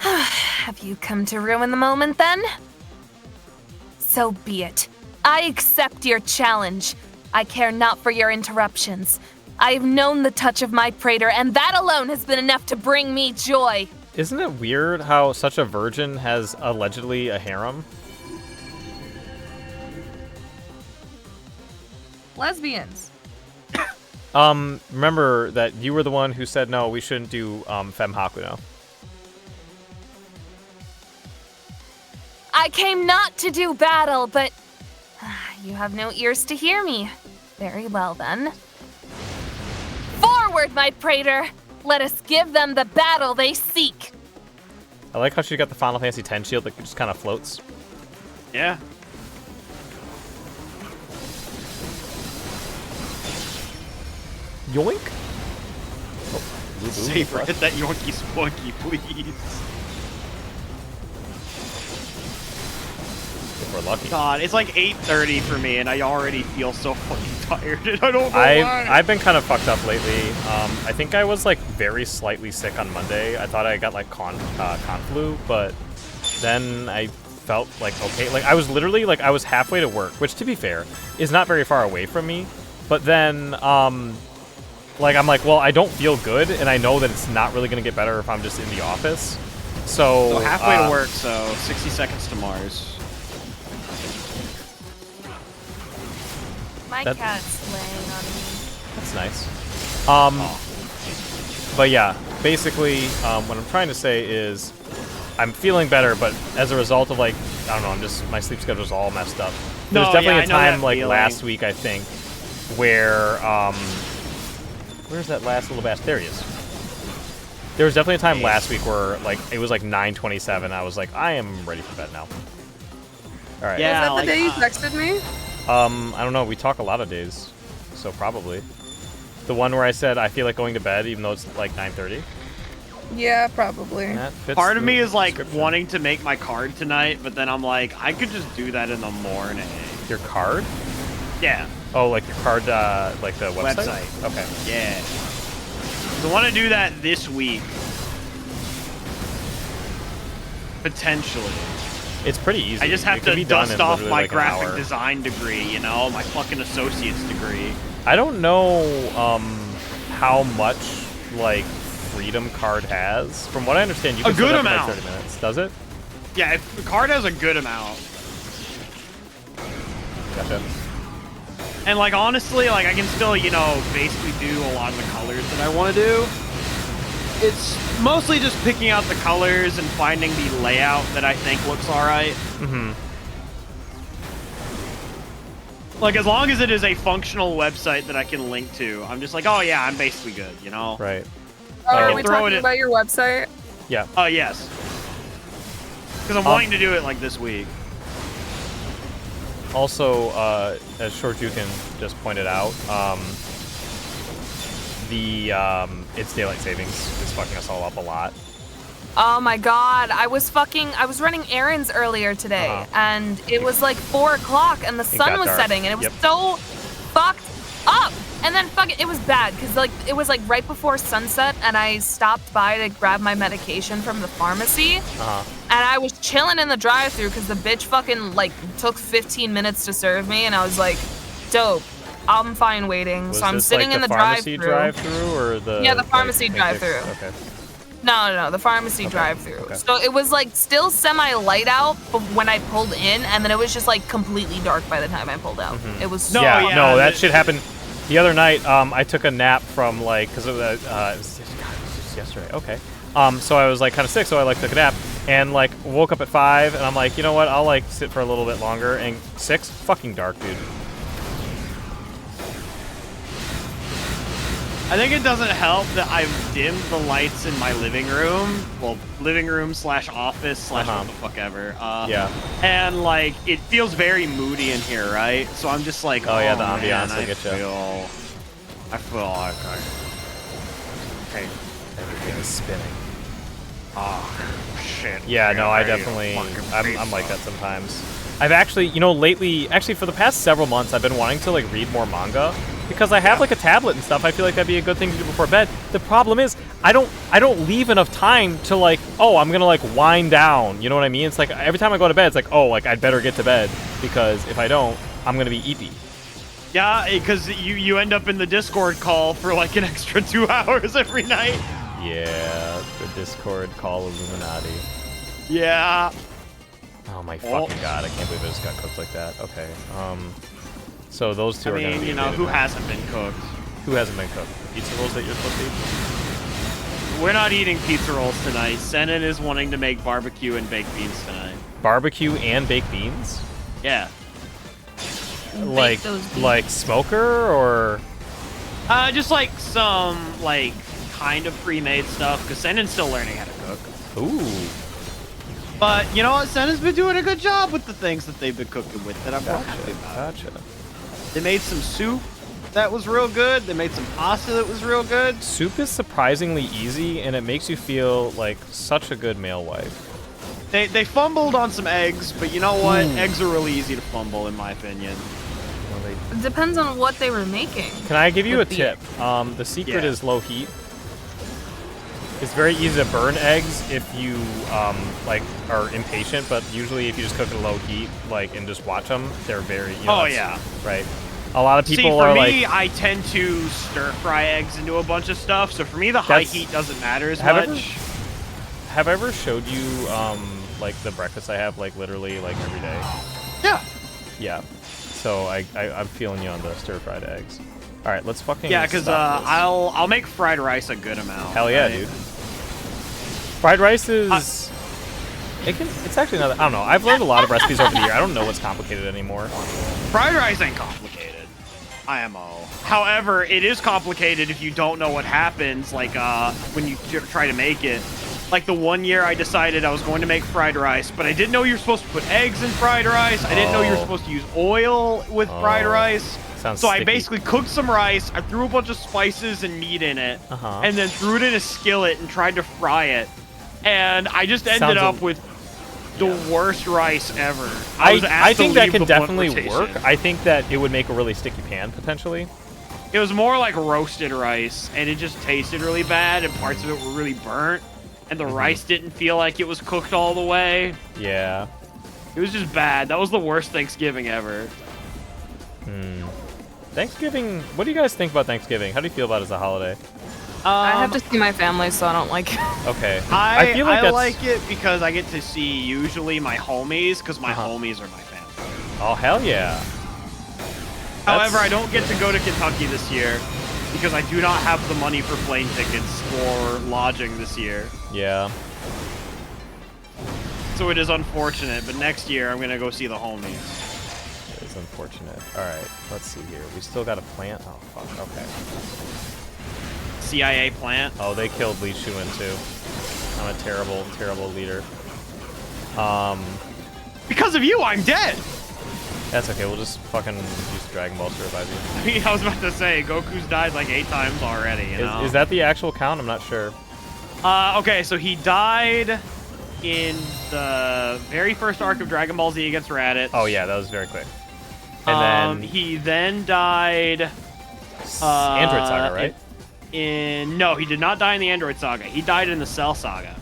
Have you come to ruin the moment then? So be it. I accept your challenge. I care not for your interruptions. I have known the touch of my praetor, and that alone has been enough to bring me joy. Isn't it weird how such a virgin has allegedly a harem? Lesbians. Remember that you were the one who said no, we shouldn't do Femme Hakuno. I came not to do battle, but you have no ears to hear me. Very well then. Forward, my praetor! Let us give them the battle they seek. I like how she got the Final Fantasy X shield that just kind of floats. Yeah. Yoink! Saber, hit that yoinky spunky, please. we're lucky. God, it's like 8:30 for me, and I already feel so fucking tired. And I don't know why. I've been kind of fucked up lately. I think I was like very slightly sick on Monday. I thought I got like con flu, but then I felt like okay. Like I was literally like I was halfway to work, which to be fair is not very far away from me. But then like I'm like, well, I don't feel good, and I know that it's not really gonna get better if I'm just in the office. So halfway to work, so 60 seconds to Mars. My cat's laying on me. That's nice. But yeah, basically, what I'm trying to say is, I'm feeling better, but as a result of like, I don't know, my sleep schedule's all messed up. There's definitely a time like last week, I think, where, where's that last little bash? There he is. There was definitely a time last week where like it was like 9:27. I was like, I am ready for bed now. All right. Yeah, Was that like, the day you texted me? I don't know. We talk a lot of days, so probably. The one where I said I feel like going to bed even though it's like 9:30. Yeah, probably. That fits Part of the me is like description. wanting to make my card tonight, but then I'm like, I could just do that in the morning. Your card? Yeah. Oh, like your card, like the website? Okay. Yeah. So I want to do that this week. Potentially. It's pretty easy. I just It have can to be done dust in off literally my like an graphic hour. design degree, you know, my fucking associate's degree. I don't know how much like Freedom Card has. From what I understand, you can A good set it up in, amount. like 30 minutes. Does it? Yeah, if the card has a good amount. Gotcha. And like honestly, like I can still, you know, basically do a lot of the colors that I want to do. It's mostly just picking out the colors and finding the layout that I think looks alright. Mm-hmm. Like as long as it is a functional website that I can link to, I'm just like, oh yeah, I'm basically good, you know? Right. Oh, Oh. are we Throw it talking in. about your website? Yeah. Oh yes. Because I'm wanting to do it like this week. Also, as Shortjukin just pointed out, it's daylight savings is fucking us all up a lot. Oh my god, I was running errands earlier today, and it was like 4 o'clock, and the sun got was dark. setting, and it was Yep. so fucked up. And then it was bad, because like it was like right before sunset, and I stopped by to grab my medication from the pharmacy, and I was chilling in the drive-thru because the bitch fucking like took 15 minutes to serve me, and I was like, dope. I'm fine waiting. Was So I'm this, sitting like, in the pharmacy drive-thru. drive-thru or the Yeah, the pharmacy like, drive-thru. Okay. No, the pharmacy drive-thru. okay. So it was like still semi-light out when I pulled in, and then it was just like completely dark by the time I pulled out. It was No, yeah, yeah, no, that the- shit happened the other night. I took a nap from like because it was just yesterday. Okay. So I was like kind of sick, so I like took a nap and like woke up at 5, and I'm like, you know what? I'll like sit for a little bit longer. And 6, fucking dark, dude. I think it doesn't help that I've dimmed the lights in my living room. Well, living room slash office slash what the fuck ever. Yeah. And like, it feels very moody in here, right? So I'm just like, Oh, yeah, the man, ambiance, I get ya. I feel like hey, Everything is spinning. shit. Yeah, no, I Hey, definitely, fucking I'm like pizza. that sometimes. I've actually, you know, lately, actually for the past several months, I've been wanting to like read more manga because I have like a tablet and stuff. I feel like that'd be a good thing to do before bed. The problem is, I don't leave enough time to like, oh, I'm gonna like wind down. You know what I mean? It's like every time I go to bed, it's like, oh, like I'd better get to bed because if I don't, I'm gonna be eepy. Yeah, because you end up in the Discord call for like an extra 2 hours every night. Yeah, the Discord call Illuminati. Yeah. Oh my fucking god, I can't believe I just got cooked like that. Okay, so those two I are gonna mean, be you know, dated who now. hasn't been cooked? Who hasn't been cooked? Pizza rolls that you're supposed to eat? We're not eating pizza rolls tonight. Senan is wanting to make barbecue and baked beans tonight. Barbecue and baked beans? Yeah. Like those beans. like smoker or Just like some like kind of pre-made stuff because Senan's still learning how to cook. ooh. But you know what? Senan's been doing a good job with the things that they've been cooking with that I'm real happy about. Gotcha. They made some soup that was real good. They made some pasta that was real good. Soup is surprisingly easy and it makes you feel like such a good male wife. They fumbled on some eggs, but you know what? Eggs are really easy to fumble, in my opinion. It depends on what they were making. Can I give you a tip? The secret is low heat. It's very easy to burn eggs if you like are impatient, but usually if you just cook at low heat, like and just watch them, they're very. You know, right. A lot of people are like. See, for me, I tend to stir fry eggs into a bunch of stuff, so for me the high heat doesn't matter as much. Have I ever showed you like the breakfast I have like literally like every day? Yeah. Yeah. So I'm feeling you on the stir fried eggs. All right, let's fucking. Yeah, because I'll make fried rice a good amount. Hell yeah, dude. Fried rice is. It's actually not. I don't know. I've learned a lot of recipes over the year. I don't know what's complicated anymore. Fried rice ain't complicated. IMO. However, it is complicated if you don't know what happens. Like when you try to make it. Like the one year I decided I was going to make fried rice, but I didn't know you were supposed to put eggs in fried rice. I didn't know you were supposed to use oil with fried rice. Sounds so sticky. I basically cooked some rice, I threw a bunch of spices and meat in it, and then threw it in a skillet and tried to fry it. And I just ended up with the worst rice ever. I think that could definitely work. I think that it would make a really sticky pan, potentially. It was more like roasted rice, and it just tasted really bad, and parts of it were really burnt. And the rice didn't feel like it was cooked all the way. Yeah. It was just bad. That was the worst Thanksgiving ever. Thanksgiving, what do you guys think about Thanksgiving? How do you feel about it as a holiday? I have to see my family, so I don't like it. Okay. I feel like like it because I get to see usually my homies, because my homies are my family. Oh, hell yeah. However, I don't get to go to Kentucky this year. Because I do not have the money for plane tickets or lodging this year. Yeah. So it is unfortunate, but next year I'm going to go see the homies. It is unfortunate. Alright, let's see here. We still got a plant? Oh, fuck. Okay. CIA plant? Oh, they killed Li Shuin, too. I'm a terrible, terrible leader. Because of you, I'm dead! That's okay, we'll just fucking use Dragon Ball to revive you. I mean, I was about to say, Goku's died like 8 times already, you know? Is that the actual count? I'm not sure. Okay, so he died in the very first arc of Dragon Ball Z against Raditz. Oh yeah, that was very quick. And then... He then died... Android Saga, right? No, he did not die in the Android Saga. He died in the Cell Saga.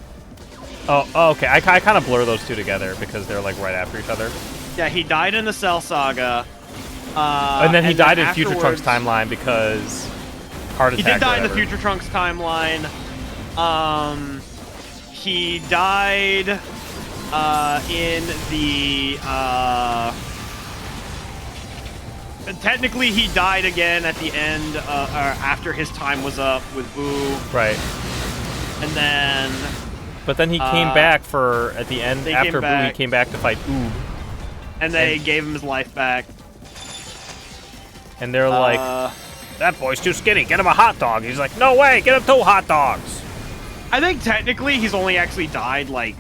Oh, okay. I kind of blur those two together because they're like right after each other. Yeah, he died in the Cell Saga. And then he died in Future Trunks timeline because heart attack. He did die in the Future Trunks timeline. He died in the technically he died again at the end after his time was up with Boo. Right. And then but then he came back for at the end after Boo he came back to fight Oob. And they gave him his life back. And they're like, that boy's too skinny. Get him a hot dog. He's like, no way. Get him 2 hot dogs. I think technically he's only actually died, like,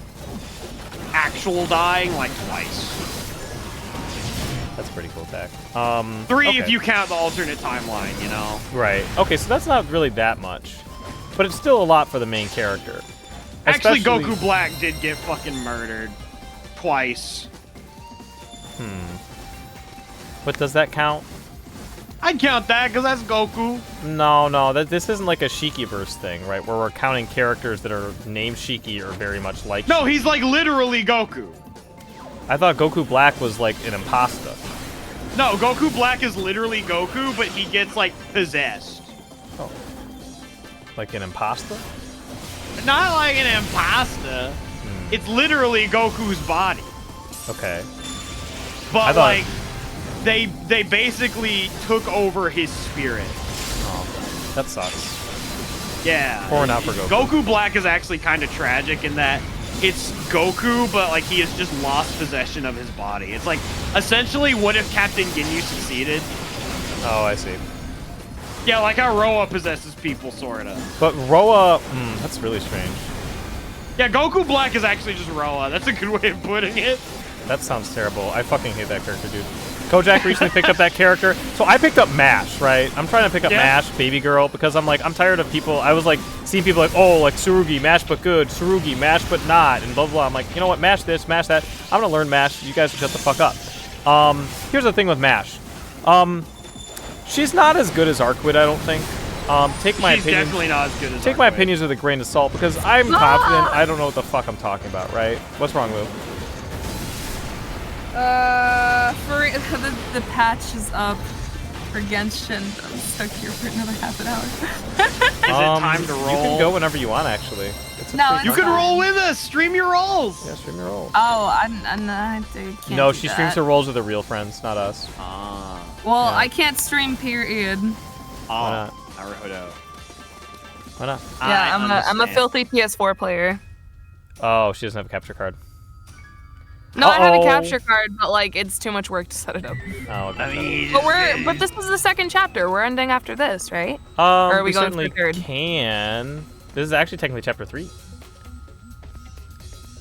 actual dying, like, twice. That's pretty cool tech. 3 if you count the alternate timeline, you know? Right. Okay, so that's not really that much. But it's still a lot for the main character. Actually, Goku Black did get fucking murdered. Twice. But does that count? I'd count that, because that's Goku. No, this isn't like a Shiki-verse thing, right? Where we're counting characters that are named Shiki or very much like No, Shiki. he's like literally Goku. I thought Goku Black was like an imposter. No, Goku Black is literally Goku, but he gets, like, possessed. Oh. Like an imposter? Not like an imposter. It's literally Goku's body. Okay. But, like, they basically took over his spirit. Oh, that sucks. Yeah. Pouring out for Goku. Goku Black is actually kind of tragic in that it's Goku, but, like, he has just lost possession of his body. It's like, essentially, what if Captain Ginyu succeeded? Oh, I see. Yeah, like how Roa possesses people, sorta. But Roa, that's really strange. Yeah, Goku Black is actually just Roa. That's a good way of putting it. That sounds terrible. I fucking hate that character, dude. Kojak recently picked up that character. So I picked up MASH, right? I'm trying to pick up MASH, Baby Girl, because I'm like, I'm tired of people. I was like, seeing people like, oh, like Tsurugi, MASH but good, Tsurugi, MASH but not, and blah, blah, blah. I'm like, you know what, MASH this, MASH that. I'm going to learn MASH. You guys shut the fuck up. Here's the thing with MASH. She's not as good as Arcwid, I don't think. Take my She's opinions. definitely not as good as Take my Arcwid. opinions with a grain of salt, because I'm confident I don't know what the fuck I'm talking about, right? What's wrong, Lou? The patch is up for Genshin. I'm stuck here for another half an hour. Is it time to roll? You can go whenever you want, actually. It's No, free You it's can roll with us. Stream your rolls. Yeah, stream your rolls. Oh, I can't No, do she that. streams her rolls with her real friends, not us. Ah. Well, Yeah. I can't stream, period. Why not? Naruto. Why not? Yeah, I'm a understand. filthy PS4 player. Oh, she doesn't have a capture card. No, I have a Uh-oh. capture card, but like it's too much work to set it up. Oh, okay. I mean, But this is the second chapter. We're ending after this, right? are we we going for certainly third? can. This is actually technically chapter 3.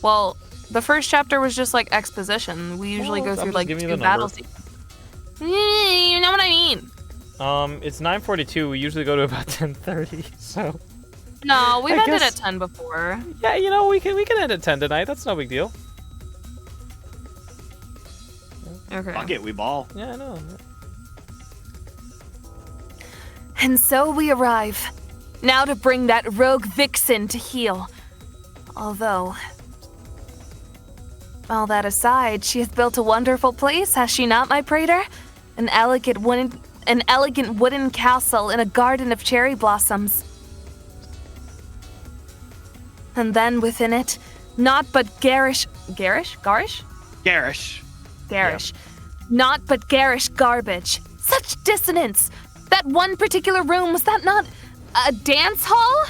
Well, the first chapter was just like exposition. We usually Well, go I'm through just like giving you 2 the battle number. sequences. You know what I mean? It's 9:42. We usually go to about 10:30. So No, we've I ended guess- at 10 before. yeah, you know, we can end at 10 tonight. That's no big deal. Okay. Fuck it, we ball. Yeah, I know. And so we arrive. Now to bring that rogue vixen to heel. Although, all that aside, she has built a wonderful place, has she not, my praetor? An elegant wooden castle in a garden of cherry blossoms. And then within it, not but garish. Not but garish garbage. Such dissonance. That one particular room, was that not a dance hall?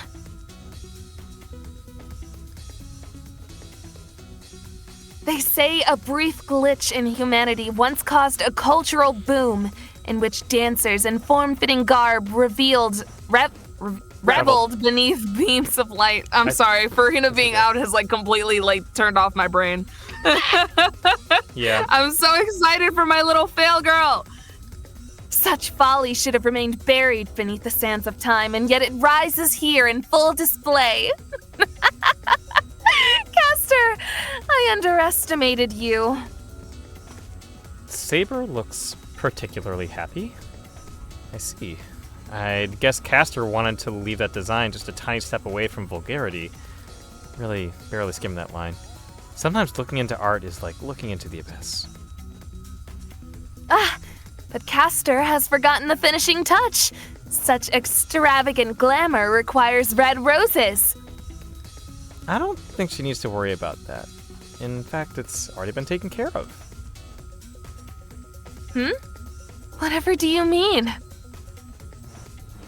They say a brief glitch in humanity once caused a cultural boom in which dancers in form-fitting garb reveled beneath beams of light. I'm sorry, Farina being out has like completely like turned off my brain. Yeah. I'm so excited for my little fail girl. Such folly should have remained buried beneath the sands of time, and yet it rises here in full display. Castor, I underestimated you. Saber looks particularly happy. I see. I'd guess Castor wanted to leave that design just a tiny step away from vulgarity. Really barely skimmed that line. Sometimes looking into art is like looking into the abyss. But Castor has forgotten the finishing touch. Such extravagant glamour requires red roses. I don't think she needs to worry about that. In fact, it's already been taken care of. Whatever do you mean?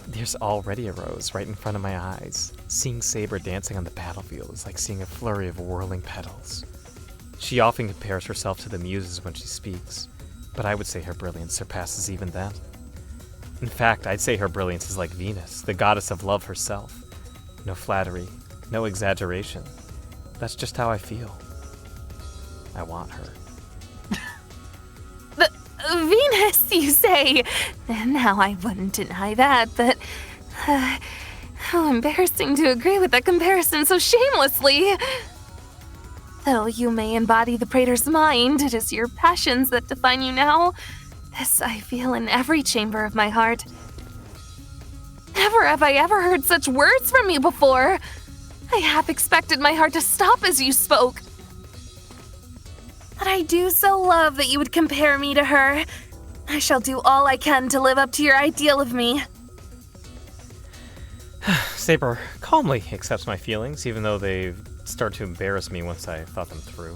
There's already a rose right in front of my eyes. Seeing Saber dancing on the battlefield is like seeing a flurry of whirling petals. She often compares herself to the muses when she speaks, but I would say her brilliance surpasses even them. In fact, I'd say her brilliance is like Venus, the goddess of love herself. No flattery, no exaggeration. That's just how I feel. I want her. Venus, you say? Now, I wouldn't deny that, but how embarrassing to agree with that comparison so shamelessly. Though you may embody the praetor's mind, it is your passions that define you now. This I feel in every chamber of my heart. Never have I ever heard such words from you before. I half expected my heart to stop as you spoke. But I do so love that you would compare me to her. I shall do all I can to live up to your ideal of me. Saber calmly accepts my feelings, even though they start to embarrass me once I thought them through.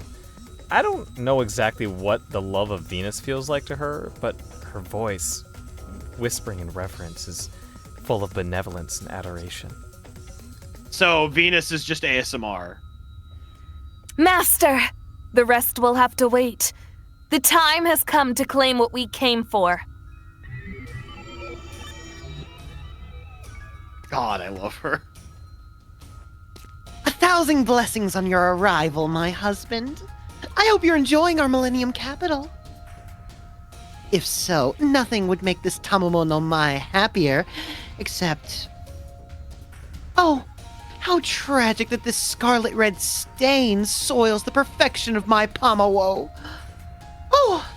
I don't know exactly what the love of Venus feels like to her, but her voice, whispering in reverence, is full of benevolence and adoration. So Venus is just ASMR. Master! The rest will have to wait. The time has come to claim what we came for. God, I love her. 1,000 blessings on your arrival, my husband. I hope you're enjoying our Millennium Capital. If so, nothing would make this Tamamo no Mae happier, except... Oh, how tragic that this scarlet red stain soils the perfection of my Pamawo. Oh,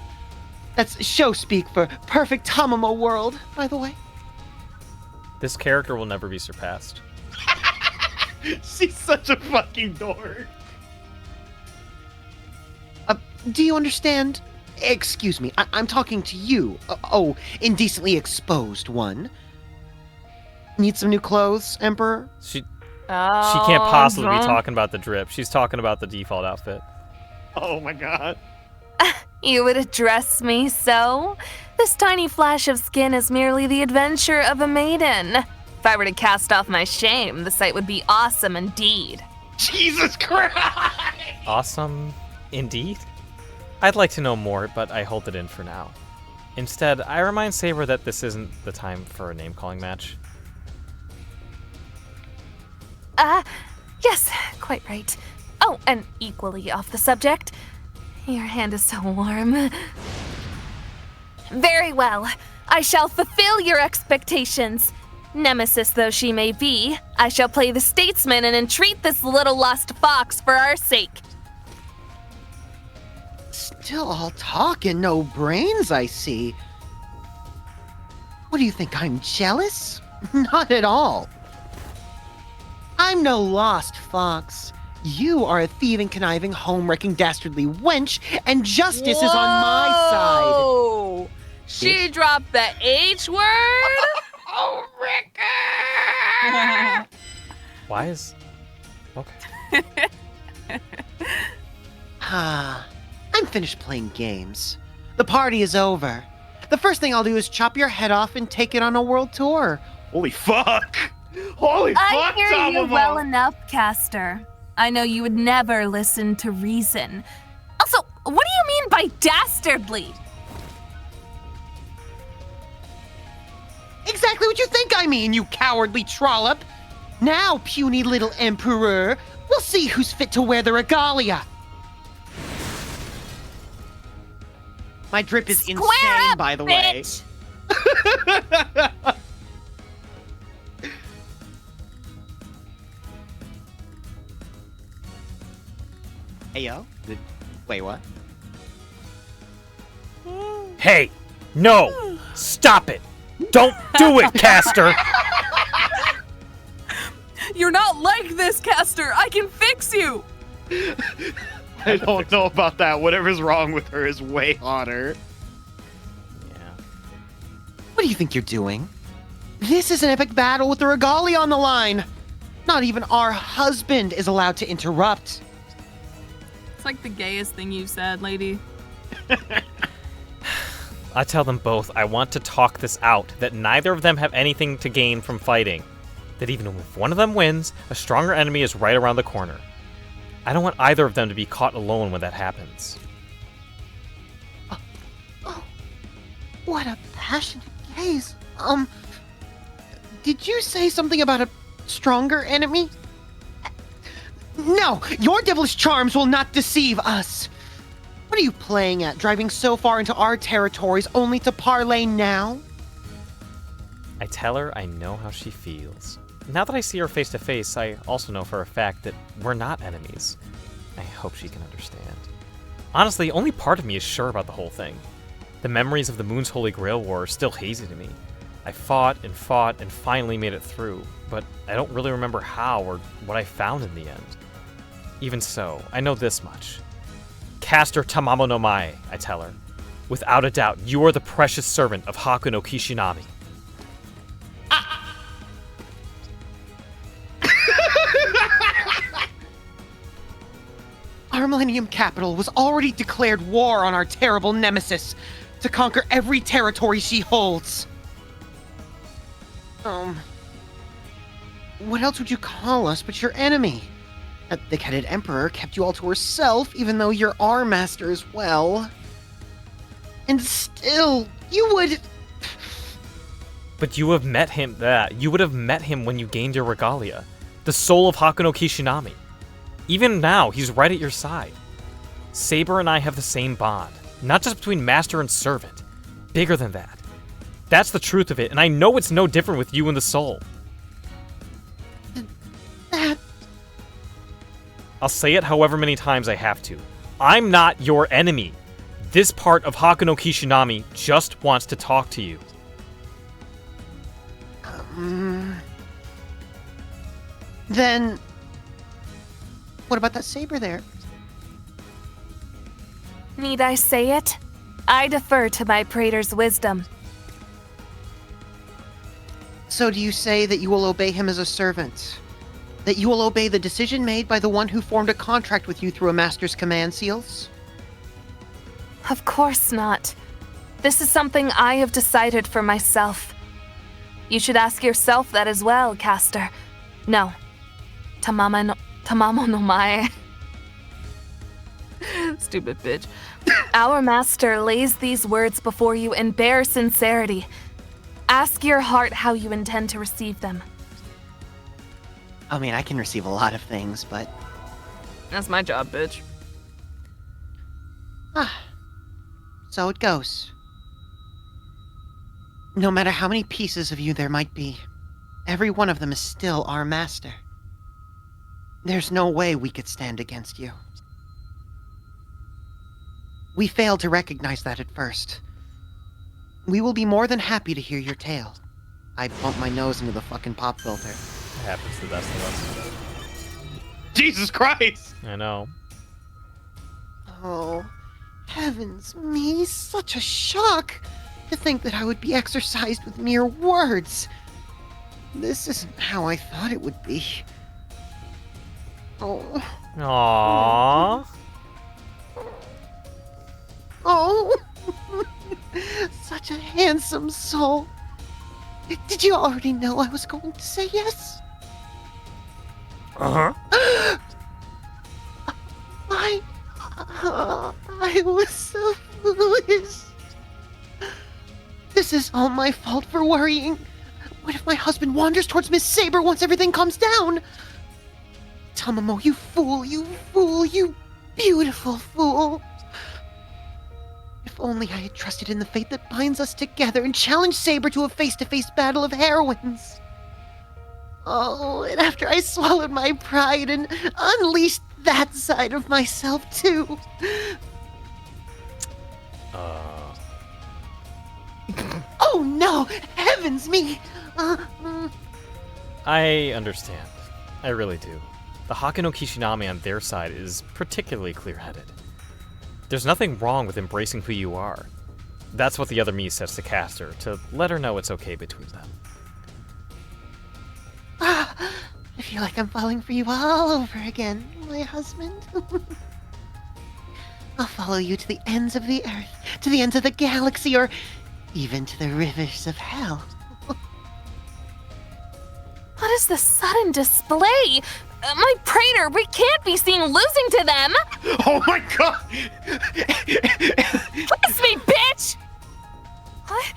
that's show speak for perfect Tamamo world, by the way. This character will never be surpassed. She's such a fucking dork. Do you understand? Excuse me, I'm talking to you. Indecently exposed one. Need some new clothes, Emperor? She Oh, can't possibly be huh? talking about the drip. She's talking about the default outfit. Oh my god. You would address me so? This tiny flash of skin is merely the adventure of a maiden. If I were to cast off my shame, the sight would be awesome indeed. Jesus Christ! Awesome, indeed. I'd like to know more, but I hold it in for now. Instead, I remind Saber that this isn't the time for a name-calling match. Yes, quite right. Oh, and equally off the subject. Your hand is so warm. Very well. I shall fulfill your expectations. Nemesis though she may be, I shall play the statesman and entreat this little lost fox for our sake. Still all talk and no brains, I see. What do you think, I'm jealous? Not at all. I'm no lost fox. You are a thieving, conniving, home-wrecking, dastardly wench, and justice is on my side. Whoa! She dropped the H word? Oh, Rick! Why is... Okay. I'm finished playing games. The party is over. The first thing I'll do is chop your head off and take it on a world tour. Holy fuck! Holy fuck, I hear you Tamamo! well enough, Caster. I know you would never listen to reason. Also, what do you mean by dastardly? Exactly what you think I mean, you cowardly trollop. Now, puny little emperor, we'll see who's fit to wear the regalia. My drip is Square insane, up, by the way. bitch! Hey, yo. Wait, what? Hey! No! Stop it! Don't do it, Caster! You're not like this, Caster. I can fix you. I don't know about that. Whatever's wrong with her is way hotter. Yeah. What do you think you're doing? This is an epic battle with the regalia on the line. Not even our husband is allowed to interrupt. It's like the gayest thing you've said, lady. I tell them both I want to talk this out, that neither of them have anything to gain from fighting. That even if one of them wins, a stronger enemy is right around the corner. I don't want either of them to be caught alone when that happens. Oh, what a passionate gaze. Did you say something about a stronger enemy? No, your devilish charms will not deceive us. What are you playing at, driving so far into our territories only to parlay now? I tell her I know how she feels. Now that I see her face to face, I also know for a fact that we're not enemies. I hope she can understand. Honestly, only part of me is sure about the whole thing. The memories of the Moon's Holy Grail War are still hazy to me. I fought and finally made it through, but I don't really remember how or what I found in the end. Even so, I know this much. Caster Tamamo no Mae, I tell her. Without a doubt, you are the precious servant of Haku no Kishinami. Our Millennium Capital was already declared war on our terrible nemesis to conquer every territory she holds. What else would you call us but your enemy? That thick-headed emperor kept you all to herself, even though you're our master as well. And still, you would... But you have met him, you would have met him when you gained your regalia. The soul of Haku no Kishinami. Even now, he's right at your side. Saber and I have the same bond, not just between master and servant. bigger than that. That's the truth of it, and I know it's no different with you and the soul. That... I'll say it however many times I have to. I'm not your enemy. This part of Hakuno Kishinami just wants to talk to you. Then... what about that saber there? Need I say it? I defer to my praetor's wisdom. So do you say that you will obey him as a servant? That you will obey the decision made by the one who formed a contract with you through a master's command seals? Of course not. This is something I have decided for myself. You should ask yourself that as well, Caster. No. Tamamo no mae. Stupid bitch. Our master lays these words before you in bare sincerity. Ask your heart how you intend to receive them. I mean, I can receive a lot of things, but... That's my job, bitch. So it goes. No matter how many pieces of you there might be, every one of them is still our master. There's no way we could stand against you. We failed to recognize that at first. We will be more than happy to hear your tale. I bumped my nose into the fucking pop filter. It happens to the best of us. Jesus Christ! I know. Oh, heavens me, such a shock! To think that I would be exercised with mere words. This isn't how I thought it would be. Oh. Aww. Oh! Such a handsome soul. Did you already know I was going to say yes? Uh-huh. I was so foolish. This is all my fault for worrying. What if my husband wanders towards Miss Saber once everything comes down? Tamamo, you fool, you beautiful fool. If only I had trusted in the fate that binds us together and challenged Saber to a face-to-face battle of heroines. Oh, and after I swallowed my pride and unleashed that side of myself too. Oh no! Heavens me! I understand. I really do. The Hakuno Kishinami on their side is particularly clear-headed. There's nothing wrong with embracing who you are. That's what the other me says to Caster, to let her know it's okay between them. I feel like I'm falling for you all over again, my husband. I'll follow you to the ends of the earth, to the ends of the galaxy, or even to the rivers of hell. What is this sudden display? My praetor, we can't be seen losing to them! Oh my god! Kiss me, bitch! What?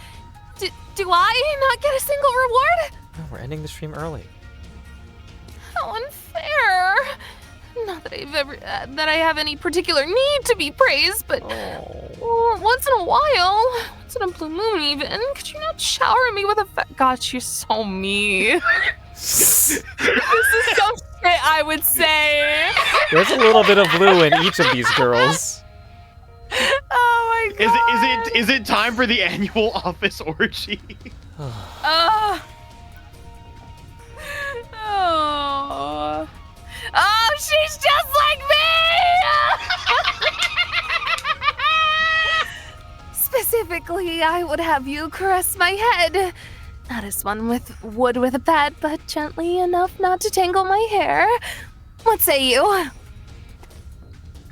Do I not get a single reward? No, we're ending the stream early. How unfair! Not that I have any particular need to be praised, but once in a while, once in a blue moon even, could you not shower me with God, she's so mean. This is some shit I would say. There's a little bit of blue in each of these girls. Oh my god. Is it time for the annual office orgy? Oh, she's just like me! Specifically, I would have you caress my head. Not as one would with a bat, but gently enough not to tangle my hair. What say you?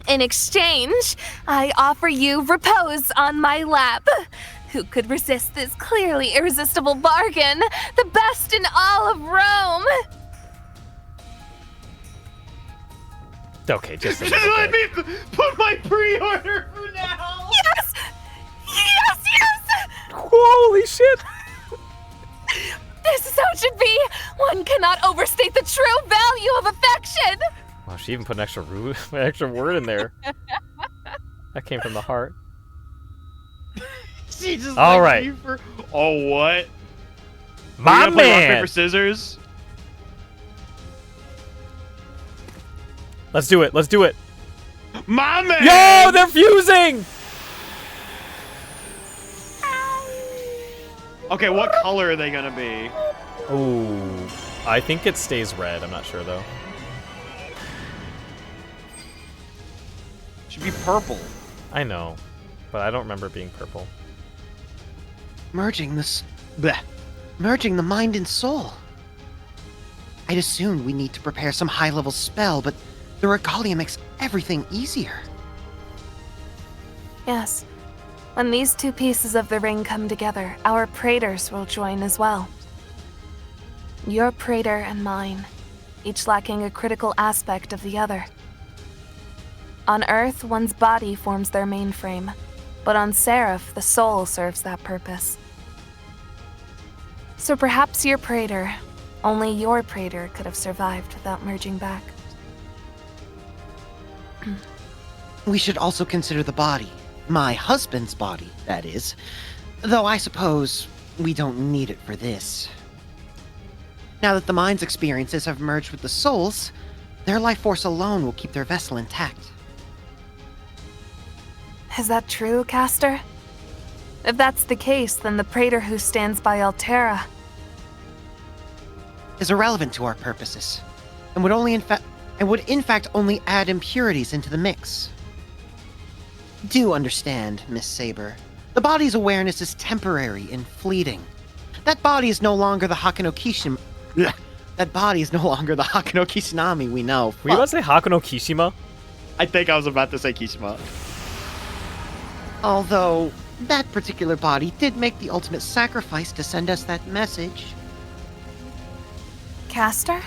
In exchange, I offer you repose on my lap. Who could resist this clearly irresistible bargain? The best in all of Rome! Okay, just Just let me put my pre-order for now! Yes! Yes, yes! Holy shit! This is how it should be! One cannot overstate the true value of affection! Wow, she even put an extra word in there. That came from the heart. She just All likes right. me for... Oh, what? My We're gonna play rock, man. paper, scissors? Let's do it. Let's do it. My man! Yo, they're fusing. Okay, what color are they gonna be? Ooh, I think it stays red. I'm not sure though. Should be purple. I know, but I don't remember it being purple. Merging the mind and soul. I'd assumed we need to prepare some high-level spell, but the regalia makes everything easier. Yes. When these two pieces of the ring come together, our praetors will join as well. Your praetor and mine, each lacking a critical aspect of the other. On Earth, one's body forms their mainframe, but on Seraph, the soul serves that purpose. So perhaps your praetor, only your praetor could have survived without merging back. We should also consider the body. My husband's body, that is. Though I suppose we don't need it for this. Now that the mind's experiences have merged with the soul's, their life force alone will keep their vessel intact. Is that true, Castor? If that's the case, then the praetor who stands by Altera is irrelevant to our purposes, and would in fact only add impurities into the mix. Do understand, Miss Saber. The body's awareness is temporary and fleeting. That body is no longer the Hakano Kishima. That body is no longer the Hakano Kishinami we know. Were you about to say Hakuno Kishima? I think I was about to say Kishima. Although, that particular body did make the ultimate sacrifice to send us that message. Castor?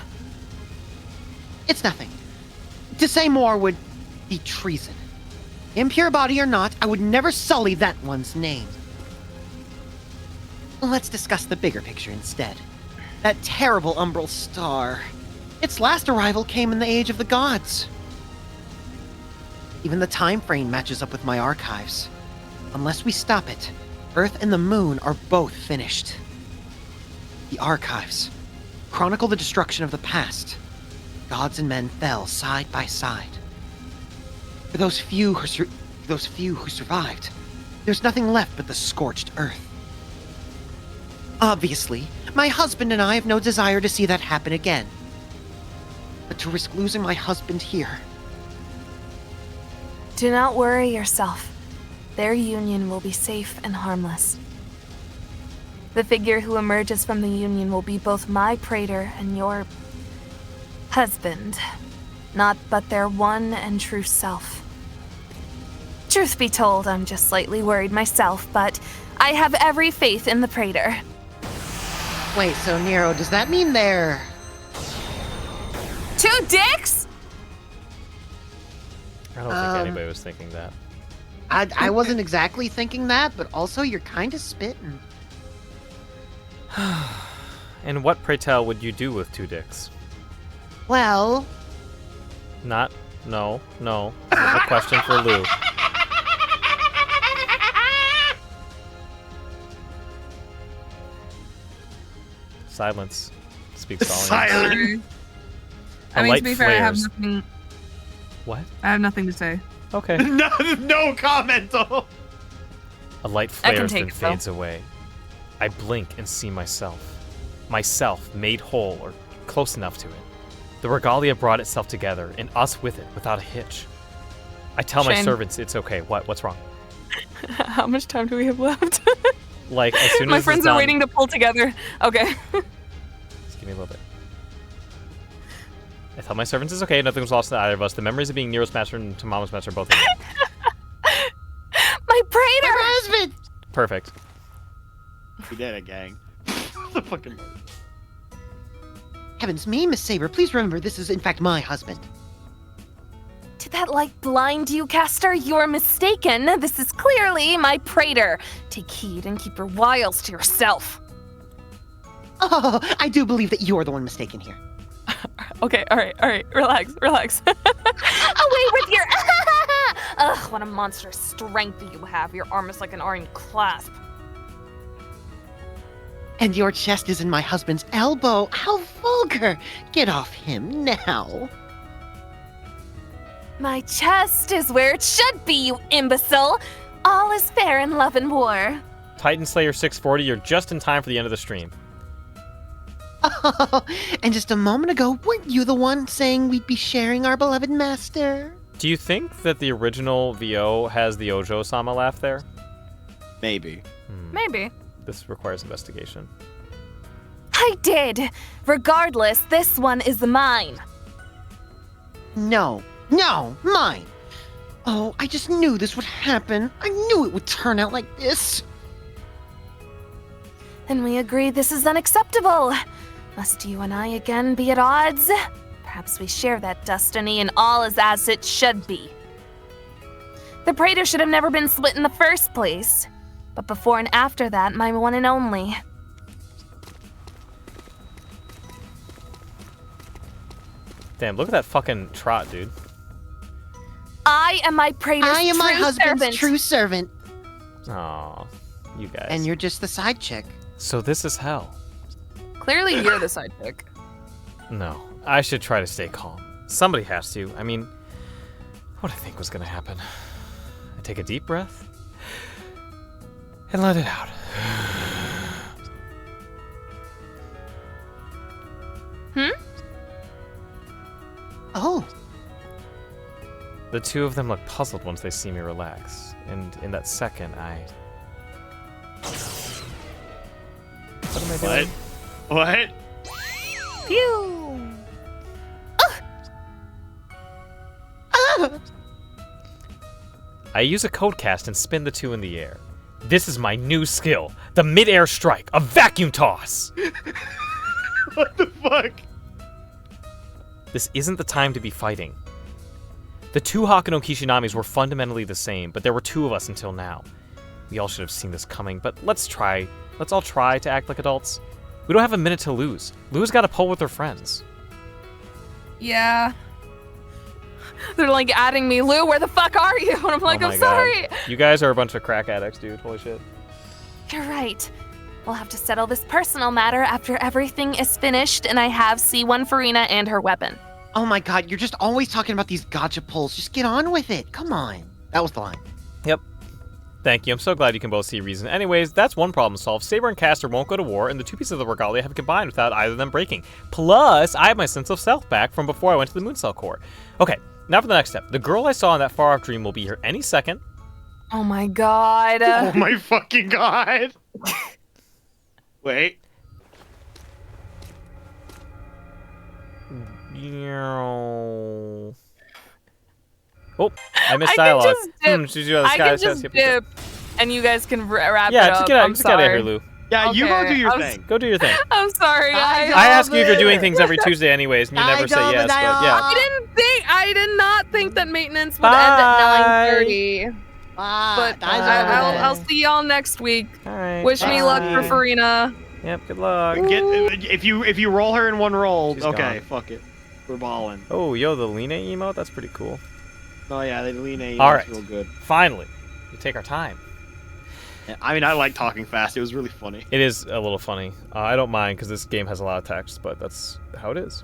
It's nothing. To say more would be treason. Impure body or not, I would never sully that one's name. Let's discuss the bigger picture instead. That terrible umbral star. Its last arrival came in the Age of the Gods. Even the time frame matches up with my archives. Unless we stop it, Earth and the Moon are both finished. The archives chronicle the destruction of the past. Gods and men fell side by side. For those few who survived, there's nothing left but the scorched earth. Obviously, my husband and I have no desire to see that happen again. But to risk losing my husband here... Do not worry yourself. Their union will be safe and harmless. The figure who emerges from the union will be both my praetor and your... husband. Not but their one and true self. Truth be told, I'm just slightly worried myself, but I have every faith in the praetor. Wait, so Nero, does that mean they're... Two dicks? I don't think anybody was thinking that. I wasn't exactly thinking that, but also you're kind of spitting. And what, pray tell, would you do with two dicks? Well... No. This is a question for Lou. Silence speaks volumes. Silence. I A mean, light to be fair, I have flares. nothing. What? I have nothing to say. Okay. no comment. A light I can flares take then it, though. fades away. I blink and see myself. Myself made whole or close enough to it. The regalia brought itself together, and us with it, without a hitch. I tell my Shane. servants it's okay. What's wrong? How much time do we have left? Like, as soon as My this friends is are done, waiting to pull together. Okay. Just give me a little bit. I tell my servants it's okay. Nothing was lost to either of us. The memories of being Nero's master and Tamama's master are both in me. My praetor! husband! Perfect. We did it, gang. The fucking. Heavens me, Miss Saber, please remember this is in fact my husband. Did that light blind you, Castor? You're mistaken. This is clearly my praetor. Take heed and keep your wiles to yourself. Oh, I do believe that you're the one mistaken here. Okay, all right. Relax. Away with your... Ugh, what a monstrous strength you have. Your arm is like an iron clasp. And your chest is in my husband's elbow. How vulgar! Get off him now. My chest is where it should be, you imbecile. All is fair in love and war. Titan Slayer 640, you're just in time for the end of the stream. Oh, and just a moment ago, weren't you the one saying we'd be sharing our beloved master? Do you think that the original VO has the Ojo-sama laugh there? Maybe. Maybe. This requires investigation. I did. Regardless, this one is mine. No, mine. Oh, I just knew this would happen. I knew it would turn out like this. Then we agree this is unacceptable. Must you and I again be at odds? Perhaps we share that destiny and all is as it should be. The Praetor should have never been split in the first place. But before and after that, my one and only. Damn, look at that fucking trot, dude. I am my Praetor's I am my true husband's servant. true servant. Aw, you guys. And you're just the side chick. So this is hell. Clearly, you're the side pick. No, I should try to stay calm. Somebody has to. I mean, what I think was gonna happen. I take a deep breath and let it out. Oh, The two of them look puzzled once they see me relax, and in that second, What am I doing? What? Phew. I use a code cast and spin the two in the air. This is my new skill, the mid-air strike, a vacuum toss! What the fuck? This isn't the time to be fighting. The two Hakano Kishinamis were fundamentally the same, but there were two of us until now. We all should have seen this coming, but let's all try to act like adults. We don't have a minute to lose. Lou's got to pull with her friends. Yeah. They're like adding me, Lou, where the fuck are you? And I'm like, Oh my I'm God. sorry. You guys are a bunch of crack addicts, dude. Holy shit. You're right. We'll have to settle this personal matter after everything is finished and I have C1 Farina and her weapon. oh my god, you're just always talking about these gotcha pulls. Just get on with it. Come on. That was the line. Yep. Thank you. I'm so glad you can both see reason. Anyways, that's one problem solved. Saber and Caster won't go to war, and the two pieces of the regalia have combined without either of them breaking. Plus, I have my sense of self back from before I went to the Mooncell Core. Okay, now for the next step. The girl I saw in that far-off dream will be here any second. Oh my god. Oh my fucking god. Wait. Oh, I missed I can dialogue. just dip. I can just dip, and you guys can wrap Yeah, it just up. get out, I'm just get out of here, sorry. Lou. Yeah, you go Okay, do your I'm thing. Go do your thing. I'm sorry, guys. I ask you if you're doing it. things every Tuesday anyways, and you never say yes, but yeah. I did not think that maintenance would end at 9:30. But I'll see y'all next week. All right. Wish me luck for Bye. Farina. Yep, good luck. If you roll her in one roll, She's okay, gone. fuck it. We're balling. Oh, yo, the Line emote? That's pretty cool. Oh yeah, they lean A. All right. Real good. Finally, we take our time. Yeah, I mean, I like talking fast. It was really funny. It is a little funny. I don't mind because this game has a lot of text, but that's how it is.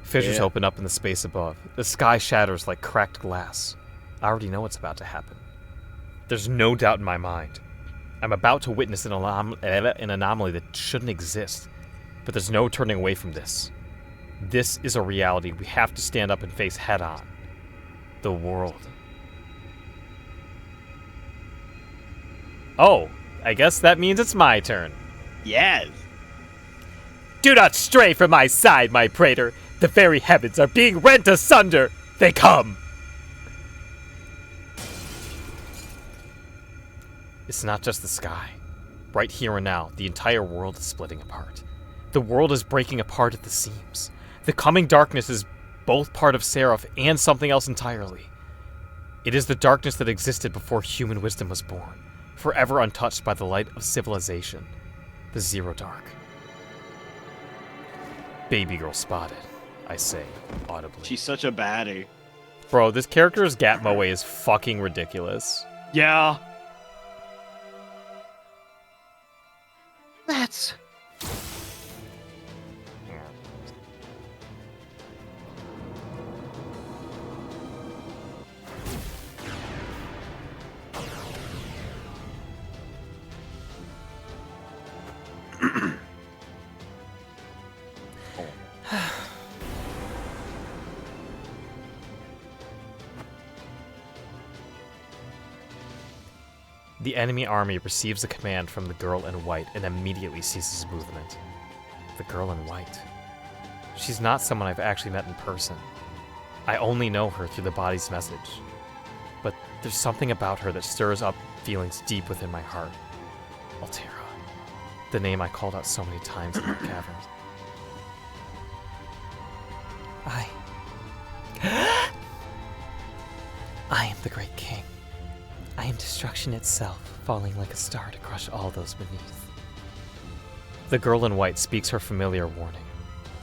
Fissures Yeah. open up in the space above. The sky shatters like cracked glass. I already know what's about to happen. There's no doubt in my mind. I'm about to witness an anomaly that shouldn't exist. But there's no turning away from this. This is a reality we have to stand up and face head on. The world. Oh, I guess that means it's my turn. Yes. Do not stray from my side, my praetor. The very heavens are being rent asunder. They come. It's not just the sky. Right here and now, the entire world is splitting apart. The world is breaking apart at the seams. The coming darkness is both part of Seraph and something else entirely. It is the darkness that existed before human wisdom was born, forever untouched by the light of civilization. The Zero Dark. Baby girl spotted, I say, audibly. She's such a baddie. Bro, this character's Gat Moe is fucking ridiculous. Yeah. That's The enemy army receives a command from the girl in white and immediately ceases movement. The girl in white. She's not someone I've actually met in person. I only know her through the body's message. But there's something about her that stirs up feelings deep within my heart. Altera. The name I called out so many times in that cavern. I am the great king. I am destruction itself, falling like a star to crush all those beneath. The girl in white speaks her familiar warning.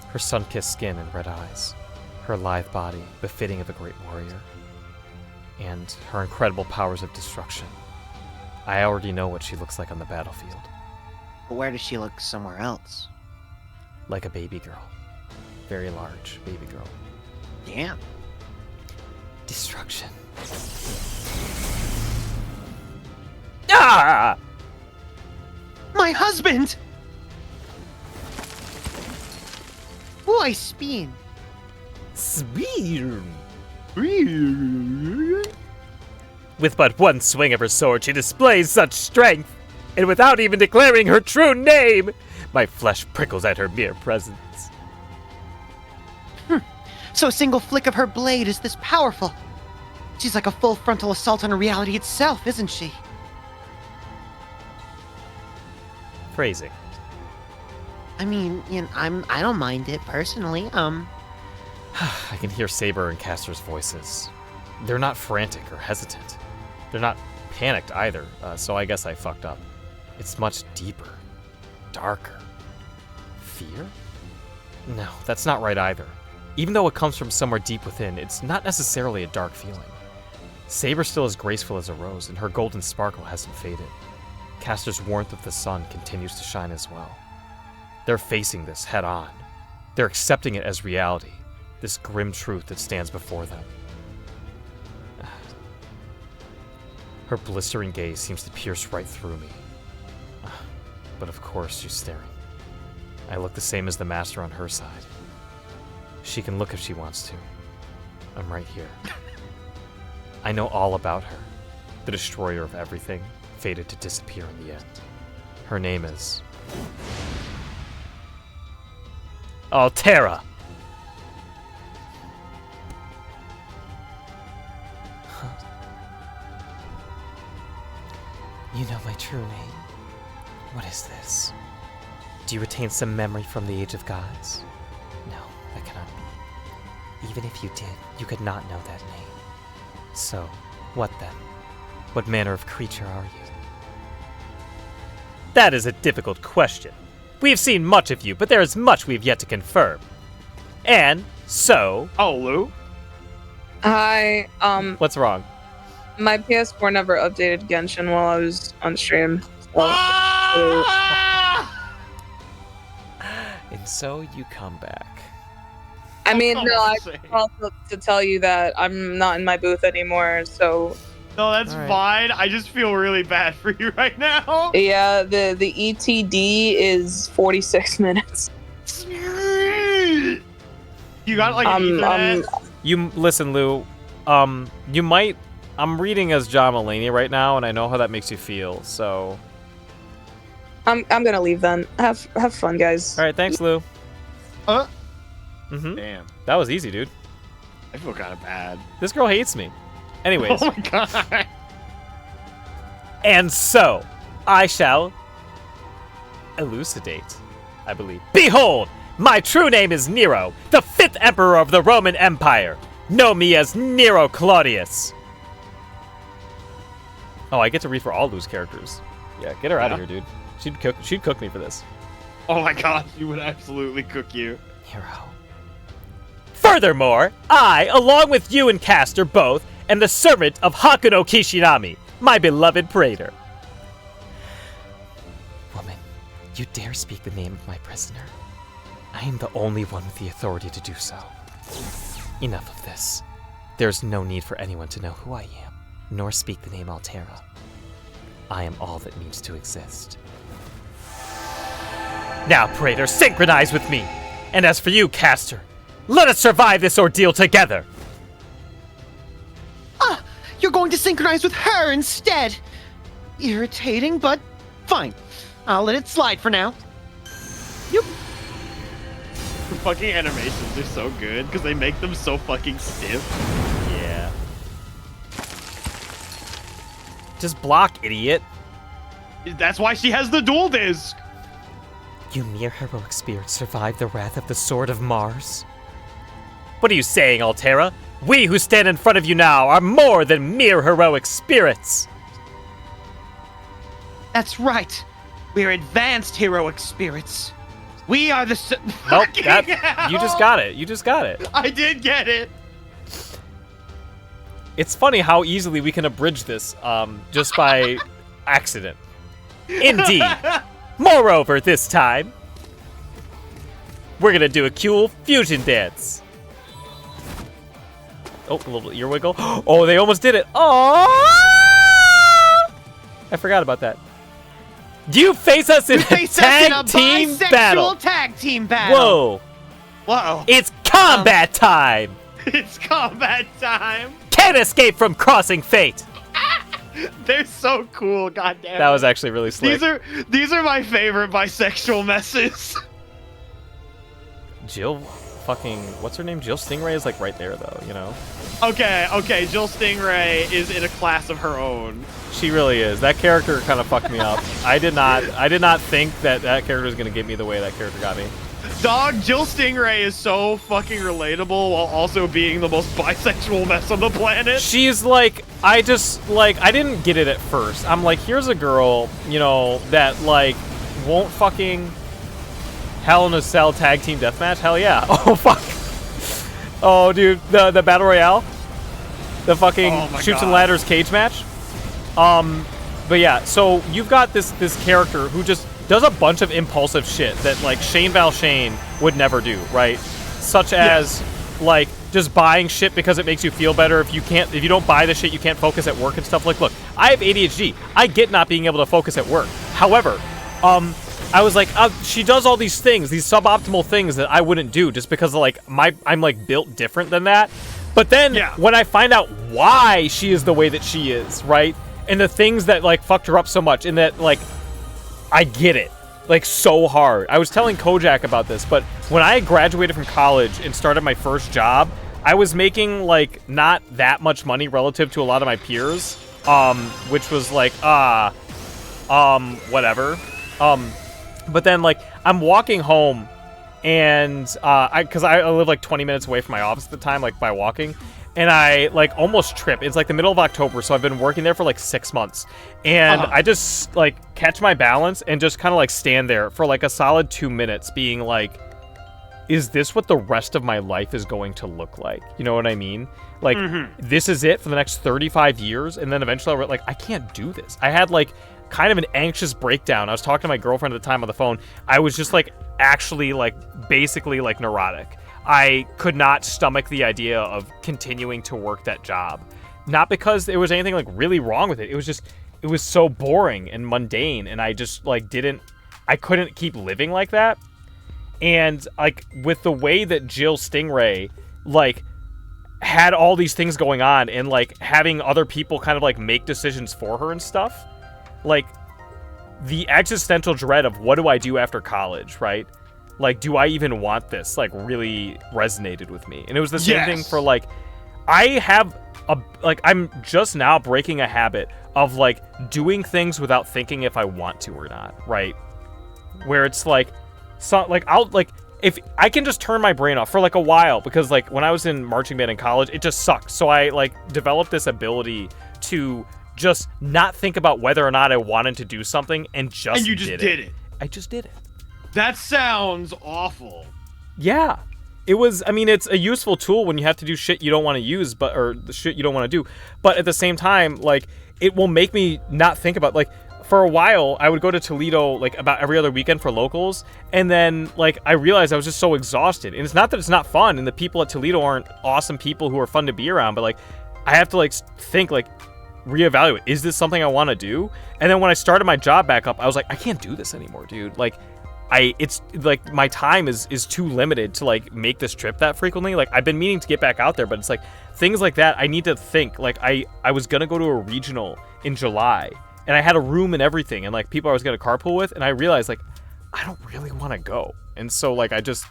Her sun-kissed skin and red eyes. Her lithe body, befitting of a great warrior. And her incredible powers of destruction. I already know what she looks like on the battlefield. But where does she look somewhere else? Like a baby girl. Very large baby girl. Damn. Destruction. Ah! My husband! Why spin? Spear. With but one swing of her sword, she displays such strength, and without even declaring her true name, my flesh prickles at her mere presence. So a single flick of her blade is this powerful. She's like a full frontal assault on reality itself, isn't she? Phrasing. I mean, I don't mind it personally. I can hear Saber and Castor's voices. They're not frantic or hesitant. They're not panicked either, so I guess I fucked up. It's much deeper, darker. Fear? No, that's not right either. Even though it comes from somewhere deep within, it's not necessarily a dark feeling. Saber's still as graceful as a rose, and her golden sparkle hasn't faded. Castor's warmth of the sun continues to shine as well. They're facing this head on. They're accepting it as reality, this grim truth that stands before them. Her blistering gaze seems to pierce right through me. But of course, she's staring. I look the same as the master on her side. She can look if she wants to. I'm right here. I know all about her, the destroyer of everything, fated to disappear in the end. Her name is... Altera! You know my true name. What is this? Do you retain some memory from the Age of Gods? No, that cannot be. Even if you did, you could not know that name. So, what then? What manner of creature are you? That is a difficult question. We've seen much of you, but there is much we've yet to confirm. And so... Oh, Lou? Hi, What's wrong? my PS4 never updated Genshin while I was on stream. So, Ah! And so you come back. I mean, Oh, no, I for God's also to tell you that I'm not in my booth anymore, so No, that's All right. fine. I just feel really bad for you right now. yeah, the ETD is 46 minutes. You got like an Ethernet? You listen, Lou. You might. I'm reading as John Mulaney right now, and I know how that makes you feel. So, I'm gonna leave then. Have fun, guys. all right, thanks, Lou. Huh? Mm-hmm. Damn. That was easy, dude. I feel kind of bad. This girl hates me. Anyways, Oh my god. and so I shall elucidate, I believe. Behold, my true name is Nero, the 5th emperor of the Roman Empire. Know me as Nero Claudius. Oh, I get to read for all Lou's characters. Yeah, get her out of Yeah. here, dude. She'd cook me for this. Oh my god, she would absolutely cook you. Nero. Furthermore, I, along with you and Castor both, am the servant of Hakuno Kishinami, my beloved praetor. Woman, You dare speak the name of my prisoner? I am the only one with the authority to do so. Enough of this. There's no need for anyone to know who I am, nor speak the name Altera. I am all that needs to exist. Now, Praetor, synchronize with me! And as for you, Caster, let us survive this ordeal together! Ah, you're going to synchronize with her instead! Irritating, but fine. I'll let it slide for now. The fucking animations are so good because they make them so fucking stiff. Yeah. Just block, idiot. That's why she has the dual disc. You mere heroic spirits survived the wrath of the Sword of Mars? What are you saying, Altera? We who stand in front of you now are more than mere heroic spirits! That's right. We're advanced heroic spirits. We are the... Nope, you just got it. You just got it. I did get it. It's funny how easily we can abridge this just by accident. Indeed. Moreover, this time, we're gonna do a cool fusion dance. Oh, a little ear wiggle. Oh, they almost did it. Oh! I forgot about that. You face us in a tag team battle. Tag team battle. Whoa. Whoa. It's combat time. It's combat time. Can't escape from crossing fate. They're so cool, goddamn. That was actually really slick. These are my favorite bisexual messes. Jill fucking, what's her name? Jill Stingray is like right there though, you know? Okay, Jill Stingray is in a class of her own. She really is. That character kind of fucked me up. I did not think that character was going to get me the way that character got me. Dog, Jill Stingray is so fucking relatable while also being the most bisexual mess on the planet. She's like, I didn't get it at first. I'm like, here's a girl, you know, that like won't fucking Hell in a Cell tag team deathmatch. Hell yeah. Oh fuck. Oh dude, the battle royale, the fucking shoots and ladders cage match. But yeah, so you've got this character who just does a bunch of impulsive shit that like Shane Valshane would never do, right? Such as like just buying shit because it makes you feel better. If you don't buy the shit, you can't focus at work and stuff. Like, look, I have ADHD. I get not being able to focus at work. However, I was like, she does all these things, these suboptimal things that I wouldn't do just because of like I'm like built different than that. But then when I find out why she is the way that she is, right? And the things that like fucked her up so much, and that like I get it like so hard. I was telling Kojak about this, but when I graduated from college and started my first job, I was making like not that much money relative to a lot of my peers, which was like whatever. But then like I'm walking home, and because I live like 20 minutes away from my office at the time, like by walking. And I like almost trip. It's like the middle of October, so I've been working there for like 6 months. And I just like catch my balance and just kind of like stand there for like a solid 2 minutes being like, is this what the rest of my life is going to look like? You know what I mean? Like, this is it for the next 35 years? And then eventually I was like, I can't do this. I had like kind of an anxious breakdown. I was talking to my girlfriend at the time on the phone. I was just like actually like basically like neurotic. I could not stomach the idea of continuing to work that job. Not because there was anything like really wrong with it. It was just, it was so boring and mundane, and I just like I couldn't keep living like that. And like with the way that Jill Stingray like had all these things going on, and like having other people kind of like make decisions for her and stuff, like the existential dread of what do I do after college, right? Like, do I even want this? Like, really resonated with me. And it was the same thing for, like, I'm just now breaking a habit of, like, doing things without thinking if I want to or not, right? Where it's, like, if I can just turn my brain off for, like, a while. Because, like, when I was in marching band in college, it just sucked. So I, like, developed this ability to just not think about whether or not I wanted to do something and just And you just did it. I just did it. That sounds awful. Yeah. It was, I mean, it's a useful tool when you have to do shit you don't want to use, or the shit you don't want to do. But at the same time, like, it will make me not think about, like, for a while, I would go to Toledo like about every other weekend for locals, and then like I realized I was just so exhausted. And it's not that it's not fun, and the people at Toledo aren't awesome people who are fun to be around, but like I have to like think like reevaluate, is this something I want to do? And then when I started my job back up, I was like, I can't do this anymore, dude. Like it's like my time is too limited to like make this trip that frequently. Like I've been meaning to get back out there, but it's like things like that I need to think. Like I was gonna go to a regional in July, and I had a room and everything, and like people I was gonna carpool with, and I realized like I don't really want to go, and so like I just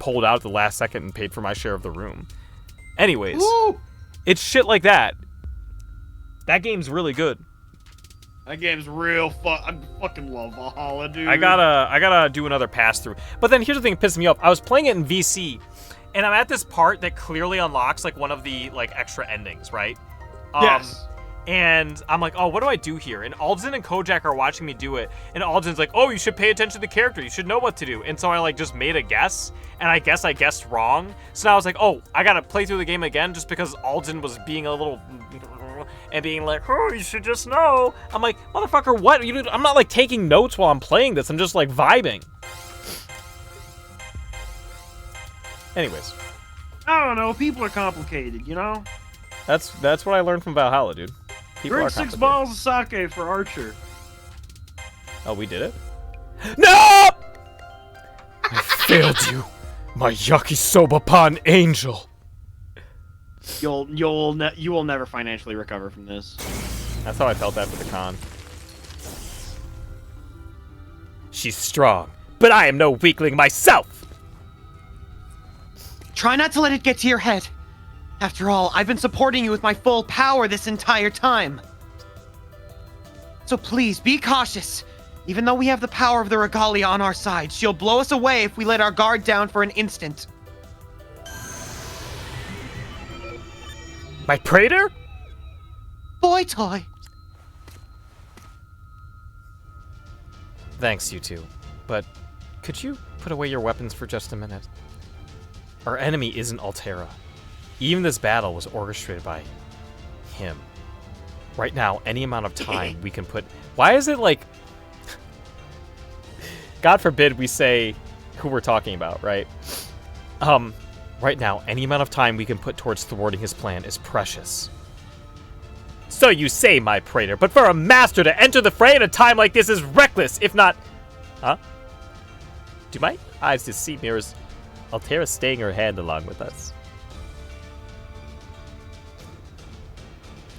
pulled out at the last second and paid for my share of the room. Anyways, Woo! it's shit like that. That game's really good. That game's real fun. I fucking love Valhalla, dude. I gotta do another pass through. But then here's the thing that pisses me off. I was playing it in VC, and I'm at this part that clearly unlocks like one of the like extra endings, right? Yes. And I'm like, oh, what do I do here? And Alden and Kojak are watching me do it. And Alden's like, oh, you should pay attention to the character. You should know what to do. And so I like just made a guess, and I guess I guessed wrong. So now I was like, oh, I gotta play through the game again just because Alden was being a little and being like, oh, you should just know. I'm like, motherfucker, what? I'm not like taking notes while I'm playing this. I'm just like vibing. Anyways, I don't know. People are complicated, you know? that's what I learned from Valhalla, dude. People Drink are 6 complicated. bottles of sake for Archer. Oh, we did it? No! I failed you, my yakisoba-pan angel. You will never financially recover from this. That's how I felt after the con. She's strong, but I am no weakling myself! Try not to let it get to your head. After all, I've been supporting you with my full power this entire time. So please, be cautious. Even though we have the power of the Regalia on our side, she'll blow us away if we let our guard down for an instant. My praetor? Boy toy. Thanks, you two. But could you put away your weapons for just a minute? Our enemy isn't Altera. Even this battle was orchestrated by him. Right now, any amount of time we can put... Why is it like... God forbid we say who we're talking about, right? Right now, any amount of time we can put towards thwarting his plan is precious. So you say, my praetor, but for a master to enter the fray at a time like this is reckless, if not... Huh? Do my eyes deceive me, or is Altera staying her hand along with us?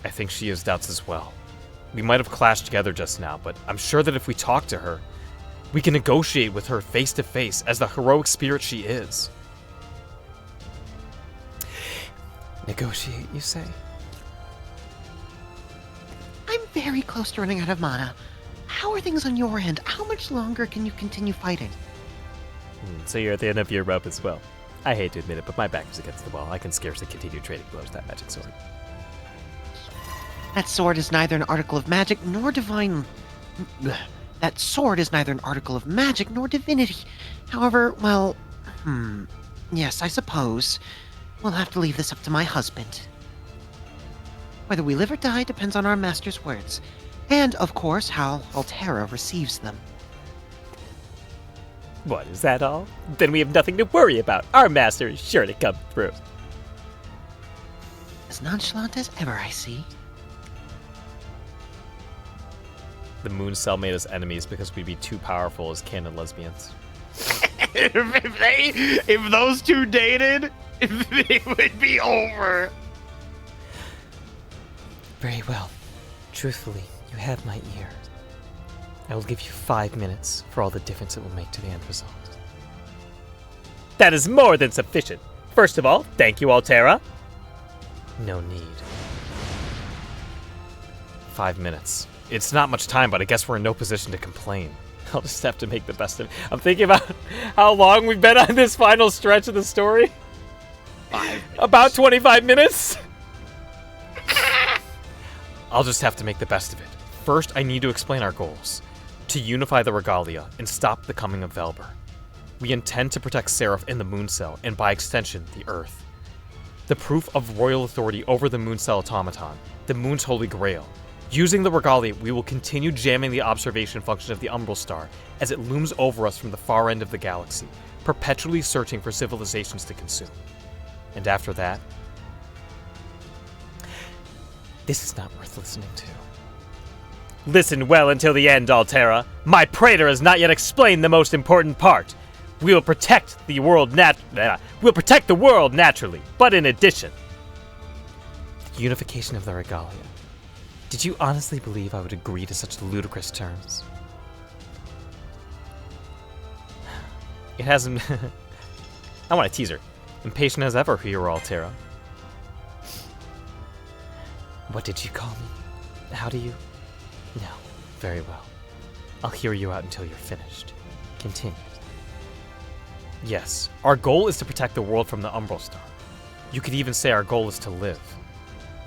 I think she has doubts as well. We might have clashed together just now, but I'm sure that if we talk to her, we can negotiate with her face to face as the heroic spirit she is. Negotiate, you say? I'm very close to running out of mana. How are things on your end? How much longer can you continue fighting? So you're at the end of your rope as well. I hate to admit it, but my back is against the wall. I can scarcely continue trading blows with that magic sword. That sword is neither an article of magic nor divine... That sword is neither an article of magic nor divinity. However, well... Yes, I suppose. We'll have to leave this up to my husband. Whether we live or die depends on our master's words. And, of course, how Altera receives them. What, is that all? Then we have nothing to worry about. Our master is sure to come through. As nonchalant as ever, I see. The moon cell made us enemies because we'd be too powerful as canon lesbians. if those two dated, it would be over. Very well. Truthfully, you have my ear. I will give you 5 minutes for all the difference it will make to the end result. That is more than sufficient. First of all, thank you, Altera. No need. 5 minutes. It's not much time, but I guess we're in no position to complain. I'll just have to make the best of it. I'm thinking about how long we've been on this final stretch of the story. 5 minutes. About 25 minutes. I'll just have to make the best of it. First, I need to explain our goals. To unify the Regalia and stop the coming of Velber. We intend to protect Seraph and the Moon Cell, and by extension, the Earth. The proof of royal authority over the Moon Cell automaton, the Moon's holy grail. Using the regalia, we will continue jamming the observation function of the Umbral Star as it looms over us from the far end of the galaxy, perpetually searching for civilizations to consume. And after that, this is not worth listening to. Listen well until the end, Altera. My praetor has not yet explained the most important part. We will protect the world naturally, but in addition, the unification of the regalia. Did you honestly believe I would agree to such ludicrous terms? It hasn't. I want a teaser. Impatient as ever, Hero Altera. What did you call me? How do you? No. Very well. I'll hear you out until you're finished. Continue. Yes, our goal is to protect the world from the Umbral Star. You could even say our goal is to live.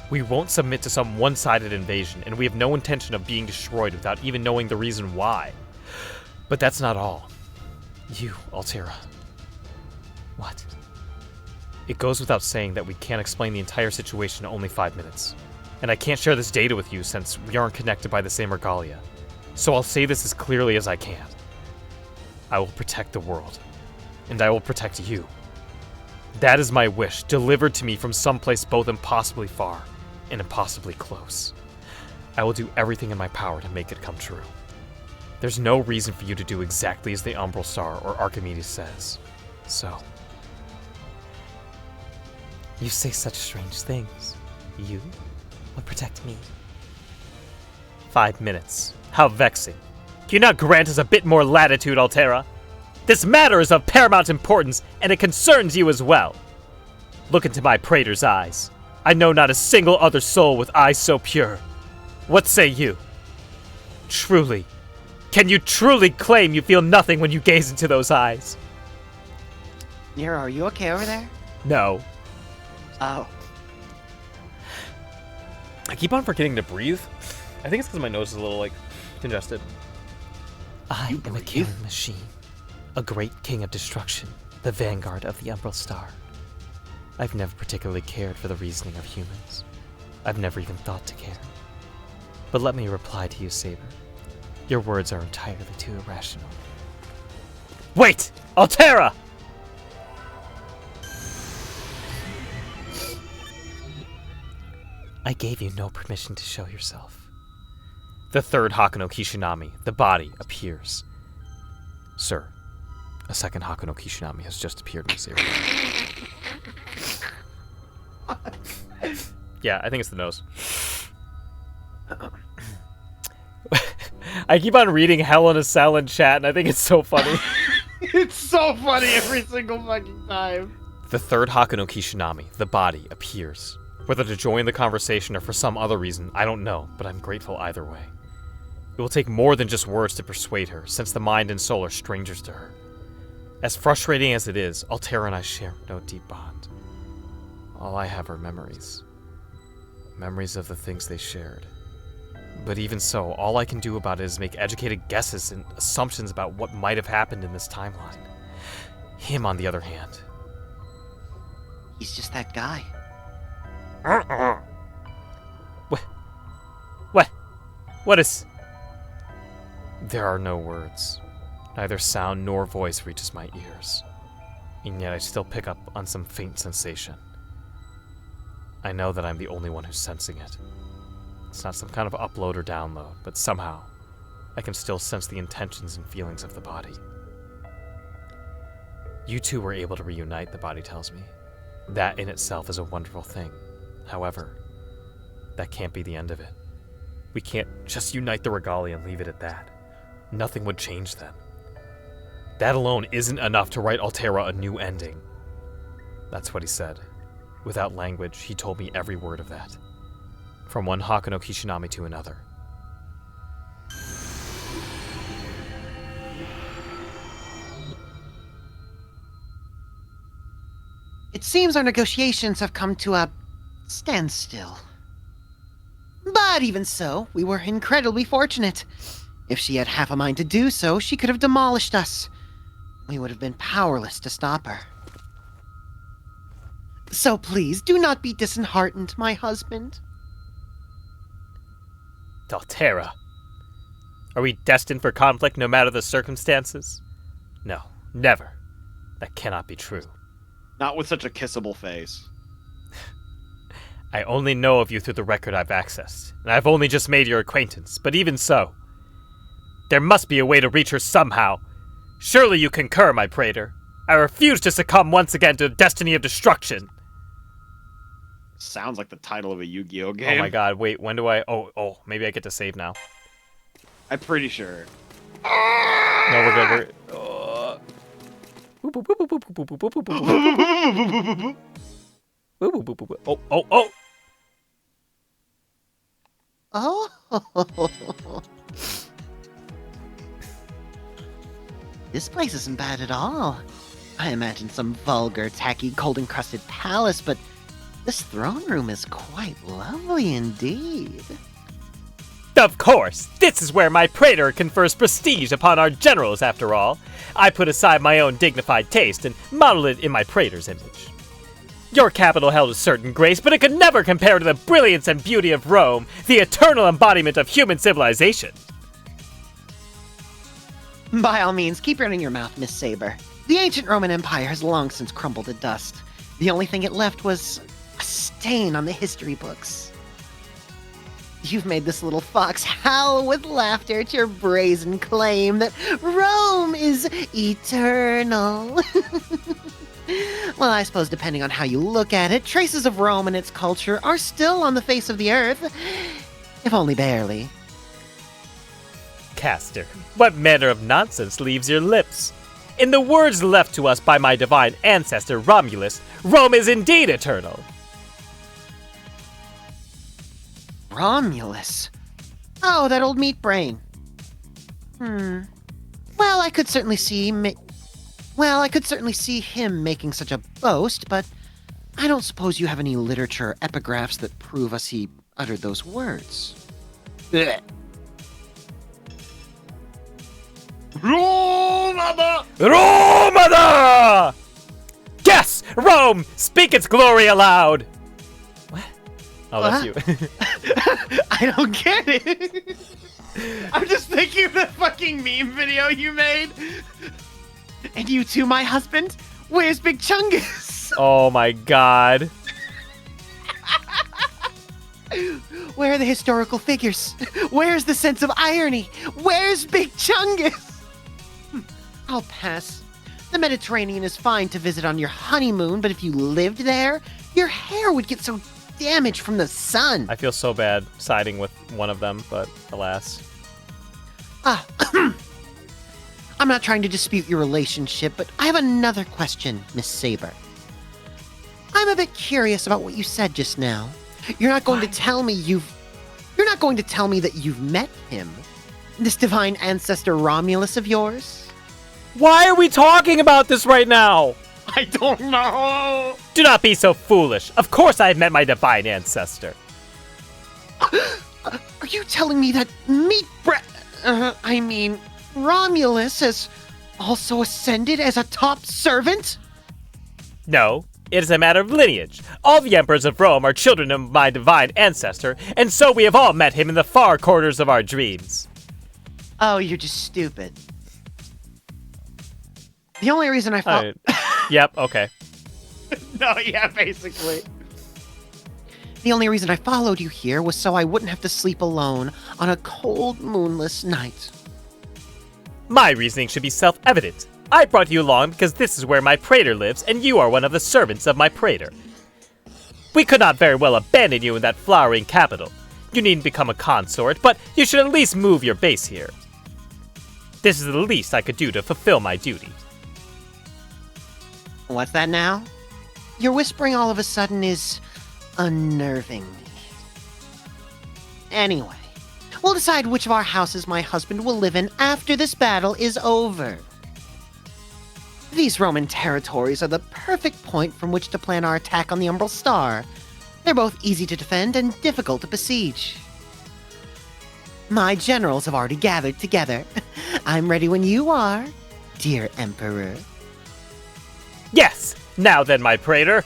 We won't submit to some one-sided invasion, and we have no intention of being destroyed without even knowing the reason why. But that's not all. You, Altera. What? It goes without saying that we can't explain the entire situation in only 5 minutes. And I can't share this data with you since we aren't connected by the same regalia. So I'll say this as clearly as I can. I will protect the world. And I will protect you. That is my wish, delivered to me from someplace both impossibly far and impossibly close. I will do everything in my power to make it come true. There's no reason for you to do exactly as the Umbral Star or Archimedes says. So, you say such strange things. You will protect me. 5 minutes. How vexing. Can you not grant us a bit more latitude, Altera? This matter is of paramount importance, and it concerns you as well. Look into my praetor's eyes. I know not a single other soul with eyes so pure. What say you? Truly, can you truly claim you feel nothing when you gaze into those eyes? Nero, are you okay over there? No. Oh. I keep on forgetting to breathe. I think it's because my nose is a little, congested. I am a killing machine. A great king of destruction. The vanguard of the Umbral Star. I've never particularly cared for the reasoning of humans. I've never even thought to care. But let me reply to you, Saber. Your words are entirely too irrational. Wait! Altera! I gave you no permission to show yourself. The third Hakuno Kishinami, the body, appears. Sir, a second Hakuno Kishinami has just appeared in this area. Yeah, I think it's the nose. I keep on reading Hell in a Cell in chat, and I think it's so funny. It's so funny every single fucking time. The third Hakuno Kishinami, the body, appears. Whether to join the conversation or for some other reason, I don't know, but I'm grateful either way. It will take more than just words to persuade her, since the mind and soul are strangers to her. As frustrating as it is, Altera and I share no deep bond. All I have are memories. Memories of the things they shared. But even so, all I can do about it is make educated guesses and assumptions about what might have happened in this timeline. Him, on the other hand. He's just that guy. What is... There are no words. Neither sound nor voice reaches my ears. And yet I still pick up on some faint sensation. I know that I'm the only one who's sensing it. It's not some kind of upload or download, but somehow, I can still sense the intentions and feelings of the body. You two were able to reunite, the body tells me. That in itself is a wonderful thing. However, that can't be the end of it. We can't just unite the regalia and leave it at that. Nothing would change then. That alone isn't enough to write Altera a new ending. That's what he said. Without language, he told me every word of that. From one Hakuno Kishinami to another. It seems our negotiations have come to a standstill. But even so, we were incredibly fortunate. If she had half a mind to do so, she could have demolished us. We would have been powerless to stop her. So please, do not be disheartened, my husband. Daltera. Are we destined for conflict no matter the circumstances? No, never. That cannot be true. Not with such a kissable face. I only know of you through the record I've accessed, and I've only just made your acquaintance, but even so, there must be a way to reach her somehow. Surely you concur, my praetor. I refuse to succumb once again to the destiny of destruction. Sounds like the title of a Yu-Gi-Oh game. Oh my god, wait, when do I... Oh, maybe I get to save now. I'm pretty sure. No, we're good, Oh. Oh. This place isn't bad at all. I imagine some vulgar, tacky, gold-encrusted palace, but this throne room is quite lovely indeed. Of course! This is where my praetor confers prestige upon our generals, after all. I put aside my own dignified taste and model it in my praetor's image. Your capital held a certain grace, but it could never compare to the brilliance and beauty of Rome, the eternal embodiment of human civilization. By all means, keep running your mouth, Miss Saber. The ancient Roman Empire has long since crumbled to dust. The only thing it left was a stain on the history books. You've made this little fox howl with laughter at your brazen claim that Rome is eternal. Well, I suppose depending on how you look at it, traces of Rome and its culture are still on the face of the earth, if only barely. Castor, what manner of nonsense leaves your lips? In the words left to us by my divine ancestor Romulus, Rome is indeed eternal. Romulus? Oh, that old meat brain. Well, I could certainly see him making such a boast, but I don't suppose you have any literature or epigraphs that prove us he uttered those words. Blech. Romada! Yes! Rome! Speak its glory aloud! What? Oh, that's you. I don't get it. I'm just thinking of the fucking meme video you made. And you too, my husband? Where's Big Chungus? Oh my god. Where are the historical figures? Where's the sense of irony? Where's Big Chungus? I'll pass. The Mediterranean is fine to visit on your honeymoon, but if you lived there, your hair would get so damaged from the sun. I feel so bad siding with one of them, but alas. I'm not trying to dispute your relationship, but I have another question, Miss Saber. I'm a bit curious about what you said just now. You're not going to tell me that you've met him, this divine ancestor Romulus of yours? Why are we talking about this right now? I don't know. Do not be so foolish. Of course I have met my divine ancestor. Are you telling me that Romulus has also ascended as a top servant? No, it is a matter of lineage. All the emperors of Rome are children of my divine ancestor, and so we have all met him in the far corners of our dreams. Oh, you're just stupid. The only reason I thought... Yep, okay. No, yeah, basically. The only reason I followed you here was so I wouldn't have to sleep alone on a cold, moonless night. My reasoning should be self-evident. I brought you along because this is where my praetor lives, and you are one of the servants of my praetor. We could not very well abandon you in that flowering capital. You needn't become a consort, but you should at least move your base here. This is the least I could do to fulfill my duty. What's that now? Your whispering all of a sudden is unnerving me. Anyway, we'll decide which of our houses my husband will live in after this battle is over. These Roman territories are the perfect point from which to plan our attack on the Umbral Star. They're both easy to defend and difficult to besiege. My generals have already gathered together. I'm ready when you are, dear Emperor. Yes! Now then, my praetor,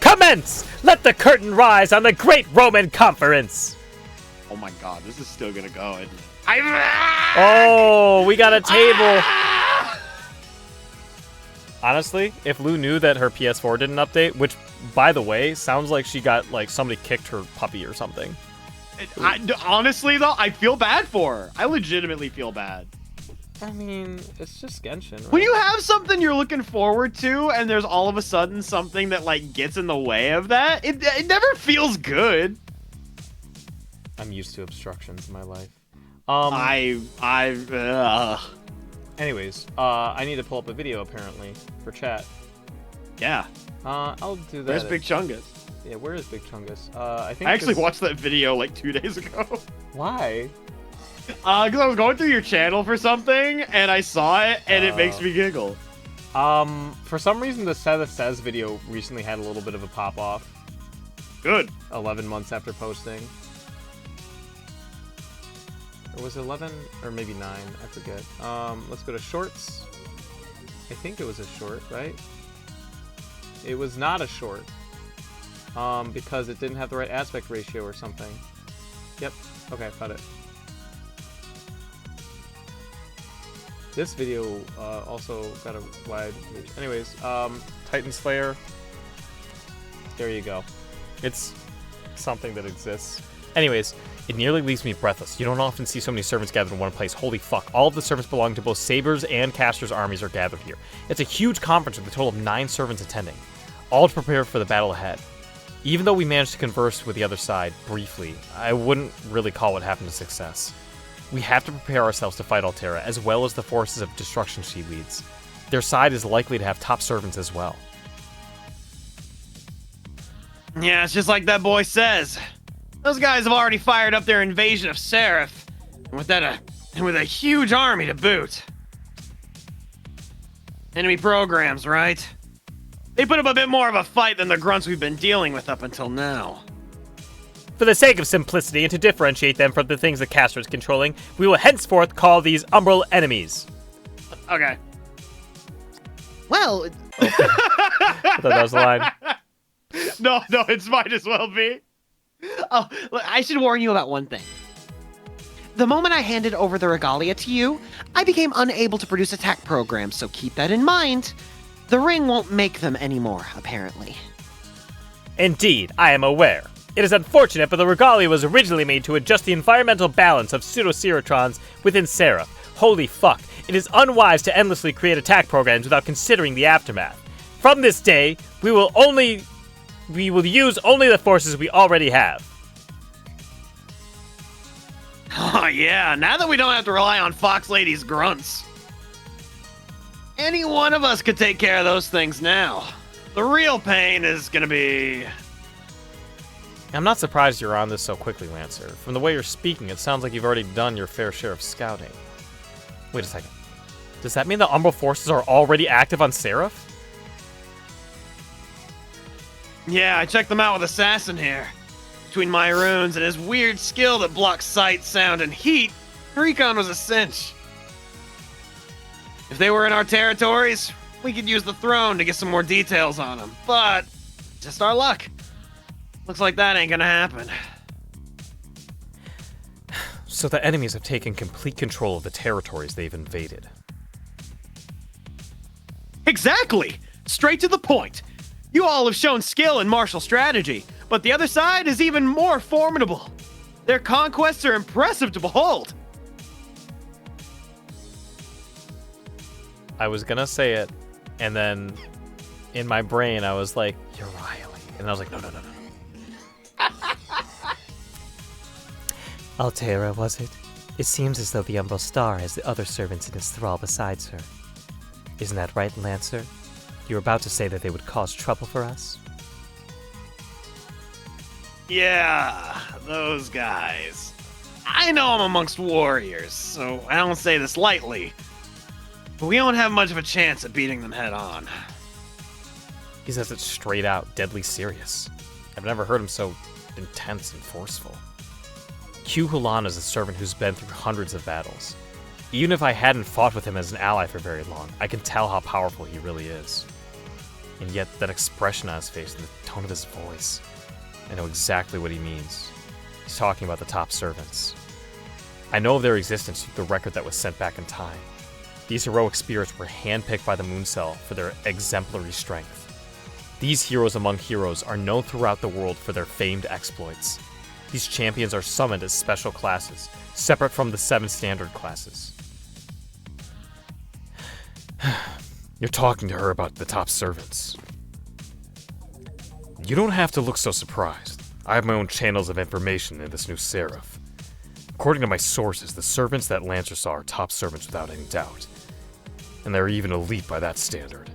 commence! Let the curtain rise on the great Roman conference! Oh my god, this is still gonna go. Oh, we got a table. Honestly, if Lou knew that her PS4 didn't update, which, by the way, sounds like she got, like, somebody kicked her puppy or something. Honestly, though, I feel bad for her. I legitimately feel bad. I mean, it's just Genshin, right? When you have something you're looking forward to, and there's all of a sudden something that, like, gets in the way of that, it never feels good. I'm used to obstructions in my life. Anyways, I need to pull up a video, apparently, for chat. Yeah. I'll do that. Where's Big Chungus? Yeah, where is Big Chungus? I actually watched that video, like, 2 days ago. Why? Because I was going through your channel for something, and I saw it, and it makes me giggle. For some reason, the Seth Says video recently had a little bit of a pop-off. Good. 11 months after posting. Or was it 11? Or maybe 9, I forget. Let's go to shorts. I think it was a short, right? It was not a short. Because it didn't have the right aspect ratio or something. Yep. Okay, found it. This video also got a wide reach. Anyways, Titan Slayer. There you go. It's something that exists. Anyways, it nearly leaves me breathless. You don't often see so many servants gathered in one place. Holy fuck. All of the servants belonging to both Sabers and Casters' armies are gathered here. It's a huge conference with a total of 9 servants attending, all to prepare for the battle ahead. Even though we managed to converse with the other side briefly, I wouldn't really call what happened a success. We have to prepare ourselves to fight Altera, as well as the forces of destruction she leads. Their side is likely to have top servants as well. Yeah, it's just like that boy says. Those guys have already fired up their invasion of Seraph, with a huge army to boot. Enemy programs, right? They put up a bit more of a fight than the grunts we've been dealing with up until now. For the sake of simplicity and to differentiate them from the things the caster is controlling, we will henceforth call these Umbral enemies. Okay. Well, I thought that was the line. No, it might as well be. oh, look, I should warn you about one thing. The moment I handed over the regalia to you, I became unable to produce attack programs, so keep that in mind. The ring won't make them anymore, apparently. Indeed, I am aware. It is unfortunate, but the regalia was originally made to adjust the environmental balance of pseudo-Ceretrons within Seraph. Holy fuck, it is unwise to endlessly create attack programs without considering the aftermath. From this day, we will use only the forces we already have. Oh yeah, now that we don't have to rely on Fox Lady's grunts. Any one of us could take care of those things now. The real pain is gonna be... I'm not surprised you're on this so quickly, Lancer. From the way you're speaking, it sounds like you've already done your fair share of scouting. Wait a second. Does that mean the Umbral forces are already active on Seraph? Yeah, I checked them out with Assassin here. Between my runes and his weird skill that blocks sight, sound, and heat, Recon was a cinch. If they were in our territories, we could use the throne to get some more details on them. But, just our luck. Looks like that ain't gonna happen. So the enemies have taken complete control of the territories they've invaded. Exactly! Straight to the point. You all have shown skill in martial strategy, but the other side is even more formidable. Their conquests are impressive to behold. I was gonna say it, and then in my brain I was like, "You're Riley," and I was like, "No." Altera, was it? It seems as though the Umbral Star has the other servants in its thrall besides her. Isn't that right, Lancer? You were about to say that they would cause trouble for us? Yeah, those guys. I know I'm amongst warriors, so I don't say this lightly. But we don't have much of a chance at beating them head on. He says it straight out, deadly serious. I've never heard him so intense and forceful. Q Hulan is a servant who's been through hundreds of battles. Even if I hadn't fought with him as an ally for very long, I can tell how powerful he really is. And yet, that expression on his face and the tone of his voice, I know exactly what he means. He's talking about the top servants. I know of their existence through the record that was sent back in time. These heroic spirits were handpicked by the Mooncell for their exemplary strength. These heroes among heroes are known throughout the world for their famed exploits. These champions are summoned as special classes, separate from the 7 standard classes. You're talking to her about the top servants. You don't have to look so surprised. I have my own channels of information in this new Seraph. According to my sources, the servants that Lancer saw are top servants without any doubt. And they're even elite by that standard.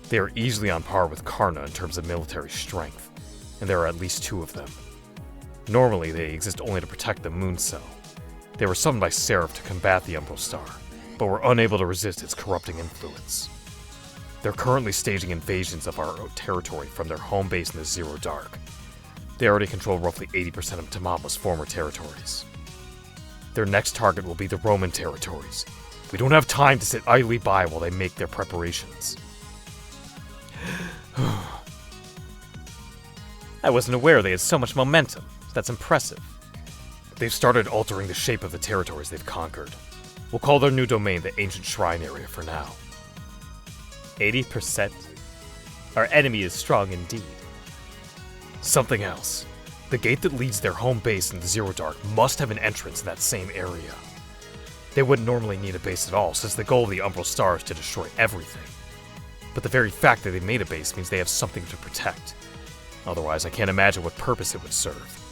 They are easily on par with Karna in terms of military strength, and there are at least 2 of them. Normally, they exist only to protect the Mooncell. They were summoned by Seraph to combat the Umbral Star, but were unable to resist its corrupting influence. They're currently staging invasions of our territory from their home base in the Zero Dark. They already control roughly 80% of Tamama's former territories. Their next target will be the Roman territories. We don't have time to sit idly by while they make their preparations. I wasn't aware they had so much momentum. That's impressive. They've started altering the shape of the territories they've conquered. We'll call their new domain the Ancient Shrine Area for now. 80%? Our enemy is strong indeed. Something else. The gate that leads their home base in the Zero Dark must have an entrance in that same area. They wouldn't normally need a base at all, since the goal of the Umbral Star is to destroy everything. But the very fact that they made a base means they have something to protect. Otherwise, I can't imagine what purpose it would serve.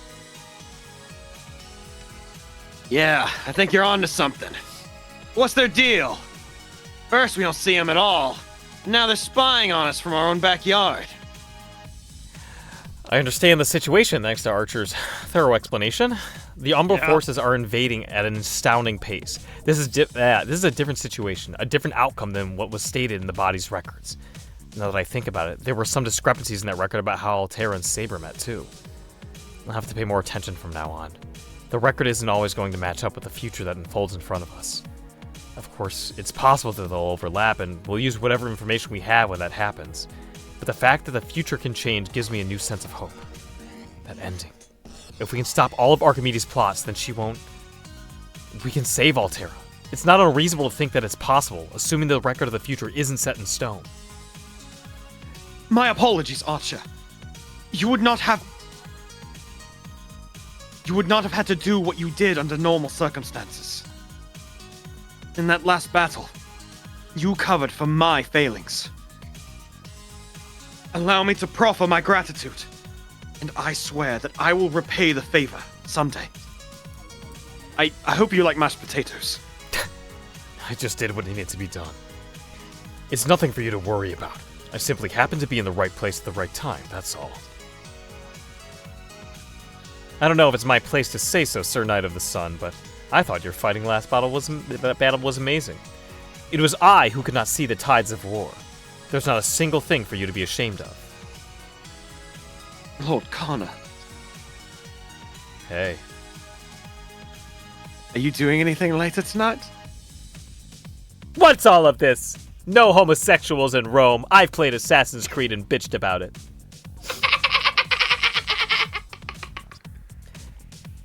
Yeah, I think you're onto something. What's their deal? First, we don't see them at all. Now they're spying on us from our own backyard. I understand the situation thanks to Archer's thorough explanation. The Umbral forces are invading at an astounding pace. This is a different situation, a different outcome than what was stated in the body's records. Now that I think about it, there were some discrepancies in that record about how Altera and Saber met too. I'll have to pay more attention from now on. The record isn't always going to match up with the future that unfolds in front of us. Of course, it's possible that they'll overlap, and we'll use whatever information we have when that happens. But the fact that the future can change gives me a new sense of hope. That ending. If we can stop all of Archimedes' plots, then she won't... We can save Altera. It's not unreasonable to think that it's possible, assuming the record of the future isn't set in stone. My apologies, Archer. You would not have had to do what you did under normal circumstances. In that last battle, you covered for my failings. Allow me to proffer my gratitude, and I swear that I will repay the favor someday. I hope you like mashed potatoes. I just did what needed to be done. It's nothing for you to worry about. I simply happened to be in the right place at the right time, that's all. I don't know if it's my place to say so, Sir Knight of the Sun, but I thought your fighting last battle was amazing. It was I who could not see the tides of war. There's not a single thing for you to be ashamed of. Lord Karna. Hey. Are you doing anything later tonight? What's all of this? No homosexuals in Rome. I've played Assassin's Creed and bitched about it.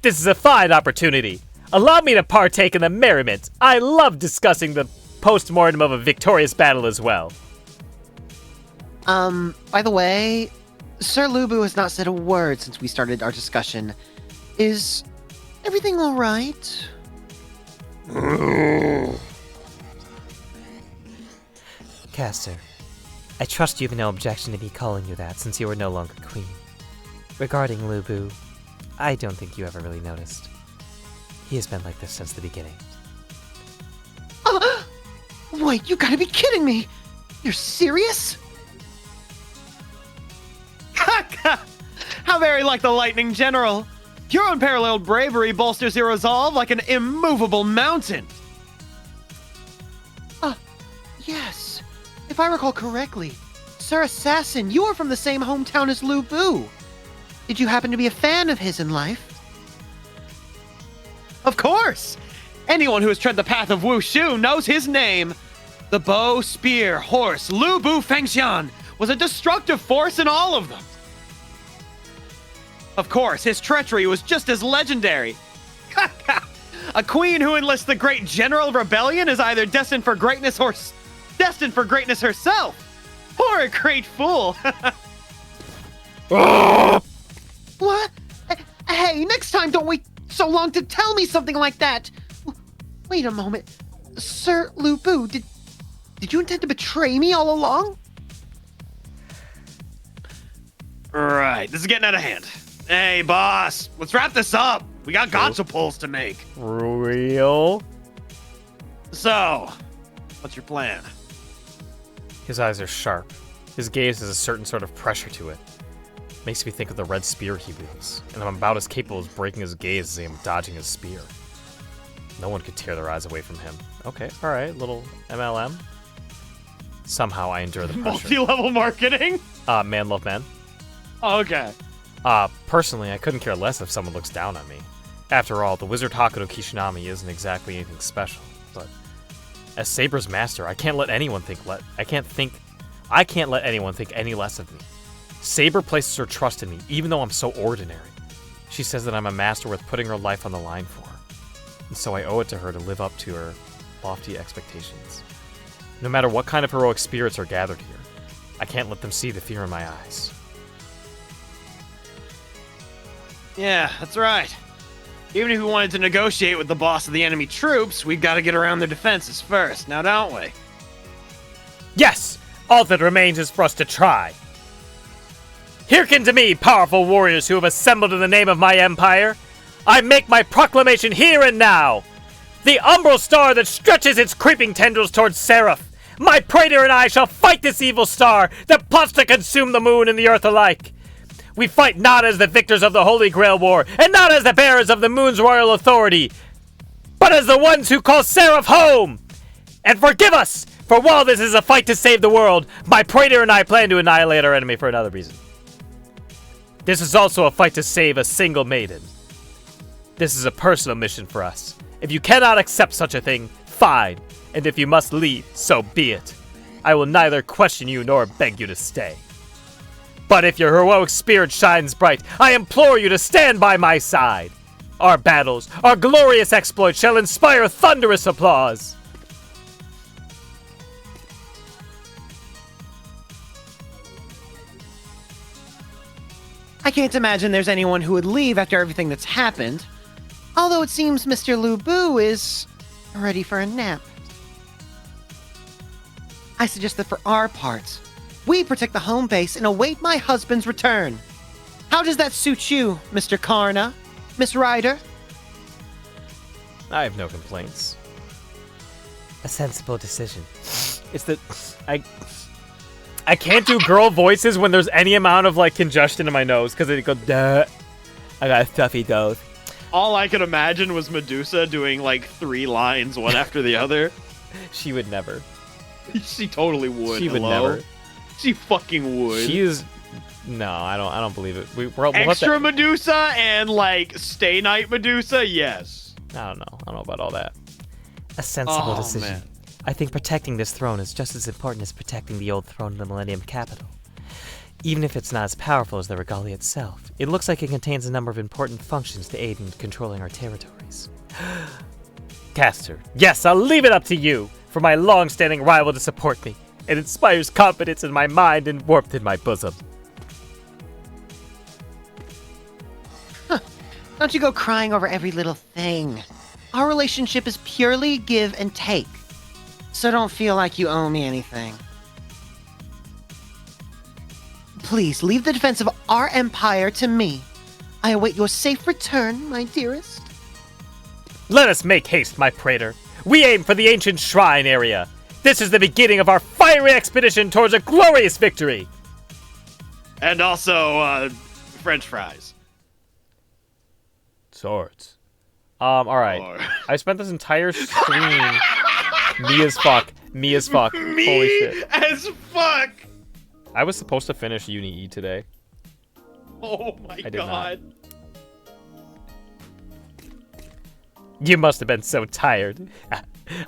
This is a fine opportunity. Allow me to partake in the merriment. I love discussing the post-mortem of a victorious battle as well. By the way, Sir Lubu has not said a word since we started our discussion. Is everything all right? Caster, I trust you have no objection to me calling you that since you are no longer queen. Regarding Lubu, I don't think you ever really noticed. He has been like this since the beginning. Wait, you gotta be kidding me! You're serious? How very like the Lightning General. Your unparalleled bravery bolsters your resolve like an immovable mountain. Yes. If I recall correctly, Sir Assassin, you are from the same hometown as Lubu. Did you happen to be a fan of his in life? Of course! Anyone who has tread the path of Wushu knows his name. The bow, spear, horse, Lubu Fengxian was a destructive force in all of them. Of course, his treachery was just as legendary. A queen who enlists the great general of rebellion is either destined for greatness or destined for greatness herself. Or a great fool. What? Hey, next time don't wait so long to tell me something like that. Wait a moment. Sir Lubu, did you intend to betray me all along? Right, this is getting out of hand. Hey, boss, let's wrap this up. We got gotcha pulls to make. Real? So, what's your plan? His eyes are sharp. His gaze has a certain sort of pressure to it. Makes me think of the red spear he wields, and I'm about as capable of breaking his gaze as I am dodging his spear. No one could tear their eyes away from him. Okay, alright, little MLM. Somehow I endure the pressure. Multi-level marketing? Man love man. Oh, okay. Personally, I couldn't care less if someone looks down on me. After all, the wizard Hakuto Kishinami isn't exactly anything special, but as Saber's master, I can't let anyone think any less of me. Saber places her trust in me, even though I'm so ordinary. She says that I'm a master worth putting her life on the line for. And so I owe it to her to live up to her lofty expectations. No matter what kind of heroic spirits are gathered here, I can't let them see the fear in my eyes. Yeah, that's right. Even if we wanted to negotiate with the boss of the enemy troops, we've got to get around their defenses first, now don't we? Yes! All that remains is for us to try. Hearken to me, powerful warriors who have assembled in the name of my empire. I make my proclamation here and now. The umbral star that stretches its creeping tendrils towards Seraph. My praetor and I shall fight this evil star that plots to consume the moon and the earth alike. We fight not as the victors of the Holy Grail War, and not as the bearers of the moon's royal authority, but as the ones who call Seraph home. And forgive us, for while this is a fight to save the world, my praetor and I plan to annihilate our enemy for another reason. This is also a fight to save a single maiden. This is a personal mission for us. If you cannot accept such a thing, fine. And if you must leave, so be it. I will neither question you nor beg you to stay. But if your heroic spirit shines bright, I implore you to stand by my side. Our battles, our glorious exploits shall inspire thunderous applause. I can't imagine there's anyone who would leave after everything that's happened. Although it seems Mr. Lubu is ready for a nap. I suggest that for our part, we protect the home base and await my husband's return. How does that suit you, Mr. Karna? Miss Ryder? I have no complaints. A sensible decision. It's that I can't do girl voices when there's any amount of like congestion in my nose because it goes duh. I got a stuffy nose. All I could imagine was Medusa doing like 3 lines, one after the other. She would never. She totally would. She would Hello? never. She fucking would. She is. No, I don't believe it. We'll Extra Medusa and like Stay Night Medusa, yes. I don't know. I don't know about all that. A sensible Oh, decision. man. I think protecting this throne is just as important as protecting the old throne in the Millennium Capital. Even if it's not as powerful as the regalia itself, it looks like it contains a number of important functions to aid in controlling our territories. Caster, yes, I'll leave it up to you for my long-standing rival to support me. It inspires confidence in my mind and warmth in my bosom. Don't you go crying over every little thing. Our relationship is purely give and take. So don't feel like you owe me anything. Please, leave the defense of our empire to me. I await your safe return, my dearest. Let us make haste, my praetor. We aim for the ancient shrine area. This is the beginning of our fiery expedition towards a glorious victory. And also, French fries. Swords. Alright. Or- I spent this entire stream me as fuck. Me as fuck. Me Holy shit. as fuck! I was supposed to finish Uni E today. Oh my did god. You must have been so tired.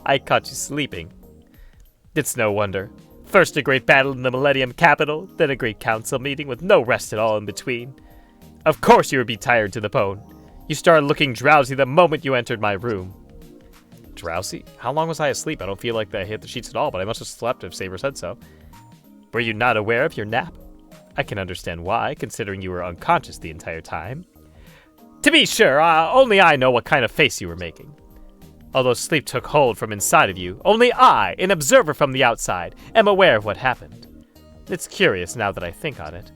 I caught you sleeping. It's no wonder. First a great battle in the Millennium Capital, then a great council meeting with no rest at all in between. Of course you would be tired to the bone. You started looking drowsy the moment you entered my room. Drowsy? How long was I asleep? I don't feel like I hit the sheets at all, but I must have slept if Saber said so. Were you not aware of your nap? I can understand why, considering you were unconscious the entire time. To be sure, only I know what kind of face you were making. Although sleep took hold from inside of you, only I, an observer from the outside, am aware of what happened. It's curious now that I think on it.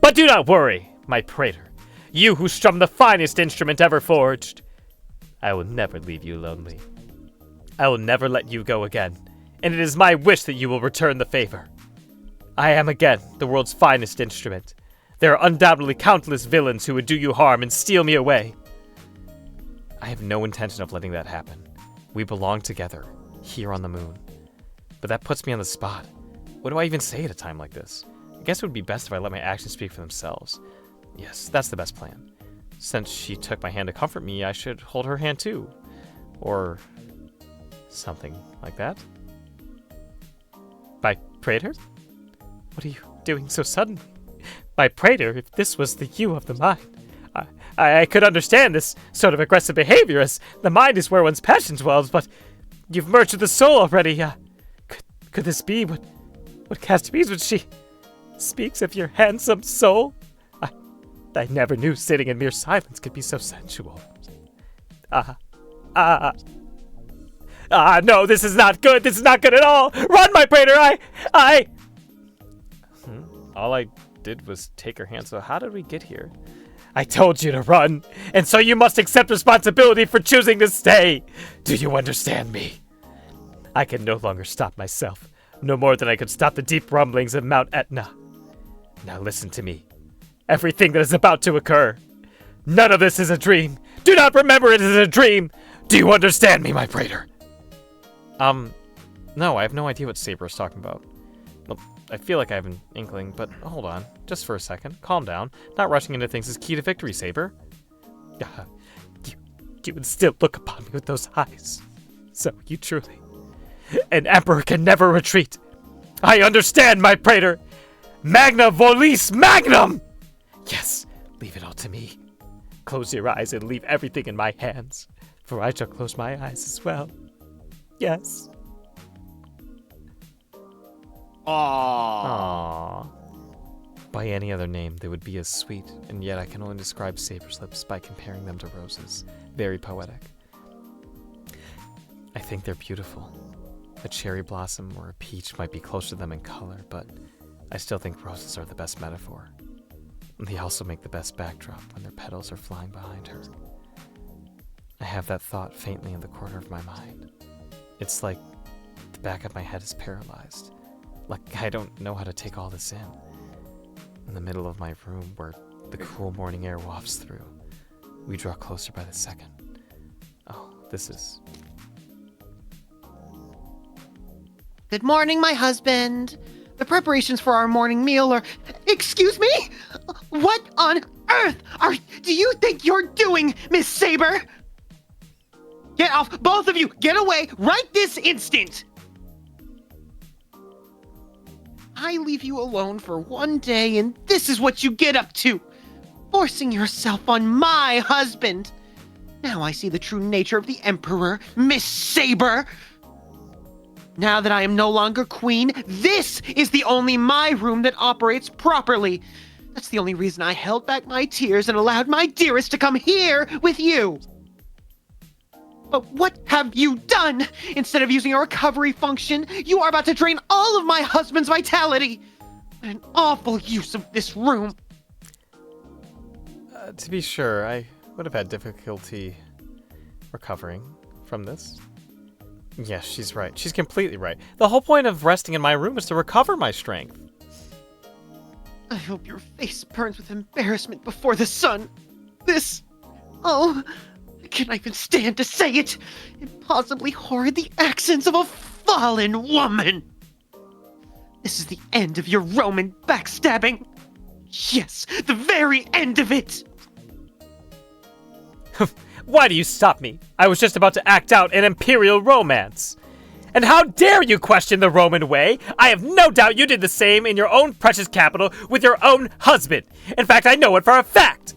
But do not worry, my praetor. You who strum the finest instrument ever forged. I will never leave you lonely. I will never let you go again, and it is my wish that you will return the favor. I am again the world's finest instrument. There are undoubtedly countless villains who would do you harm and steal me away. I have no intention of letting that happen. We belong together, here on the moon. But that puts me on the spot. What do I even say at a time like this? I guess it would be best if I let my actions speak for themselves. Yes, that's the best plan. Since she took my hand to comfort me, I should hold her hand too. Or something like that. By praetor? What are you doing so suddenly? My praetor, if this was the you of the mind, I could understand this sort of aggressive behavior, as the mind is where one's passion dwells, but you've merged with the soul already. Could this be what Cast means when she speaks of your handsome soul? I never knew sitting in mere silence could be so sensual. No, this is not good. This is not good at all. Run, my praetor. All I did was take her hand, so how did we get here? I told you to run, and so you must accept responsibility for choosing to stay. Do you understand me? I can no longer stop myself, no more than I could stop the deep rumblings of Mount Etna. Now listen to me. Everything that is about to occur. None of this is a dream. Do not remember it as a dream. Do you understand me, my praetor? No, I have no idea what Saber is talking about. Well, I feel like I have an inkling, but hold on. Just for a second. Calm down. Not rushing into things is key to victory, Saber. You would still look upon me with those eyes. So, you truly... An emperor can never retreat. I understand, my praetor. Magna volis magnum! Yes, leave it all to me. Close your eyes and leave everything in my hands, for I shall close my eyes as well. Yes. Aww. By any other name, they would be as sweet, and yet I can only describe Saber's lips by comparing them to roses. Very poetic. I think they're beautiful. A cherry blossom or a peach might be closer to them in color, but I still think roses are the best metaphor. They also make the best backdrop when their petals are flying behind her. I have that thought faintly in the corner of my mind. It's like the back of my head is paralyzed. Like I don't know how to take all this in. In the middle of my room where the cool morning air wafts through, we draw closer by the second. Oh, this is... Good morning, my husband. The preparations for our morning meal are... Excuse me? What on earth do you think you're doing, Miss Saber? Get off, both of you! Get away right this instant! I leave you alone for one day, and this is what you get up to. Forcing yourself on my husband. Now I see the true nature of the Emperor, Miss Saber. Now that I am no longer queen, this is the only my room that operates properly. That's the only reason I held back my tears and allowed my dearest to come here with you. But what have you done? Instead of using a recovery function, you are about to drain all of my husband's vitality. What an awful use of this room. To be sure, I would have had difficulty recovering from this. Yes, she's right. She's completely right. The whole point of resting in my room is to recover my strength. I hope your face burns with embarrassment before the sun. This... Oh... I cannot even stand to say it. Impossibly horrid, the accents of a fallen woman. This is the end of your Roman backstabbing. Yes, the very end of it. Why do you stop me? I was just about to act out an imperial romance. And how dare you question the Roman way? I have no doubt you did the same in your own precious capital with your own husband. In fact, I know it for a fact.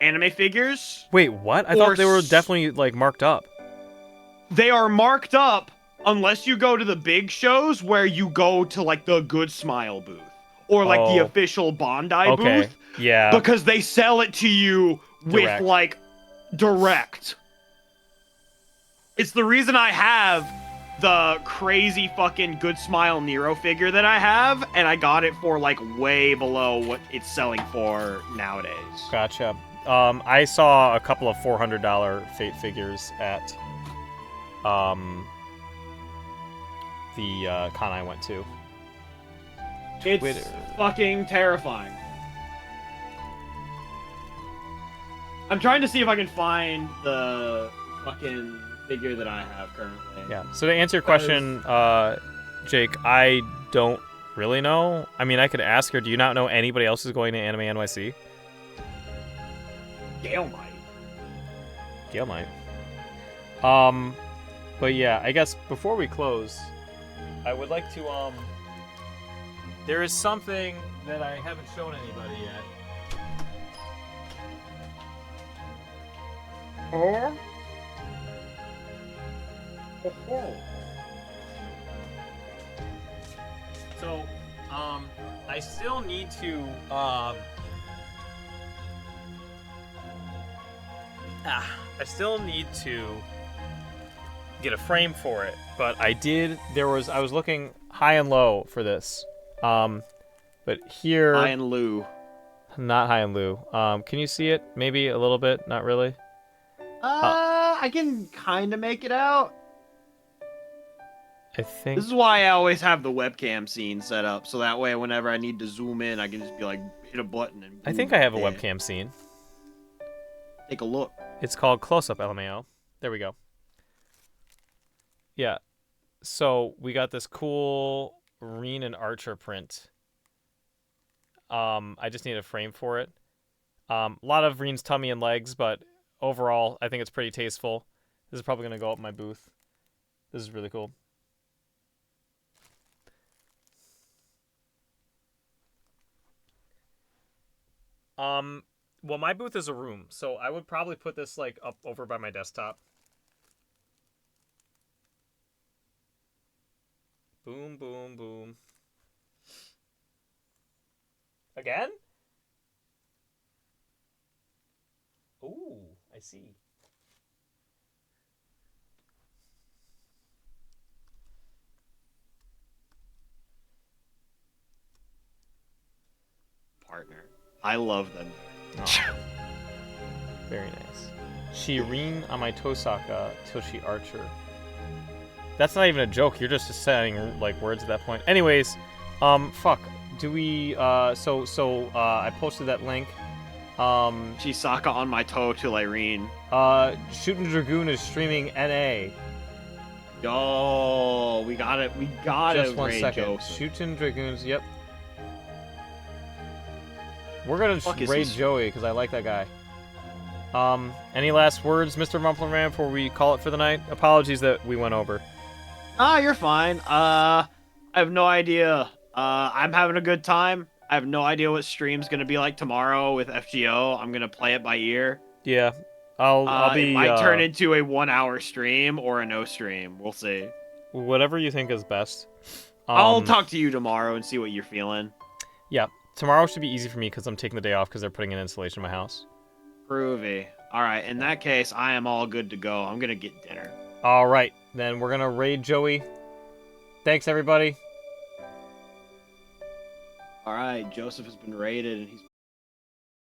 anime figures. Wait, what? I Or thought they were s- definitely like marked up. They are marked up unless you go to the big shows where you go to like the Good Smile booth or like the Oh. official Bondi Okay. booth Yeah. because they sell it to you with Direct. like direct. It's the reason I have the crazy fucking Good Smile Nero figure that I have, and I got it for like way below what it's selling for nowadays. Gotcha. I saw a couple of $400 Fate figures at the con I went to. It's Twitter. fucking terrifying. I'm trying to see if I can find the fucking figure that I have currently. Yeah. So to answer your question, Jake, I don't really know. I mean, I could ask her. Do you not know anybody else who's going to Anime NYC? Gale might. Gail might. But yeah, I guess before we close, I would like to there is something that I haven't shown anybody yet. Oh. So, I still need to I still need to get a frame for it, but I was looking high and low for this. But here, I and Lou. not high and low. Can you see it? Maybe a little bit, not really. I can kind of make it out. I think This is why I always have the webcam scene set up, so that way whenever I need to zoom in, I can just be like, hit a button and I think boom, I have a there. webcam scene. Take a look. It's called Close Up LMAO. There we go. Yeah. So we got this cool Reen and Archer print. I just need a frame for it. A lot of Reen's tummy and legs, but overall, I think it's pretty tasteful. This is probably going to go up my booth. This is really cool. Well, my booth is a room, so I would probably put this like up over by my desktop. Boom, boom, boom. Again? Ooh, I see. Partner. I love them. Oh. Very nice. Shireen Amaitosaka Toshi Archer. That's not even a joke. You're just saying like words at that point. Anyways, fuck. Do we? I posted that link. Chisaka on my toe to Irene. Shooting Dragoon is streaming NA. Yo, we got it. We got it. Just 1 second. Shooting Dragoons. Yep. We're gonna Fuck is raid this? Joey because I like that guy. Any last words, Mr. Rumpleman, before we call it for the night? Apologies that we went over. Ah, you're fine. I have no idea. I'm having a good time. I have no idea what stream's gonna be like tomorrow with FGO. I'm gonna play it by ear. Yeah, I'll be. It might turn into a 1-hour stream or a no stream. We'll see. Whatever you think is best. I'll talk to you tomorrow and see what you're feeling. Yeah, tomorrow should be easy for me because I'm taking the day off because they're putting an installation in my house. Groovy. All right. In that case, I am all good to go. I'm gonna get dinner. All right, then we're gonna raid Joey. Thanks, everybody. All right. Joseph has been raided and he's